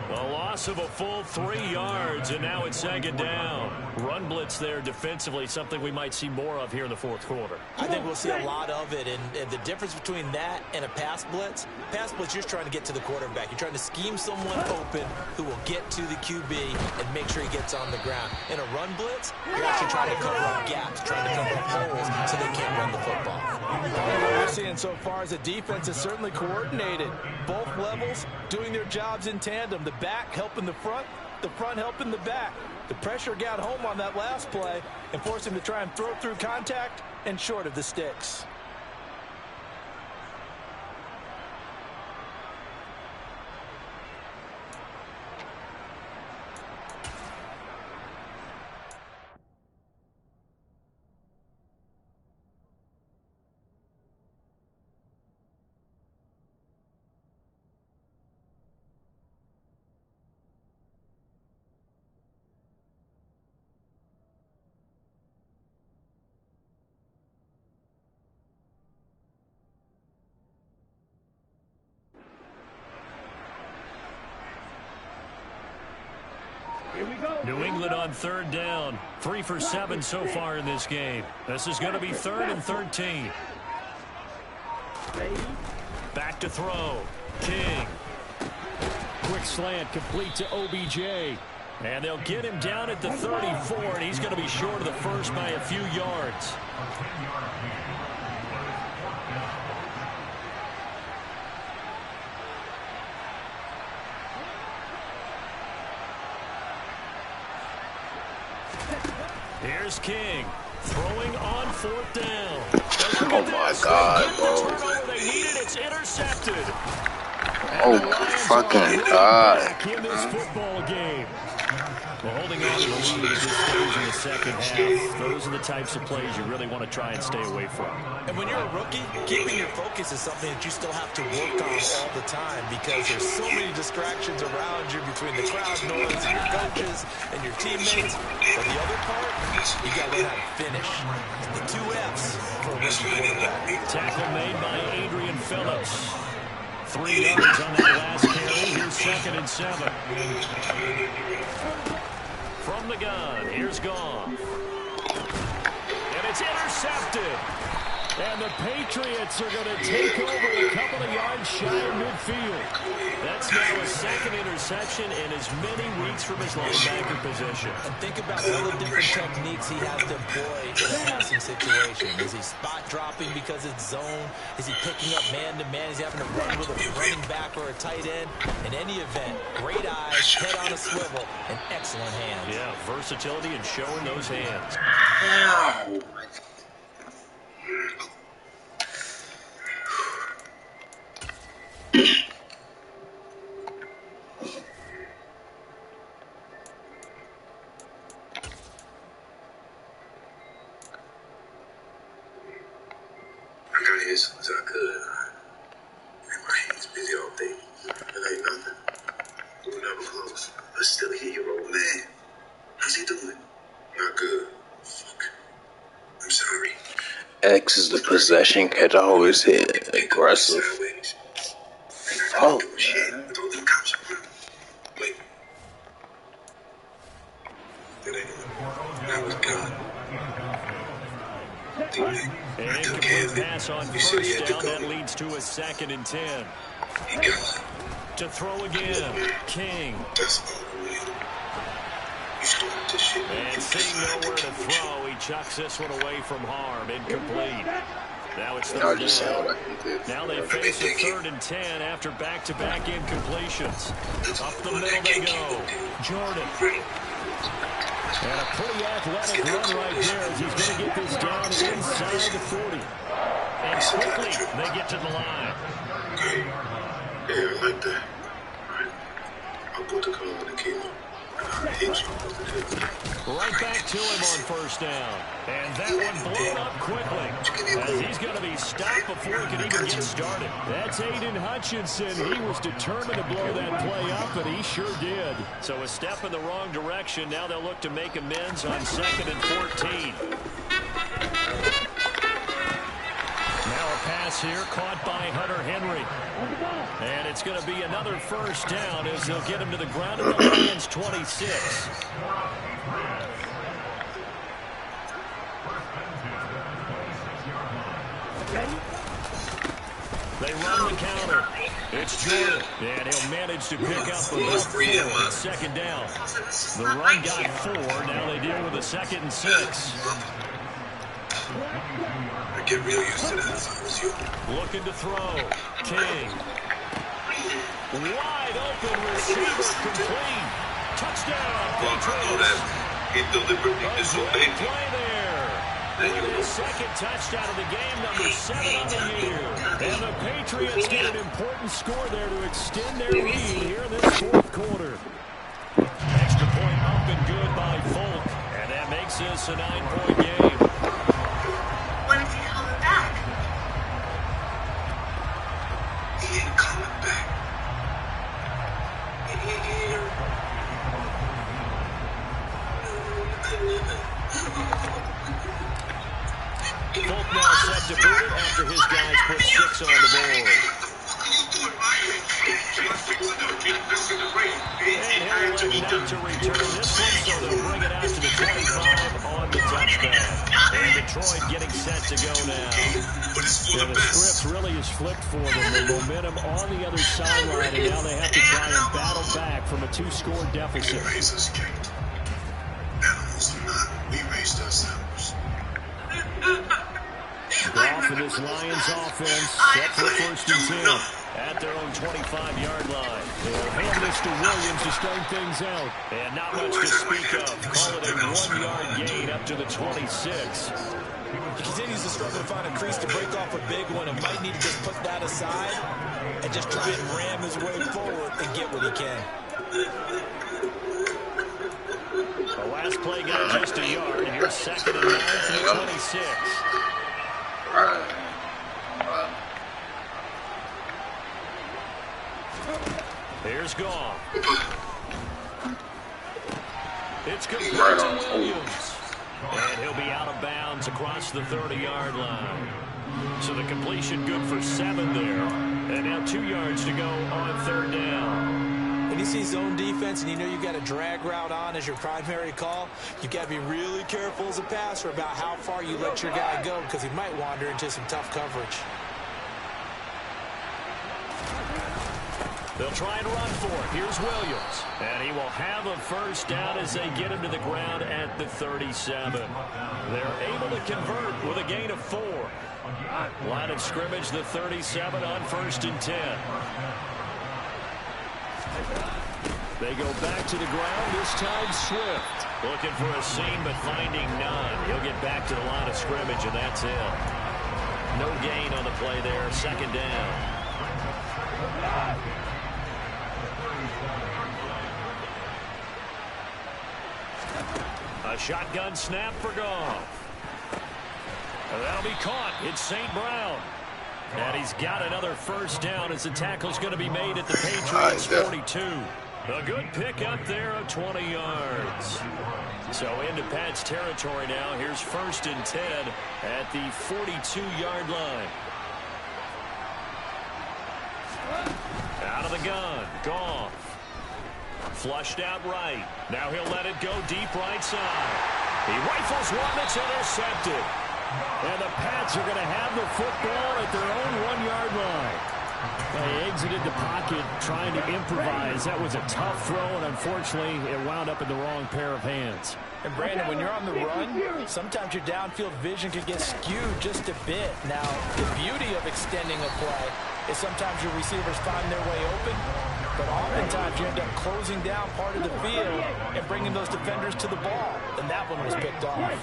A loss of a full 3 yards, and now it's second down. Run blitz there defensively, something we might see more of here in the fourth quarter. I think we'll see a lot of it, and the difference between that and a pass blitz, you're just trying to get to the quarterback. You're trying to scheme someone open who will get to the QB and make sure he gets on the ground. In a run blitz, you're actually trying to cover up gaps, trying to cover up holes so they can't run the football. What we're seeing so far is a defense is certainly coordinated. Both levels doing their jobs in tandem. The back helping the front helping the back. The pressure got home on that last play and forced him to try and throw through contact and short of the sticks. New England on third down. 3 for 7 so far in this game. This is going to be 3rd and 13. Back to throw. King. Quick slant complete to OBJ. And they'll get him down at the 34, and he's going to be short of the first by a few yards. Here's King throwing on 4th down. Oh my God, bro. They need it. It's intercepted. Oh my fucking God. In this football game. Well, holding on to the lead at this stage in the second half, those are the types of plays you really want to try and stay away from. And when you're a rookie, keeping your focus is something that you still have to work on all the time because there's so many distractions around you between the crowd noise and your coaches and your teammates. But the other part, you got to learn how to finish. The 2 F's for a rookie quarterback. Tackle made by Adrian Phillips. 3 yards on that last carry. Here's 2nd and 7. From the gun, here's Goff. And it's intercepted. And the Patriots are going to take over a couple of yards shy of midfield. That's now his 2nd interception in as many weeks from his linebacker position. And think about all the different techniques he has to employ in a passing situation. Is he spot dropping because it's zone? Is he picking up man-to-man? Is he having to run with a running back or a tight end? In any event, great eyes, head on a swivel, and excellent hands. Yeah, versatility and showing those hands. Ow. I got here as soon as I could. And my hands busy all day. It ain't nothing. We were never close. Texas, the possession catch, I always hit aggressive. Oh, shit. An incomplete pass on first down. That leads to a 2nd and 10. To throw again, King. And seeing nowhere to throw, he chucks this one away from harm. Incomplete. Now it's 3rd down. Now they face a 3rd and 10 after back-to-back incompletions. Up the middle they go. Jordan. And a pretty athletic run right there as he's going to get this down inside the 40. And quickly they get to the line. Yeah, I like that. Right. I'll put the call on the kilo. Right back to him on first down. And that one blown up quickly as he's going to be stopped before he can even get started. That's Aiden Hutchinson. He was determined to blow that play up, and he sure did. So a step in the wrong direction. Now they'll look to make amends on 2nd and 14. Now a pass here caught by Hunter Henry. And it's going to be another first down as they'll get him to the ground at the Lions 26. They run the counter. It's Jordan. And he'll manage to pick up about 4 on 2nd down. The run got 4. Now they deal with a 2nd and 6. I get real used to that as I was you. Looking to throw. King. Wide open receiver complete. Touchdown. Patriots. He deliberately disobeyed me. Play there. His 2nd touchdown of the game, number 7 on the year. And the Patriots get an important score there to extend their lead here in this 4th quarter. Extra point up and good by Folk. And that makes this a 9-point game. When is he coming back? He ain't coming back. Folk now set to boot it after his guys put 6 on the board. And he'll elect not to return this one, so they'll bring it out to the 25 on the touchback. And Detroit getting set to go now. And the script really is flipped for them. The momentum on the other sideline, and now they have to try and battle back from a 2-score deficit. Animals are not. We raised ourselves. Off of this Lions offense, set for 1st and 10 at their own 25-yard line. They'll hand this to Williams to start things out. And not much to speak of. Call it a 1-yard gain up to the 26. He continues to struggle to find a crease to break off a big one and might need to just put that aside and just try and ram his way forward and get what he can. The last play got just a yard. Here's 2nd and 9 from the 26. Here's Goff. It's complete to Williams. And he'll be out of bounds across the 30-yard line. So the completion good for 7 there. And now 2 yards to go on 3rd down. When you see zone defense and you know you've got a drag route on as your primary call, you've got to be really careful as a passer about how far you let your guy go because he might wander into some tough coverage. They'll try and run for it. Here's Williams. And he will have a first down as they get him to the ground at the 37. They're able to convert with a gain of 4. Line of scrimmage, the 37 on 1st and 10. They go back to the ground, this time Swift. Looking for a seam, but finding none. He'll get back to the line of scrimmage, and that's it. No gain on the play there, 2nd down. A shotgun snap for Goff. That'll be caught. It's St. Brown. And he's got another first down as the tackle's going to be made at the Patriots 42. A good pick up there of 20 yards. So into Pat's territory now. Here's 1st and 10 at the 42-yard line. Out of the gun. Goff. Flushed out right. Now he'll let it go deep right side. He rifles one that's intercepted. And the Pats are going to have the football at their own 1-yard line. They exited the pocket trying to improvise. That was a tough throw, and unfortunately, it wound up in the wrong pair of hands. And Brandon, when you're on the run, sometimes your downfield vision can get skewed just a bit. Now, the beauty of extending a play is sometimes your receivers find their way open, but oftentimes you end up closing down part of the field and bringing those defenders to the ball. And that one was picked off.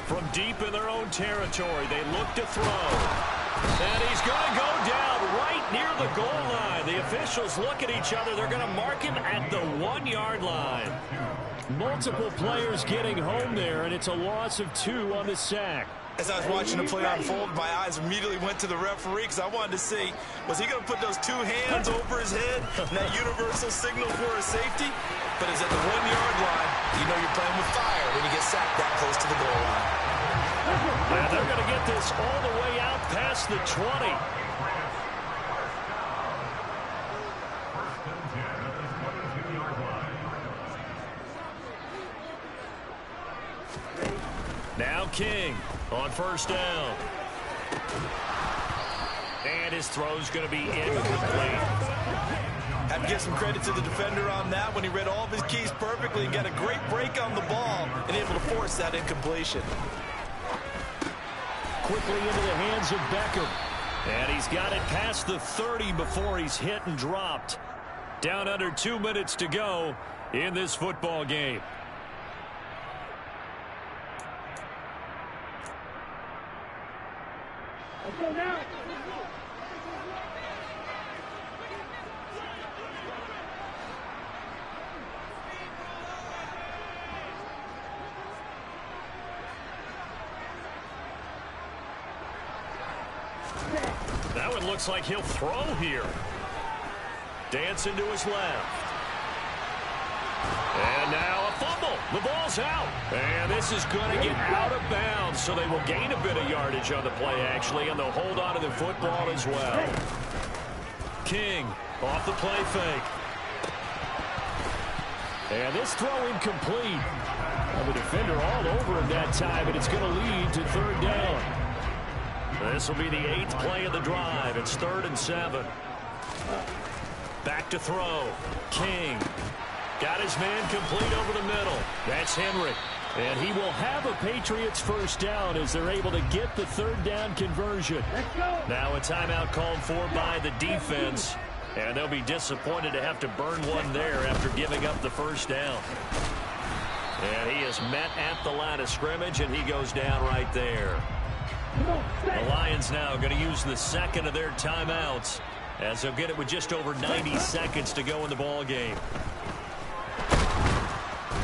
From deep in their own territory, they look to throw. And he's going to go down right near the goal line. The officials look at each other. They're going to mark him at the 1-yard line. Multiple players getting home there, and it's a loss of 2 on the sack. As I was watching the play unfold, my eyes immediately went to the referee because I wanted to see, was he going to put those 2 hands over his head, and that universal signal for a safety? But it's at the 1-yard line. You know you're playing with fire when you get sacked that close to the goal line. And they're going to get this all the way out past the 20. Now King on 1st down. And his throw's going to be incomplete. Have to give some credit to the defender on that when he read all of his keys perfectly and got a great break on the ball and able to force that incompletion. Quickly into the hands of Beckham. And he's got it past the 30 before he's hit and dropped. Down under 2 minutes to go in this football game. Let's go now. That one looks like he'll throw here. Dancing to his left. And now a fumble. The ball's out. And this is going to get out of bounds, so they will gain a bit of yardage on the play, actually, and they'll hold on to the football as well. King off the play fake. And this throw incomplete. Well, the defender all over him that time, and it's going to lead to 3rd down. This will be the 8th play of the drive. It's 3rd and 7. Back to throw. King. Got his man complete over the middle. That's Henry. And he will have a Patriots 1st down as they're able to get the 3rd down conversion. Now a timeout called for by the defense. And they'll be disappointed to have to burn one there after giving up the 1st down. And he is met at the line of scrimmage, and he goes down right there. The Lions now going to use the 2nd of their timeouts as they'll get it with just over 90 seconds to go in the ball game.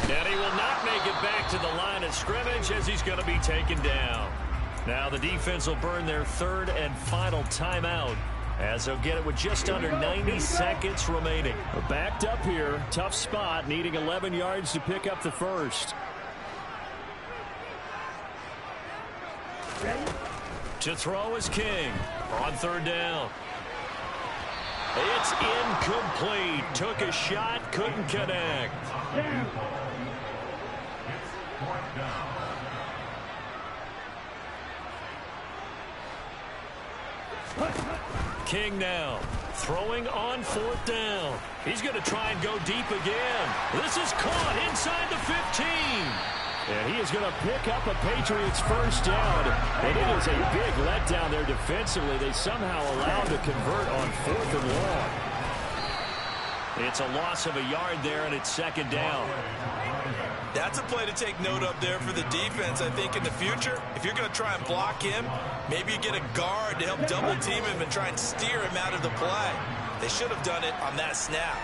And he will not make it back to the line of scrimmage as he's going to be taken down. Now the defense will burn their 3rd and final timeout as they'll get it with just under 90 seconds remaining. Backed up here, tough spot, needing 11 yards to pick up the 1st. To throw is King on 3rd down. It's incomplete. Took a shot, couldn't connect. King now throwing on 4th down. He's going to try and go deep again. This is caught inside the 15. And he is going to pick up a Patriots 1st down. And it is a big letdown there defensively. They somehow allowed to convert on 4th and long. It's a loss of a yard there, and it's 2nd down. That's a play to take note of there for the defense, I think, in the future. If you're going to try and block him, maybe you get a guard to help double team him and try and steer him out of the play. They should have done it on that snap.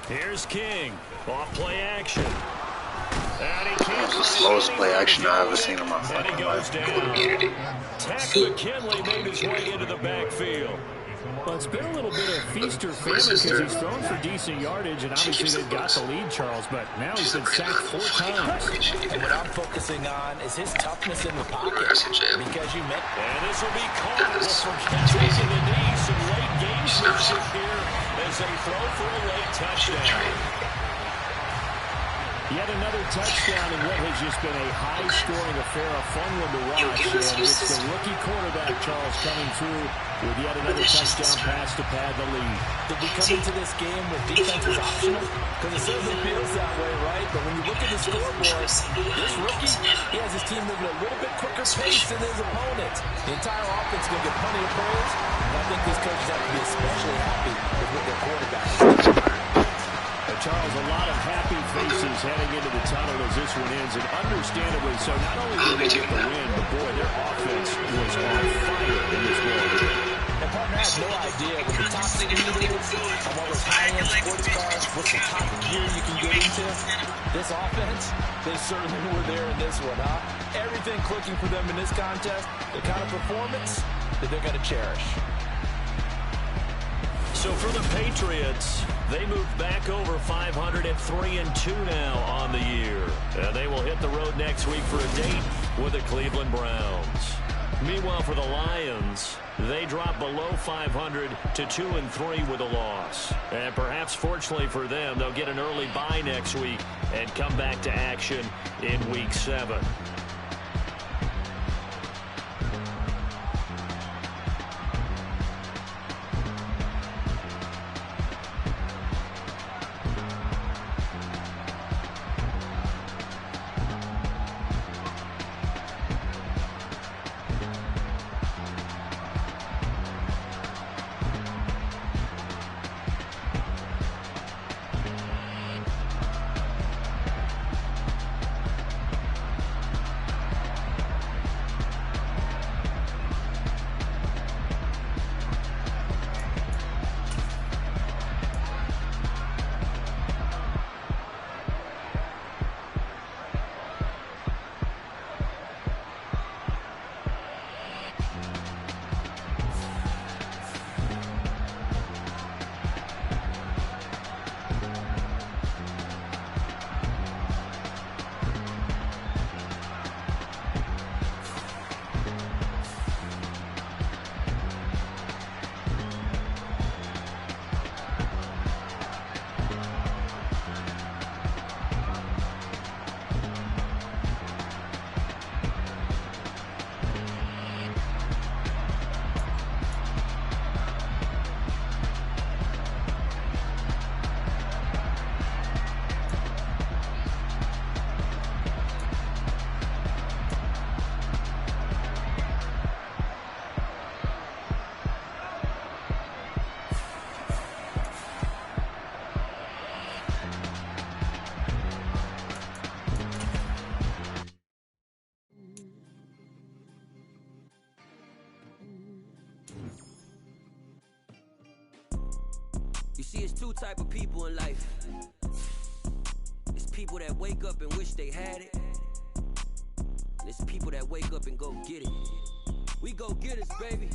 Here's King. Off play action. That was the slowest play action I've ever seen in my fucking life. Immunity. Tack McKinley made his way into the backfield. Well, it's been a little bit of feast or famine because he's thrown for decent yardage, and obviously they've got the lead, Charles, but now he's been sacked 4 times. And what I'm focusing on is his toughness in the pocket. Because you met. And this will be caught from taking the knee. Some late gamesmanship here as they throw for a late touchdown. Yet another touchdown in what has just been a high-scoring affair, a fun one to watch. And it's the rookie quarterback, Charles, coming through with yet another touchdown pass to pad the lead. Did we come into this game with defense was optional? Because it certainly feels that way, right? But when you look at the scoreboard, this rookie, he has his team moving a little bit quicker pace than his opponents. The entire offense is going to get plenty of praise. And I think these coaches have to be especially happy with what their quarterback is. Charles, a lot of happy faces heading into the tunnel as this one ends, and understandably so. Not only did they get the win, but boy, their offense was on fire in this ball game. And partner, I have no idea what the top speed is on all those high-end sports cars, what's the top gear you can get into. This offense, they certainly were there in this one, huh? Everything clicking for them in this contest, the kind of performance that they're going to cherish. So for the Patriots, they move back over 500 at 3-2 now on the year. And they will hit the road next week for a date with the Cleveland Browns. Meanwhile, for the Lions, they drop below 500 to 2-3 with a loss. And perhaps fortunately for them, they'll get an early bye next week and come back to action in Week 7. You see, it's 2 type of people in life. It's people that wake up and wish they had it. And it's people that wake up and go get it. We go get it, baby.